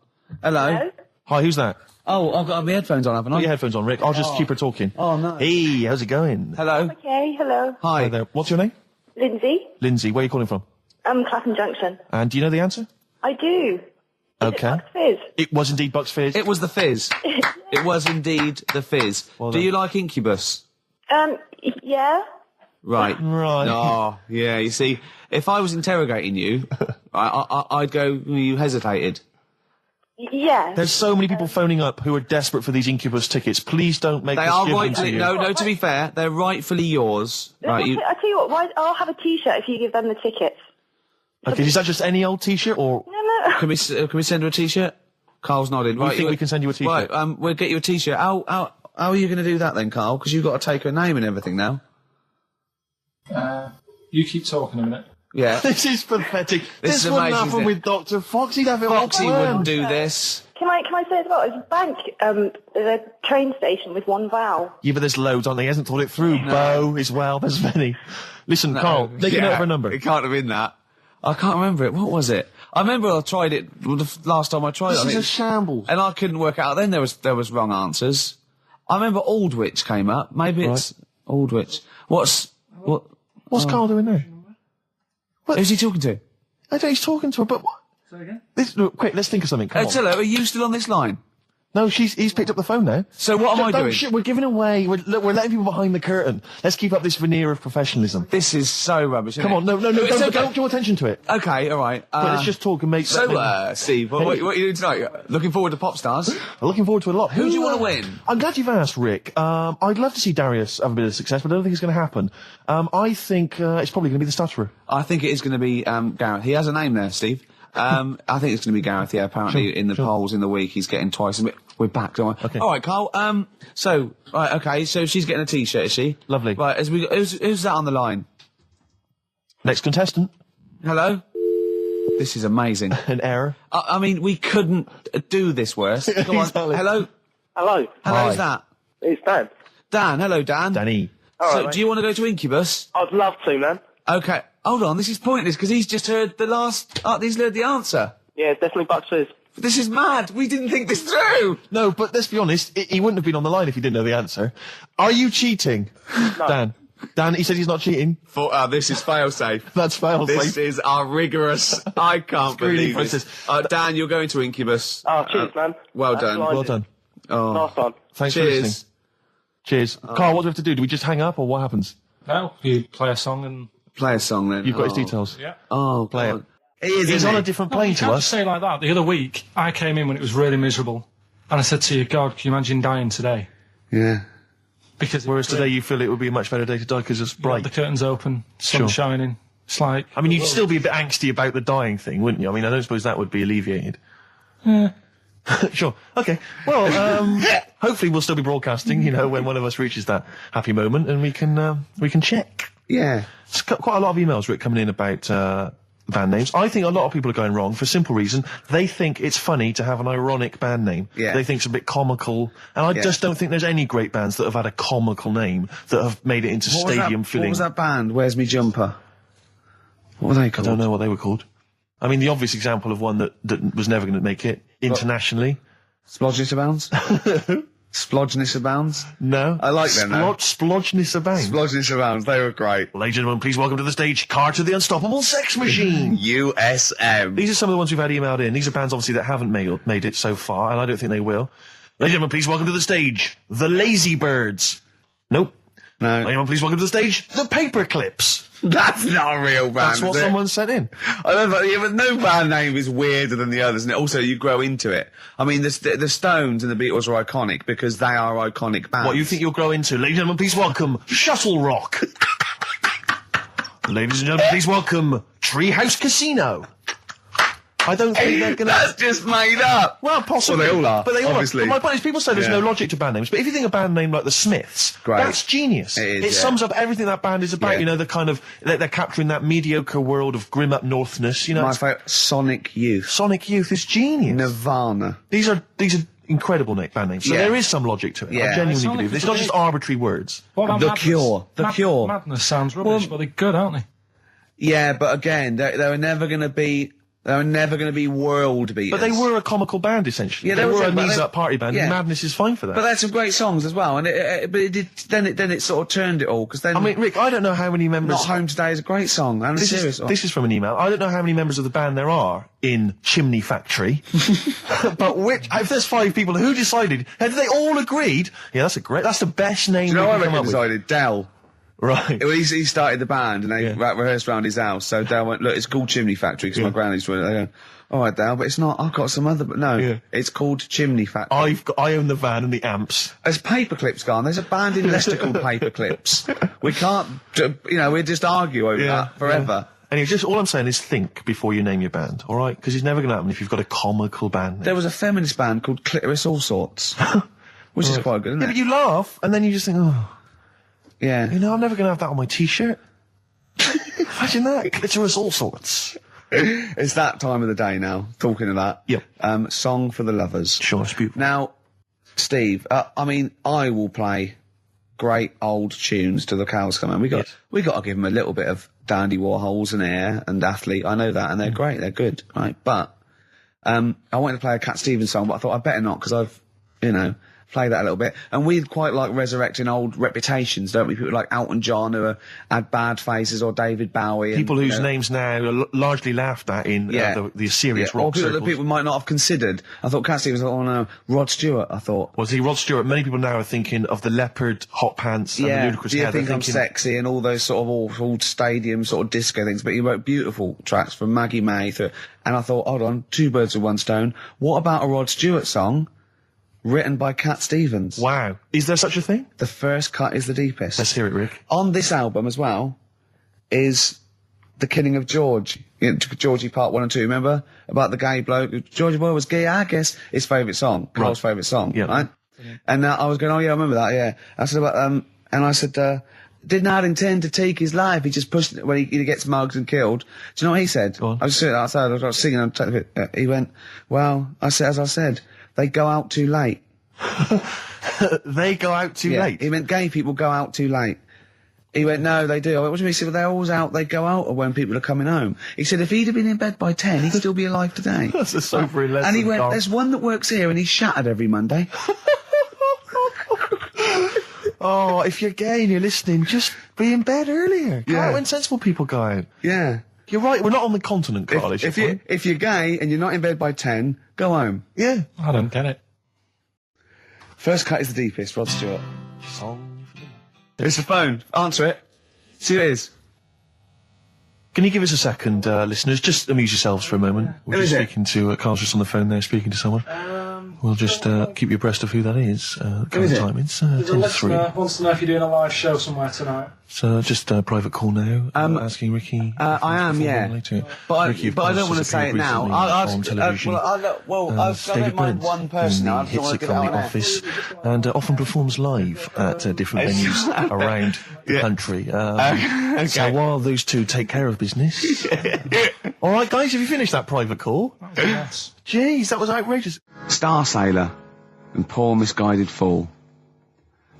Hello? Hi, who's that? Oh, I've got my headphones on, haven't I? Put your headphones on, Rick. I'll just keep her talking. Oh, no. Hey, how's it going? Hello? Okay, hello. Hi. There. What's your name? Lindsay. Lindsay, where are you calling from? Clapham Junction. And do you know the answer? I do. Okay. Is it Bucks Fizz? It was indeed Bucks Fizz. It was the Fizz. It was indeed the Fizz. Well do you like Incubus? Yeah. Right. Right. Oh, yeah, you see, if I was interrogating you, I'd go, you hesitated. Yeah. There's so many people phoning up who are desperate for these Incubus tickets. Please don't make They us are give them to rightfully, you. no, to be fair, they're rightfully yours. Right, I tell you what, I'll have a T-shirt if you give them the tickets. Okay, is that just any old T-shirt, or No. Can we send her a T-shirt? Carl's nodding. you think we can send you a T-shirt? Right, we'll get you a T-shirt. How are you going to do that then, Carl? Because you've got to take her name and everything now. You keep talking a minute. Yeah. This is pathetic. This is wouldn't amazing, happen with Dr. Fox. He'd have it Foxy all wouldn't planned. do this. Can I say as well, it's a bank, there's a train station with one vowel. Yeah, but there's loads, aren't there? He hasn't thought it through. Bo as well, there's many. Listen, Carl, take a note of her number. It can't have been that. I can't remember it. What was it? I remember I tried it the last time I tried it. This is a shambles. And I couldn't work out. Then there was wrong answers. I remember Aldwych came up. Maybe it's Aldwych. What's Carl doing there? Who's he talking to? I don't know, he's talking to her, but what? Say again? Look, quick, let's think of something. Come on. Hello, are you still on this line? No, he's picked up the phone now. So what am I doing? We're giving away, we're letting people behind the curtain. Let's keep up this veneer of professionalism. This is so rubbish. Come on, no, don't draw attention to it. Okay, all right. But let's just talk and make... Steve, what are you doing tonight? Looking forward to Pop Stars? I'm looking forward to a lot. Who do you want to win? I'm glad you've asked, Rick. I'd love to see Darius have a bit of success, but I don't think it's going to happen. I think it's probably going to be the stutterer. I think it is going to be Gareth. He has a name there, Steve. I think it's going to be Gareth, yeah. Apparently, in the polls in the week, he's getting twice. We're back, don't we? Okay. All right, Carl. So she's getting a T-shirt, is she? Lovely. Right, who's that on the line? Next contestant. Hello? This is amazing. An error. I mean, we couldn't do this worse. Come on. Exactly. Hello? Hello. Hi. Who's that? It's Dan. Dan. Hello, Dan. Danny. All So, right, mate. do you want to go to Incubus? I'd love to, man. Okay. Hold on, this is pointless, because he's just heard the last... he's heard the answer. Yeah, it's definitely Bucks Fizz. This is mad. We didn't think this through. No, but let's be honest, he wouldn't have been on the line if he didn't know the answer. Are you cheating? No. Dan, he said he's not cheating. This is fail-safe. That's fail This safe. is our rigorous... I can't Screening believe this. Dan, you're going to Incubus. Oh, cheers, man. Well That's done. blinding. Well done. Nice one. Thanks for Cheers. listening. Cheers. Carl, what do we have to do? Do we just hang up or what happens? No, you play a song and... Play a song then. You've got his details. Yeah. Oh, Play God. it. He is, He's isn't on he? a different No, plane you to can't us. just say like that. The other week, I came in when it was really miserable. And I said to you, God, can you imagine dying today? Yeah. Because Whereas today you feel it would be a much better day to die because it's bright. the curtains open, sun Sure. shining. It's like... I mean, you'd still be a bit angsty about the dying thing, wouldn't you? I mean, I don't suppose that would be alleviated. Sure. Okay. Well, hopefully we'll still be broadcasting, when one of us reaches that happy moment and we can check. Yeah. It's quite a lot of emails, Rick, coming in about band names. I think a lot of people are going wrong for a simple reason. They think it's funny to have an ironic band name. Yeah. They think it's a bit comical. And I just don't think there's any great bands that have had a comical name that have made it into stadium What filling. was that band? Where's Me Jumper? What were they I called? don't know what they were called. I mean, the obvious example of one that was never going to make it internationally. Splodgeness Abounds? Splodgeness Abounds? No. I like them now. Splodgeness Abounds. Splodgeness Abounds, they were great. Ladies and gentlemen, please welcome to the stage Carter the Unstoppable Sex Machine. USM. These are some of the ones we've had emailed in. These are bands, obviously, that haven't made it so far, and I don't think they will. Ladies and gentlemen, please welcome to the stage The Lazy Birds. Nope. No. Ladies and gentlemen, please welcome to the stage The Paperclips. That's not a real band, That's what is it? someone sent in. I don't know, yeah, but no band name is weirder than the others, and also you grow into it. I mean, the Stones and the Beatles are iconic because they are iconic bands. What you think you'll grow into? Ladies and gentlemen, please welcome Shuttle Rock. Ladies and gentlemen, please welcome Treehouse Casino. I don't think they're gonna... That's just made up. Well, possibly. Well, they all are, But they all obviously. are. But my point is, people say there's Yeah. no logic to band names. But if you think a band name like the Smiths, Great. that's genius. It is, It yeah. sums up everything that band is about. Yeah. The kind of... They're capturing that mediocre world of grim up northness. My it's- favourite, Sonic Youth. Sonic Youth is genius. Nirvana. These are incredible band names. So Yeah. there is some logic to it. Yeah. I genuinely Sonic believe. is It's not just great. arbitrary words. What about The Madness? Cure. The Cure. Madness sounds rubbish, but they're good, aren't they? Yeah, but again, they were never going to be... They were never going to be world beaters. But they were a comical band, essentially. Yeah, they they were were, a but they- knees-up party band. yeah. And Madness is fine for that. But they had some great songs as well, and then it sort of turned it all because then. I mean, Rick, I don't know how many members... Not Home Today is a great song. And This is from an email. I don't know how many members of the band there are in Chimney Factory, but if there's 5 people, who decided? Have they all agreed? Yeah, that's the best name Do you know we what can I come up with. decided? Dell. Right. Well, he started the band and they Yeah. rehearsed around his house. So Dale went, look, it's called Chimney Factory because my granny's doing it. They go, all right, Dale, but it's not. I've got some other. But no, Yeah. it's called Chimney Factory. I own the van and the amps. There's Paperclips gone. There's a band in Leicester called Paperclips. We can't, we just argue over that forever. Anyway, just all I'm saying is think before you name your band, all right? Because it's never going to happen if you've got a comical band name. There was a feminist band called Clitoris All Sorts, which is quite good, isn't Yeah, it? but you laugh and then you just think, oh, Yeah. I'm never going to have that on my T-shirt. Imagine that. Clitoris All Sorts. It's that time of the day now, talking of that. Yep. Song for the Lovers. Sure, it's beautiful. Now, Steve, I will play great old tunes till the cows come home. We got to give them a little bit of Dandy Warhols and Air and Athlete. I know that, and they're great, they're good, right? But, I wanted to play a Cat Stevens song, but I thought I'd better not, because I've, play that a little bit. And we quite like resurrecting old reputations, don't we? People like Elton John who had bad faces, or David Bowie. People whose names now are largely laughed at in the serious or rock people circles. that people might not have considered. I thought Cat Stevens, oh no, Rod Stewart, I thought. Was he Rod Stewart? Many people now are thinking of the leopard hot pants and the ludicrous Do you hair. They're think I'm thinking- sexy and all those sort of old stadium sort of disco things? But he wrote beautiful tracks from Maggie May through, and I thought, hold on, 2 birds with 1 stone. What about a Rod Stewart song written by Cat Stevens? Wow. Is there such a thing? The first cut is the deepest. Let's hear it, Rick. On this album as well is the killing of George. Georgie Part 1 and 2, remember? About the gay bloke. Georgie Boy was gay, I guess. His favourite song. Carl's favourite song, right? And I was going, oh yeah, I remember that, yeah. I said about, and I said, did not intend to take his life. He just pushed it when he gets mugged and killed. Do you know what he said? Go on. I was sitting outside, I was singing, he went, well, as I said, they go out too late. They go out too late? He meant gay people go out too late. He went, no, they do. I went, what do you mean? He said, well, they're always out, they go out when people are coming home. He said, if he'd have been in bed by 10, he'd still be alive today. That's a sobering lesson. And he went, Carl. there's one that works here and he's shattered every Monday. Oh, if you're gay and you're listening, just be in bed earlier. Go out when sensible people go out. Yeah. You're right, we're not on the continent, Carl. If you're gay and you're not in bed by 10, go home. Yeah. I don't get it. First cut is the deepest, Rod Stewart. Song. It's the phone. Answer it. See who it is. Can you give us a second, listeners? Just amuse yourselves for a moment. We're Who just is it? speaking to Carl's just on the phone there, speaking to someone. We'll just keep you abreast of who that is. is it? Time. It's 10 to 3. Wants to know if you're doing a live show somewhere tonight. So just a private call now. Asking Ricky. I am, yeah. Later. But Ricky, of I course, don't want to has say it appeared now. recently on television. I don't mind one person now. I Hits don't want it to from get the out office, and often performs live at different venues around the country. So while those two take care of business, all right, guys, have you finished that private call? Yes. Jeez, that was outrageous. Star Sailor and Poor Misguided Fool.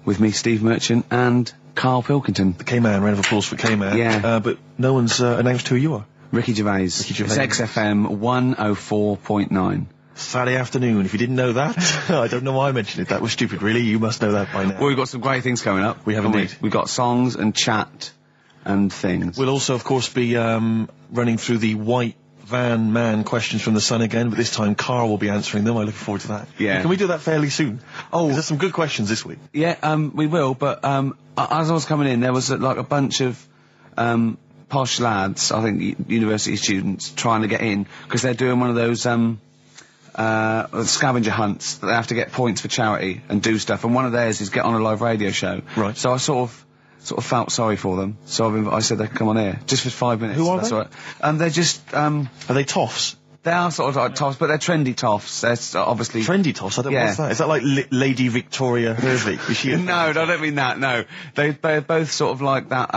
With me, Steve Merchant, and Karl Pilkington. The K-Man, round of applause for K-Man. Yeah. But no one's announced who you are. Ricky Gervais. Ricky Gervais. It's XFM 104.9. Saturday afternoon. If you didn't know that, I don't know why I mentioned it. That was stupid, really. You must know that by now. Well, we've got some great things coming up. We have haven't indeed. We've got songs and chat and things. We'll also, of course, be running through the white van man questions from the Sun again, but this time Carl will be answering them. I'm looking forward to that. Yeah. Can we do that fairly soon? Oh, there's some good questions this week. Yeah, we will, but as I was coming in, there was like a bunch of posh lads, I think university students, trying to get in, because they're doing one of those scavenger hunts that they have to get points for charity and do stuff, and one of theirs is get on a live radio show. Right. So I sort of felt sorry for them, so I said they could come on here, just for 5 minutes. Who are That's they? all right. They're just, Are they toffs? they are sort of like toffs, but they're trendy toffs. They're obviously... Trendy toffs? I don't know Yeah. what's that. Is that like Lady Victoria Hervey? Is she a- No, I don't mean that, no. They're both sort of like that,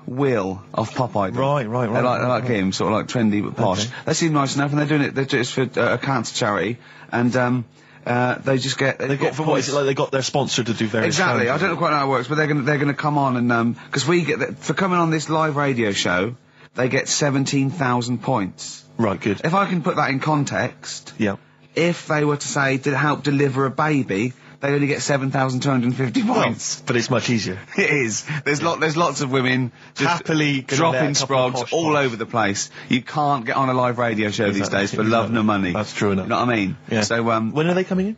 Will of Pop Idol. Right. They're like him, sort of like trendy but posh. Okay. They seem nice enough, and they're doing it for a cancer charity, and they just get... They got, for what is it, like they got their sponsor to do various Exactly, I charities? don't know quite how it works, but they're gonna come on and, because we get, for coming on this live radio show, they get 17,000 points. Right, good. If I can put that in context, Yeah. if they were to say to help deliver a baby, they only get 7,250 points. But it's much easier. It is. There's lots of women just Happily gonna let dropping a couple of sprogs posh all boys. over the place. You can't get on a live radio show these Exactly, days for love nor money. That's true enough. You know what I mean? Yeah. So When are they coming in?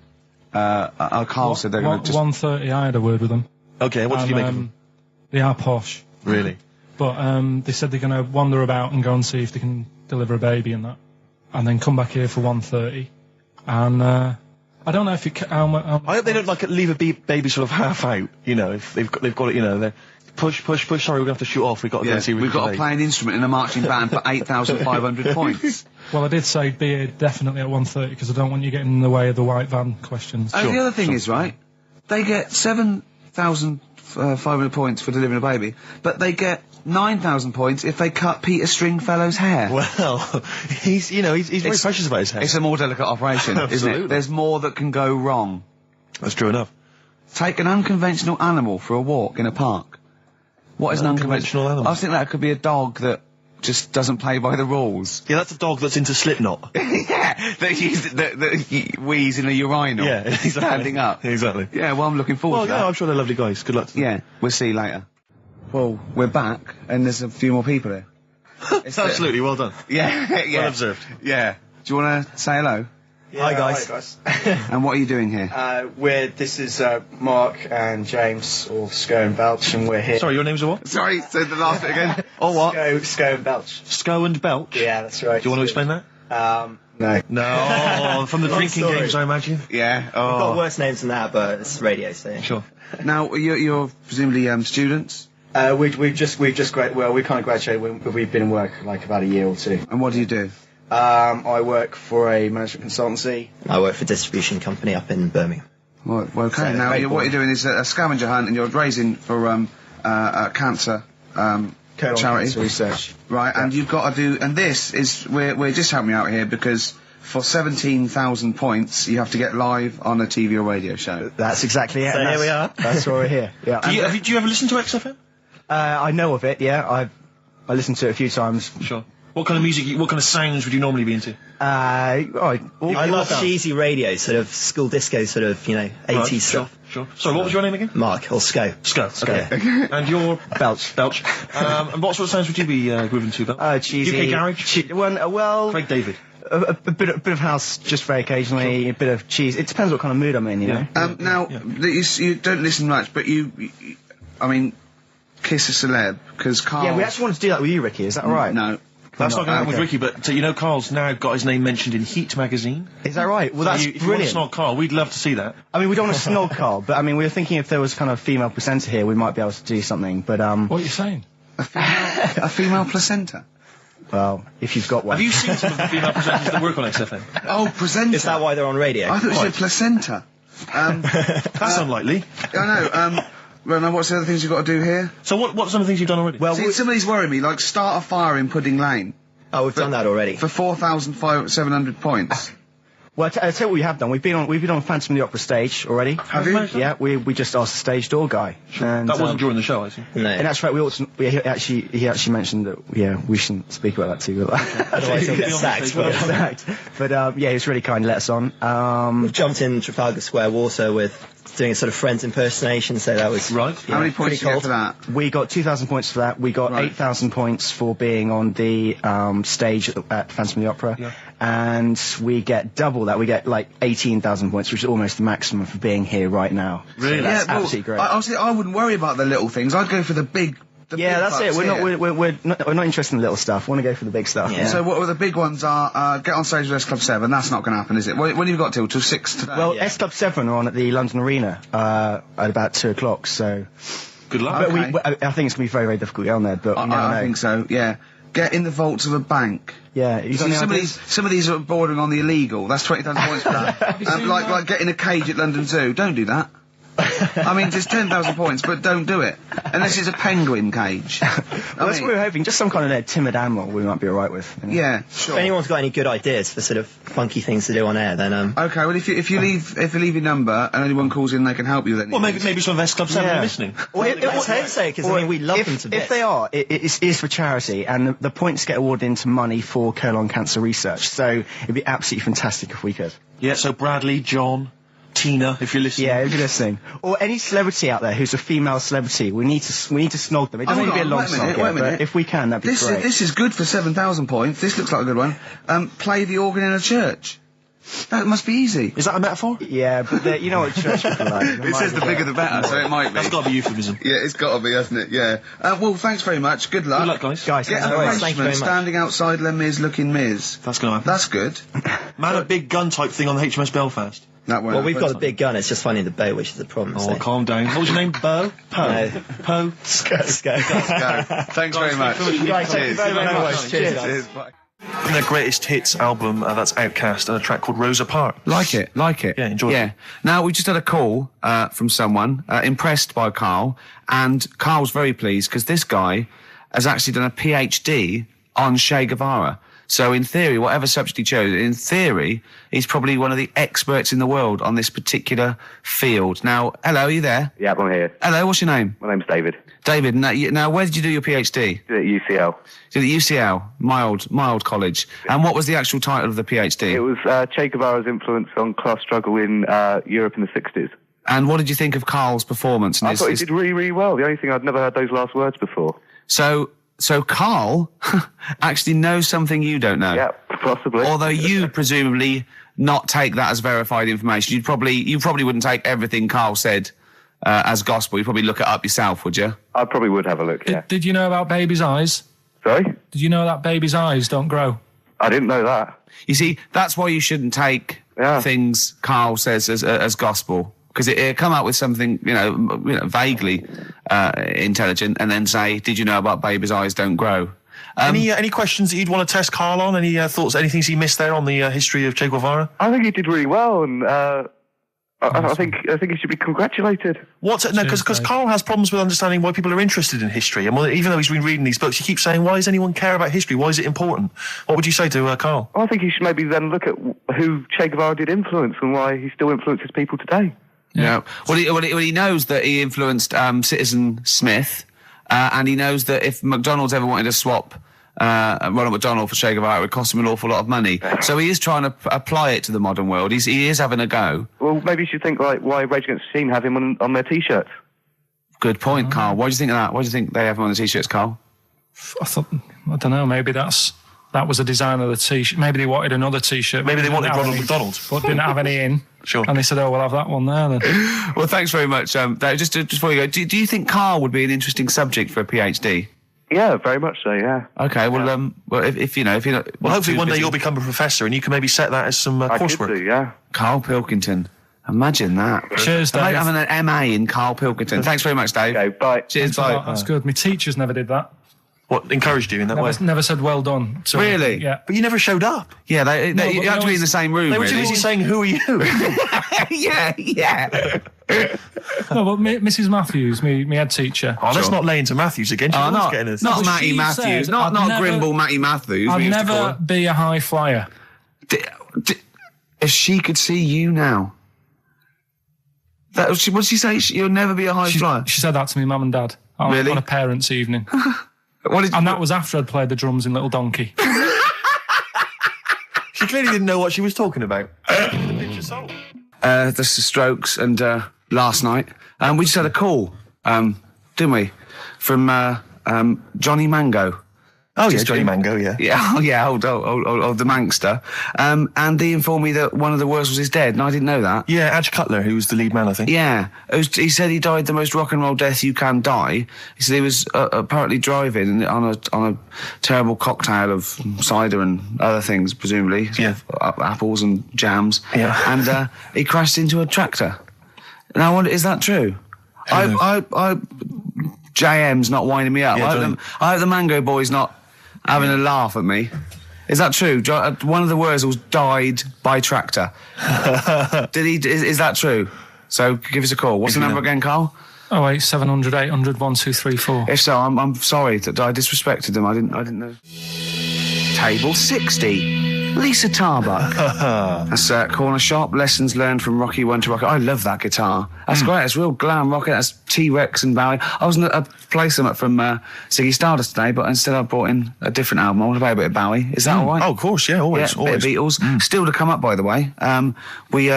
Carl said they're going to just... 1:30. I had a word with them. Okay, what did you make of And, them? They are posh, Really? but they said they're going to wander about and go and see if they can deliver a baby and that, and then come back here for 1:30. And I don't know if it. I hope they don't leave a baby sort of half out. You know, if they've got it. You know, they're push. Sorry, we're gonna have to shoot off. We've got to go Yeah, and see. we've got to play an instrument in a marching band for 8,500 points. Well, I did say be here definitely at 1:30 because I don't want you getting in the way of the white van questions. And the other thing is, right, they get 7,500 points for delivering a baby, but they get 9,000 points if they cut Peter Stringfellow's hair. Well, he's very precious about his hair. It's a more delicate operation, isn't Absolutely. it? There's more that can go wrong. That's true enough. Take an unconventional animal for a walk in a park. What is an Unconventional animal? I think that could be a dog that just doesn't play by the rules. Yeah, that's a dog that's into Slipknot. Yeah, that wheeze in a urinal. Yeah, exactly. Standing up. Exactly. Yeah, well, I'm looking forward Well, to yeah, that. I'm sure they're lovely guys. Good luck to them. Yeah, we'll see you later. Well, we're back, and there's a few more people here. Absolutely, well done. Yeah, yeah. Well observed. Yeah. Do you want to say hello? Hi, guys. And what are you doing here? This is Mark and James, or Sco and Belch, and we're here. Sorry, your names are what? Sorry, say the last bit again. Or what? Sco and Belch. Sco and Belch? Yeah, that's right. Do you want to explain that? No. No, from the drinking story. games, I imagine. Yeah. We've got Oh. worse names than that, but it's radio, so. Sure. Now, you're presumably students? We've just well, we kind of graduated. We've been in work like about a year or two. And what do you do? I work for a management consultancy. I work for a distribution company up in Birmingham. Well, okay. So, Now, what you're doing is a scavenger hunt, and you're raising for cancer charity. Cancer research. Right, and you've got to do, and this is, we're just helping you out here because for 17,000 points, you have to get live on a TV or radio show. That's exactly it. So here we are. That's why we're here. Yeah. Do you ever listen to XFM? I know of it. Yeah, I listened to it a few times. Sure. What kind of music? What kind of sounds would you normally be into? I love cheesy radio, sort of school disco, sort of 80s stuff. Sure. Sorry, what was your name again? Mark or Sco. Okay. And you're Belch. And what sort of sounds would you be grooving to? Belch? Cheesy. UK garage. Well, Craig David. A bit of house just very occasionally. A bit of cheese. It depends what kind of mood I'm in. You know. Now you don't listen much, but I mean, kiss a celeb because Karl. Yeah, we actually want to do that with you, Ricky. Is that all right? No. That's not going to happen with Ricky, but Karl's now got his name mentioned in Heat magazine. Is that right? Well, that's if you want to brilliant. snog Karl, we'd love to see that. I mean, we don't want to snog Karl, but I mean, we were thinking if there was kind of a female presenter here, we might be able to do something. But What are you saying? A female placenta. well, if you've got one. Have you seen some of the female presenters that work on XFM? Oh, placenta. Is that why they're on radio? I thought you said placenta. That's unlikely. I know. Well, now what's the other things you've got to do here? So what are some of the things you've done already? Well, See, some of these worry me, like start a fire in Pudding Lane Oh, we've done that already. for 4,700 points. Well, I'll tell you what we have done. We've been on Phantom of the Opera stage already. Have you? Yeah, we just asked the stage door guy. And, That wasn't during the show, I see. No. And that's right. He actually mentioned that we shouldn't speak about that too. Otherwise he'll get sacked. But he was really kind to let us on. We've jumped in Trafalgar Square water with doing a sort of Friends impersonation, so that was Right. How many points pretty did you get cold. for that? We got 2,000 points for that. We got Right. 8,000 points for being on the stage at Phantom of the Opera. Yeah. And we get double that. We get like 18,000 points, which is almost the maximum for being here right now. Really? So that's well, absolutely great. I wouldn't worry about the little things. I'd go for the big. Yeah, that's it. We're not interested in the little stuff. We want to go for the big stuff. Yeah. So what were the big ones are, get on stage with S Club 7, that's not going to happen, is it? When have you got till 6 today? Well, S Club 7 are on at the London Arena at about 2 o'clock, so... Good luck. Okay. But I think it's going to be very, very difficult to get on there, but we never I know. think so, yeah. Get in the vaults of a bank. Yeah. You got See, any some ideas? of these are bordering on the illegal. That's 20,000 points for that. Like getting a cage at London Zoo. Don't do that. I mean, it's 10,000 points, but don't do it. Unless it's a penguin cage. Well, that's what we were hoping. Just some kind of timid animal we might be alright with. You know? Yeah, If sure. anyone's got any good ideas for sort of funky things to do on air, then Okay, well, if you leave your number and anyone calls in, they can help you then. Well, maybe some of S Club 7 are listening. Well, let's hope so, because I mean we love them to bits. If they are, it is for charity, and the points get awarded into money for colon cancer research. So it'd be absolutely fantastic if we could. Yeah, so Bradley, John, Tina, if you're listening. Yeah, if you're listening, or any celebrity out there who's a female celebrity, we need to snog them. It doesn't Hold need to be a on, long wait a minute, snog, wait a minute. but if we can, that'd be great. This is good for 7,000 points. This looks like a good one. Play the organ in a church. That must be easy. Is that a metaphor? Yeah, but you know what church people are like. It says the bigger the better, so it might be. That's got to be euphemism. Yeah, it's got to be, hasn't it? Yeah. Well, thanks very much. Good luck. Good luck, guys. Guys, Get thanks an very much. Thank you very Frenchman much. standing outside Les Mis looking Miz. That's going to happen. That's good. Man, a big gun type thing on the HMS Belfast. That won't well, we've happen. got a big gun. It's just finding the boat, which is the problem. Oh, so. calm down. What was your name? Bo? Poe? No. Poe? Let's go. Go. Thanks very much. Guys, thank you very, very much. Cheers. Cheers. Bye. From their greatest hits album, that's Outcast, and a track called Rosa Parks. Like it. Yeah, enjoy it. Yeah. Now, we just had a call from someone impressed by Karl, and Karl's very pleased because this guy has actually done a PhD on Che Guevara. So in theory, whatever subject he chose, in theory, he's probably one of the experts in the world on this particular field. Now, hello, are you there? Yeah, I'm here. Hello, what's your name? My name's David. David, now where did you do your PhD? At UCL. Did at UCL, mild college. And what was the actual title of the PhD? It was Che Guevara's influence on class struggle in Europe in the 60s. And what did you think of Karl's performance? I thought he did really, really well. The only thing, I'd never heard those last words before. So Karl actually knows something you don't know. Yeah, possibly. Although you presumably not take that as verified information. You probably wouldn't take everything Karl said as gospel. You'd probably look it up yourself, would you? I probably would have a look, yeah. Did you know about babies' eyes? Sorry? Did you know that babies' eyes don't grow? I didn't know that. You see, that's why you shouldn't take Yeah. things Karl says as gospel. because it come out with something, vaguely intelligent, and then say, "Did you know about babies' eyes don't grow?" Any questions that you'd want to test Karl on? Any thoughts? Anything he missed there on the history of Che Guevara? I think he did really well, and I think he should be congratulated. Because Karl has problems with understanding why people are interested in history, and even though he's been reading these books, he keeps saying, "Why does anyone care about history? Why is it important?" What would you say to Karl? I think he should maybe then look at who Che Guevara did influence and why he still influences people today. Yeah. Well, he knows that he influenced Citizen Smith, and he knows that if McDonald's ever wanted to swap Ronald McDonald for Che Guevara, it would cost him an awful lot of money. So he is trying to apply it to the modern world. He is having a go. Well, maybe you should think like why Rage Against the Machine have him on their T-shirts. Good point, Karl. Why do you think of that? Why do you think they have him on the T-shirts, Karl? I don't know, maybe that was a design of the T-shirt. Maybe they wanted another T-shirt. Maybe they wanted Ronald McDonald. But didn't have any in. Sure. And they said, we'll have that one there then. Well, thanks very much. Just before you go, do you think Karl would be an interesting subject for a PhD? Yeah, very much so, yeah. Okay, well, if you're not... Well, hopefully one day you'll become a professor and you can maybe set that as some coursework. I could do, yeah. Karl Pilkington. Imagine that. Cheers, Dave. I'm having an MA in Karl Pilkington. Thanks very much, Dave. Okay, bye. Cheers, bye. That's good. My teachers never did that. What, encouraged you in that way? Never said well done. So, really? Yeah. But you never showed up. Yeah, you had to be in the same room, They were really. too busy saying, "Who are you?" Yeah. No, but Mrs. Matthews, me head teacher. Oh, let's not lay into Matthews again. Not Matty she Matthews. said, Not never- Grimble Matty Matthews. I'd we used to call never her. be a high flyer. If she could see you now. What did she say? You'll never be a high flyer? She said that to me, mum and dad. Really? On a parents' evening. And that was after I'd played the drums in Little Donkey. She clearly didn't know what she was talking about. The Strokes, and last night we just had a call, didn't we, from Johnny Mango. Oh yeah, Johnny Mango, yeah. Yeah, old the Mankster. And he informed me that one of the Wurzels is dead, and I didn't know that. Yeah, Adge Cutler, who was the lead man, I think. Yeah, he said he died the most rock and roll death you can die. He said he was apparently driving on a terrible cocktail of cider and other things, presumably. Yeah. Apples and jams. Yeah. And he crashed into a tractor. And I wonder, is that true? JM's not winding me up. Yeah, I hope the Mango Boy's not having a laugh at me. Is that true? One of the Wurzels died by tractor. Is that true? So give us a call. What's the number again, Karl? 08700 800 1234. If so, I'm sorry that I disrespected them. I didn't know. Table 60. Lisa Tarbuck. That's Corner Shop. Lessons learned from Rocky 1 to Rocky. I love that guitar. That's great. It's real glam rock. That's T-Rex and Bowie. I was going to play some from Ziggy Stardust today, but instead I brought in a different album. I want to play a bit of Bowie. Is that all right? Oh, of course, yeah, always. Yeah, a bit of Beatles. Still to come up, by the way. We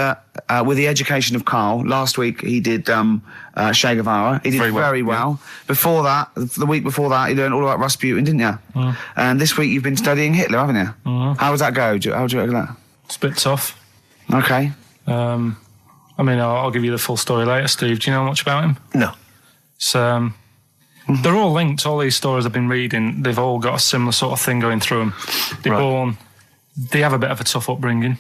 with the education of Karl, last week he did Che Guevara. He did very well. Yeah. Before that, the week before that, he learned all about Rasputin, didn't you? And this week you've been studying Hitler, haven't you? How does that go? How do you reckon that? It's a bit tough. Okay. I mean, I'll give you the full story later, Steve. Do you know much about him? No. So, they're all linked. All these stories I've been reading, they've all got a similar sort of thing going through them. They're born, they have a bit of a tough upbringing.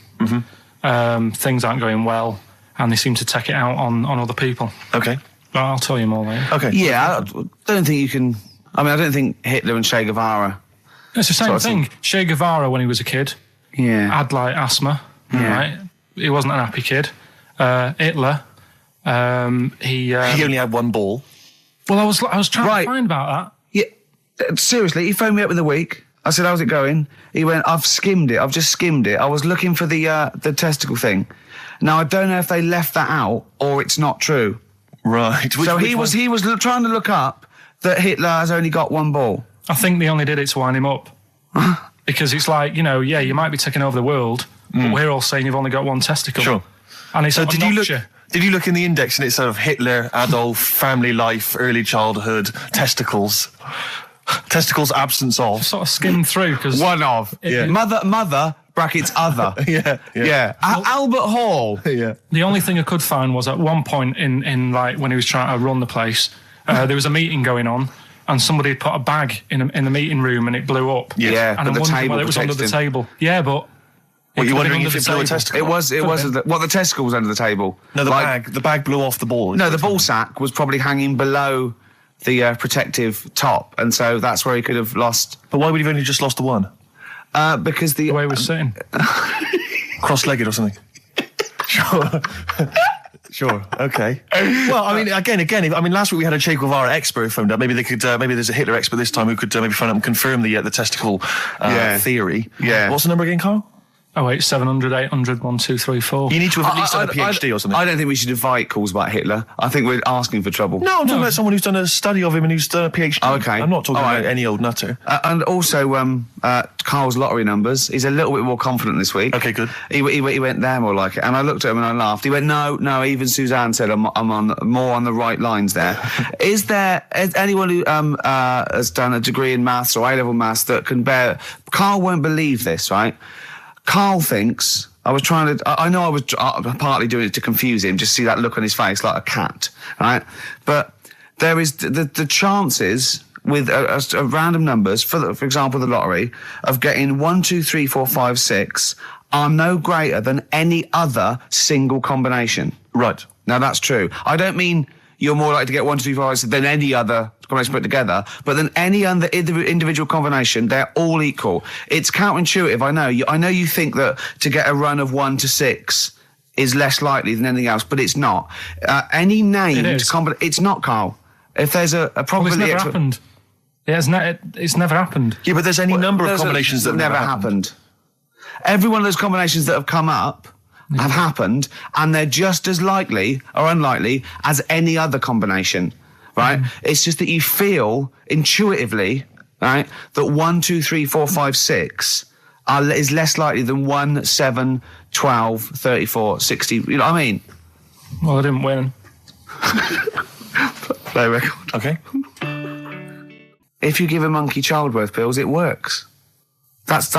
Things aren't going well, and they seem to take it out on other people. Okay. But I'll tell you more later. Okay. Yeah, I don't think you can... I mean, I don't think Hitler and Che Guevara... It's the same thing. Che Guevara, when he was a kid, had, like, asthma, right? He wasn't an happy kid. Hitler, he only had one ball. Well, I was trying to find about that. Yeah, seriously, he phoned me up in the week. I said, how's it going? He went, I've just skimmed it. I was looking for the testicle thing. Now, I don't know if they left that out or it's not true. Right. He was trying to look up that Hitler has only got one ball. I think they only did it to wind him up. Because it's like, you might be taking over the world, but we're all saying you've only got one testicle. Sure. And it's did you look in the index and it's sort of Hitler, Adolf, family life, early childhood, testicles, absence of? Sort of skimmed through because one of mother brackets other. Yeah. Albert Hall. Yeah. The only thing I could find was at one point in like when he was trying to run the place, there was a meeting going on. And somebody had put a bag in the meeting room and it blew up. Yeah, and I'm the wondering table whether it was under the table. Yeah, but Well, you're could have wondering been if under it the blew a table. testicle? It was. The testicle was under the table. No, the bag blew off the ball. No, the ball sack was probably hanging below the protective top, and so that's where he could have lost. But why would he have only just lost the one? Because the way he was sitting. Cross-legged or something. Sure. Sure. Okay. Well, I mean, again. Last week we had a Che Guevara expert phoned up. Maybe they could. Maybe there's a Hitler expert this time who could maybe phone up and confirm the testicle theory. Yeah. What's the number again, Carl? 08700 800 1234. You need to have at least done a PhD or something. I don't think we should invite calls about Hitler. I think we're asking for trouble. No, I'm talking about someone who's done a study of him and who's done a PhD. Oh, okay. I'm not talking about any old nutter. And also, Carl's lottery numbers. He's a little bit more confident this week. Okay, good. He went there more like it. And I looked at him and I laughed. He went, no, even Suzanne said I'm on more on the right lines there. Is anyone who has done a degree in maths or A-level maths that can bear... Carl won't believe this, right? Carl thinks... I know I was partly doing it to confuse him, just see that look on his face like a cat, right? But there is the chances with a random numbers, for example, the lottery, of getting 1, 2, 3, 4, 5, 6 are no greater than any other single combination. Right. Now, that's true. I don't mean you're more likely to get 1, 2, 3, 4, 5, 6 than any other combination put together, but than any other individual combination, they're all equal. It's counterintuitive, I know. I know you think that to get a run of 1 to 6 is less likely than anything else, but it's not. Any named combination... It's not, Carl. If there's a probability... Well, it's never happened. It's never happened. Yeah, but there's any number of combinations that have never happened. Every one of those combinations that have come up have happened, and they're just as likely or unlikely as any other combination, right? It's just that you feel intuitively, right, that 1, 2, 3, 4, 5, 6 is less likely than 1, 7, 12, 34, 60. You know what I mean? Well, I didn't win. Play record. Okay. If you give a monkey childbirth pills, it works. That's.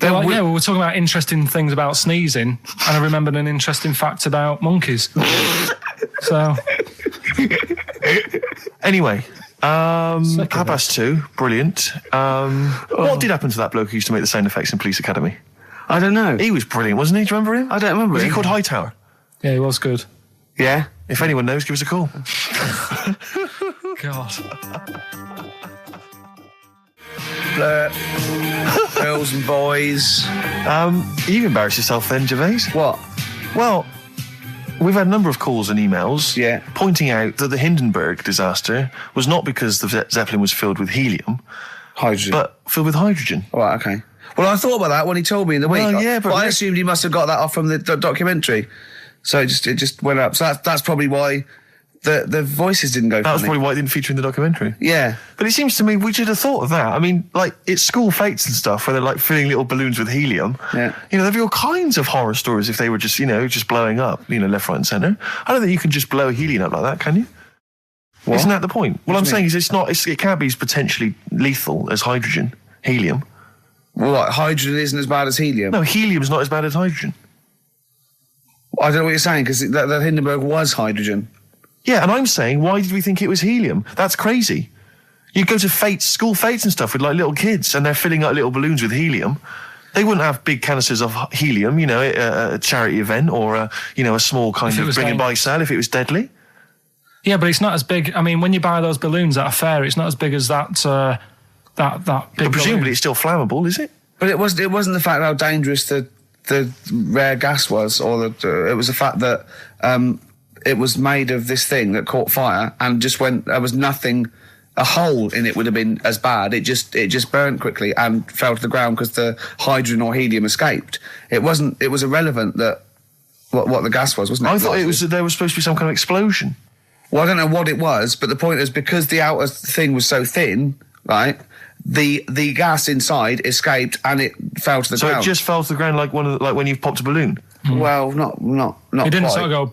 Well, we were talking about interesting things about sneezing, and I remembered an interesting fact about monkeys. So, anyway, 2:30, brilliant. What did happen to that bloke who used to make the sound effects in Police Academy? I don't know. He was brilliant, wasn't he? Do you remember him? I don't remember. Was him. he called Hightower? Yeah, he was good. Yeah. If anyone knows, give us a call. God. Girls and boys. You've embarrassed yourself then, Gervais. What? Well, we've had a number of calls and emails pointing out that the Hindenburg disaster was not because the Zeppelin was filled with helium. Hydrogen. But filled with hydrogen. Oh, right, okay. Well, I thought about that when he told me in the week. Yeah, but I assumed he must have got that off from the documentary. So it just went up. So that's probably why the voices didn't go. That was probably why it didn't feature in the documentary. Yeah. But it seems to me we should have thought of that. I mean, like, it's school fates and stuff where they're like filling little balloons with helium. Yeah. You know, there'd be all kinds of horror stories if they were just, just blowing up, left, right and centre. I don't think you can just blow helium up like that, can you? What? Isn't that the point? What I'm saying is it can't be as potentially lethal as hydrogen, helium. Well, what, hydrogen isn't as bad as helium? No, helium's not as bad as hydrogen. I don't know what you're saying, because the Hindenburg was hydrogen. Yeah, and I'm saying, why did we think it was helium? That's crazy. You go to school fates and stuff with like little kids, and they're filling up little balloons with helium. They wouldn't have big canisters of helium, a charity event or a small kind of bring and buy sale if it was deadly. Yeah, but it's not as big. I mean, when you buy those balloons at a fair, it's not as big as that big. But presumably balloon. it's still flammable, is it? But it wasn't the fact how dangerous the rare gas was, or it was the fact that it was made of this thing that caught fire and just went. There was nothing. A hole in it would have been as bad. It just burnt quickly and fell to the ground because the hydrogen or helium escaped. It wasn't. It was irrelevant that what the gas was, wasn't it? I thought it was that there was supposed to be some kind of explosion. Well, I don't know what it was, but the point is because the outer thing was so thin, right? The gas inside escaped and it fell to the ground. So it just fell to the ground like when you've popped a balloon. Well, not. It didn't quite. sort of go.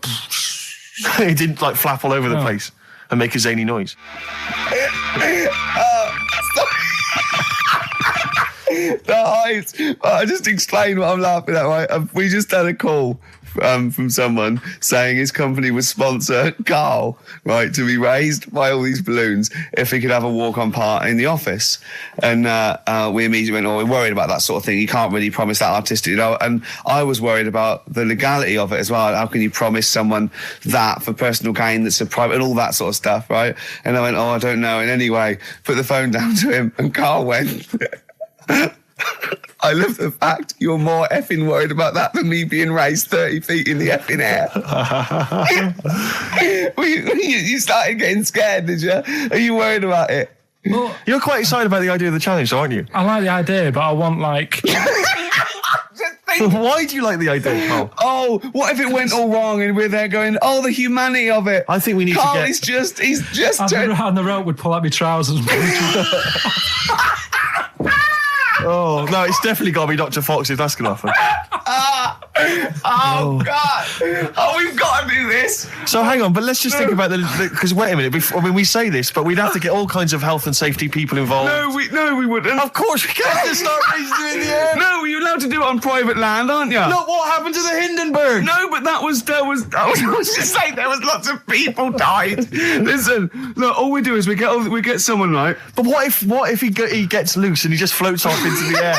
It didn't like flap all over the place and make a zany noise. I just explained what I'm laughing at, right? We just had a call from someone saying his company would sponsor Karl, right, to be raised by all these balloons if he could have a walk-on part in the office. And we immediately went, we're worried about that sort of thing. You can't really promise that artistic, And I was worried about the legality of it as well. How can you promise someone that for personal gain that's a private and all that sort of stuff, right? And I went, I don't know. And anyway, put the phone down to him, and Karl went... I love the fact you're more effing worried about that than me being raised 30 feet in the effing air. You started getting scared, did you? Are you worried about it? Well, you're quite excited about the idea of the challenge, aren't you? I like the idea, but I want, like... Why do you like the idea, Karl? Oh, what if it went all wrong and we're there going, the humanity of it? I think we need Karl to get... he's just... And the rope would pull out my trousers. Oh, no, it's definitely got to be Dr. Fox if that's going to happen. God. We've got to do this. So hang on, but let's just think about because wait a minute, we say this, but we'd have to get all kinds of health and safety people involved. No, we wouldn't. Of course we can't just start raising you in the air. No, you're allowed to do it on private land, aren't you? Look, what happened to the Hindenburg? No, but I was just saying there was lots of people died. Listen, look, all we do is we get someone, right? But what if he gets loose and he just floats off into the air?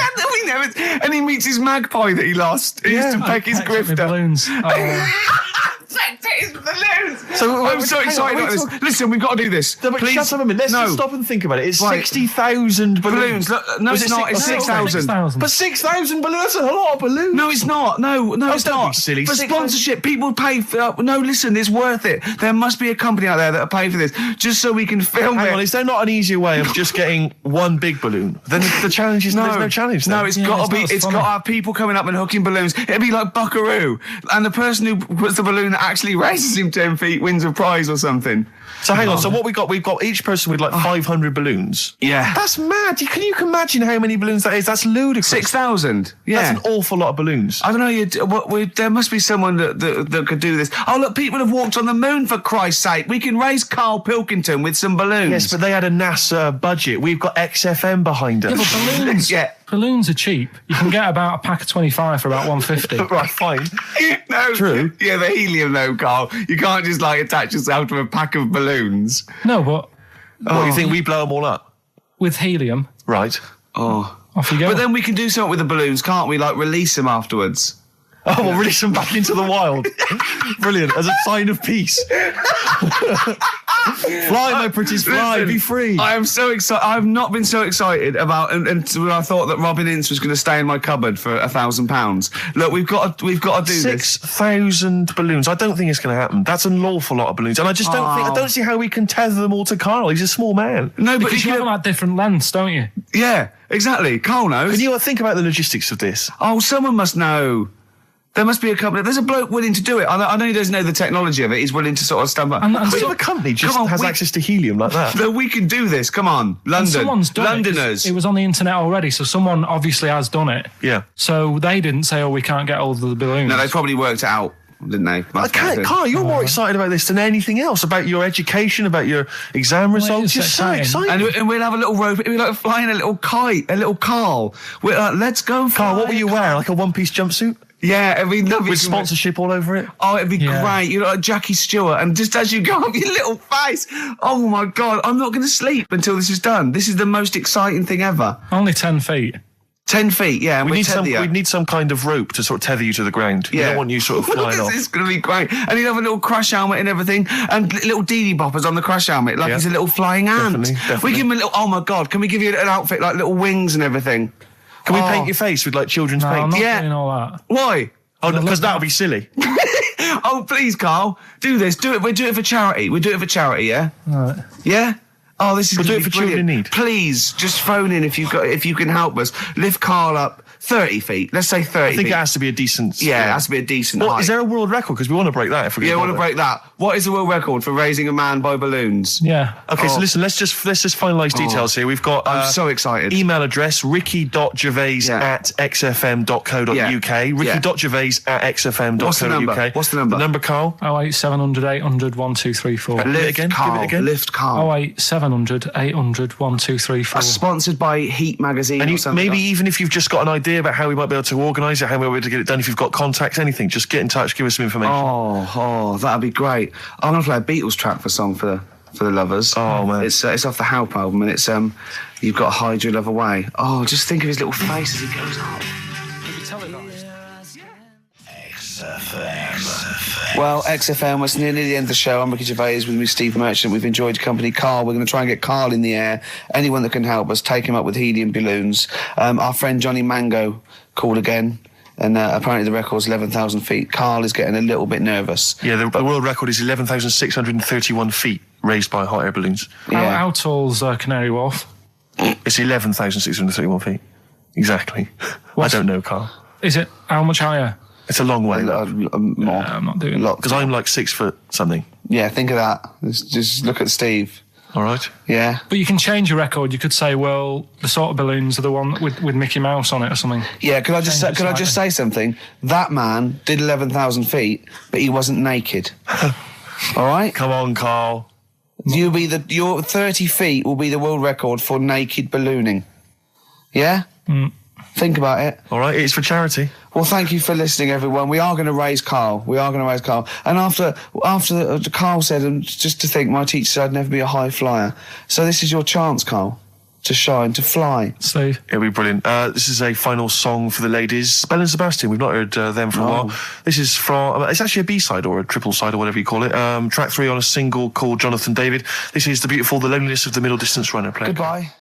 And he meets his magpie that he lost. He used to peck his grifter. Balloons. So I'm so excited about this. Listen, we've got to do this. No, but please. Shut up a minute. Let's just stop and think about it. It's 60,000 balloons. No, it's not. It's 6,000. But 6,000 balloons. That's a lot of balloons. No, it's not. No, it's not. Silly. For sponsorship, people pay for. No, listen, it's worth it. There must be a company out there that'll pay for this, just so we can film it. Hang on, is there not an easier way of just getting one big balloon? Then the challenge is there's no challenge. Then. No, it's got to be. It's got to have people coming up and hooking balloons. It'd be like Buckaroo, and the person who puts the balloon that actually raises him 10 feet wins a prize or something. So hang on. So what we've got each person with like 500 balloons. Yeah, that's mad. Can you imagine how many balloons that is? That's ludicrous. 6,000. Yeah, that's an awful lot of balloons. I don't know. There must be someone that could do this. Oh look, people have walked on the moon for Christ's sake. We can raise Karl Pilkington with some balloons. Yes, but they had a NASA budget. We've got XFM behind us. Yeah, but balloons. Yeah. Balloons are cheap. You can get about a pack of 25 for about 150. Right, fine. No, true. Yeah, the helium though, Karl. You can't just attach yourself to a pack of balloons. No, but what do you think? We blow them all up with helium, right? Oh, off you go. But then we can do something with the balloons, can't we? Like release them afterwards. Oh, we'll release them back into the wild. Brilliant, as a sign of peace. Fly, my pretties, fly, be free. I am so excited. I've not been so excited about, and I thought that Robin Ince was going to stay in my cupboard for £1,000. Look, we've got to do 6,000 balloons. I don't think it's going to happen. That's an awful lot of balloons, and I just I don't see how we can tether them all to Karl. He's a small man. No, because you have them at different lengths, don't you? Yeah, exactly. Karl knows. Can you think about the logistics of this? Oh, someone must know. There must be a company. There's a bloke willing to do it. I know he doesn't know the technology of it. He's willing to sort of stump up. And so the company just has access to helium like that. No, we can do this. Come on, London. Someone's done Londoners. It was on the internet already, so someone obviously has done it. Yeah. So they didn't say, we can't get all of the balloons. No, they probably worked it out, didn't they? Karl, you're more excited about this than anything else, about your education, about your exam results. You're so excited. And we'll have a little rope. It'll be like flying a little kite, a little Karl. Let's go, Karl, what will you wear? Like a one-piece jumpsuit? Yeah, it'd be lovely. With sponsorship all over it? Oh, it'd be great. You're like Jackie Stewart, and just as you go up your little face, oh my God, I'm not going to sleep until this is done. This is the most exciting thing ever. Only 10 feet. 10 feet, yeah. We need some kind of rope to sort of tether you to the ground. Yeah. We don't want you sort of flying off. This is going to be great. And he'll have a little crash helmet and everything, and little Dee boppers on the crash helmet, like he's a little flying ant. Definitely. We give him a little, oh my God, can we give you an outfit like little wings and everything? Can we paint your face with like children's paint? I'm not doing all that. Why? Oh, because that would be silly. Oh, please, Karl, do this. Do it. We'll do it for charity. Yeah? Right. Yeah? Oh, this is we'll do it for children in need. Please, just phone in if you can help us. Lift Karl up 30 feet. Let's say 30 feet. I think it has to be a decent... Yeah, it has to be a decent height. Is there a world record? Because we want to break that if we're going to want to break that. What is the world record for raising a man by balloons? Yeah. Okay, so listen, let's just finalise details here. We've got... I'm so excited. Email address, ricky.gervais@xfm.co.uk. ricky.gervais@xfm.co.uk. What's the number? The number, Karl? 08700 800 1234. Give it again. Lift Karl. 08700 800 1234. Sponsored by Heat magazine and or something. maybe even if you've just got an idea idea about how we might be able to organise it, how we might be able to get it done, if you've got contacts, anything, just get in touch, give us some information. Oh, that'd be great. I'm going to play a Beatles track for the lovers. Oh, man. It's off the Help album, and it's You've Got to Hide Your Love Away. Oh, just think of his little face as he goes up. Well, XFM, it's nearly the end of the show. I'm Ricky Gervais with me, Steve Merchant. We've enjoyed your company. Carl, we're going to try and get Carl in the air. Anyone that can help us, take him up with helium balloons. Our friend Johnny Mango called again, and apparently the record's 11,000 feet. Carl is getting a little bit nervous. Yeah, the world record is 11,631 feet raised by hot air balloons. Yeah. How tall's Canary Wharf? It's 11,631 feet. Exactly. I don't know, Carl. Is it? How much higher? It's a long way. More. I'm not doing that. Because I'm like 6 foot something. Yeah, think of that. Just look at Steve. All right. Yeah. But you can change your record. You could say, well, the sort of balloons are the one with Mickey Mouse on it or something. Yeah, could I just say something? That man did 11,000 feet, but he wasn't naked. All right? Come on, Carl. Your 30 feet will be the world record for naked ballooning. Yeah? Think about it. All right, it's for charity. Well, thank you for listening, everyone. We are going to raise Carl. And after Carl said, and just to think, my teacher said I'd never be a high flyer. So this is your chance, Carl, to shine, to fly. Steve. It'll be brilliant. This is a final song for the ladies. Belle and Sebastian, we've not heard them for a while. This is from, it's actually a B-side or a triple side or whatever you call it. Track 3 on a single called Jonathan David. This is the beautiful The Loneliness of the Middle Distance Runner. Play. Goodbye.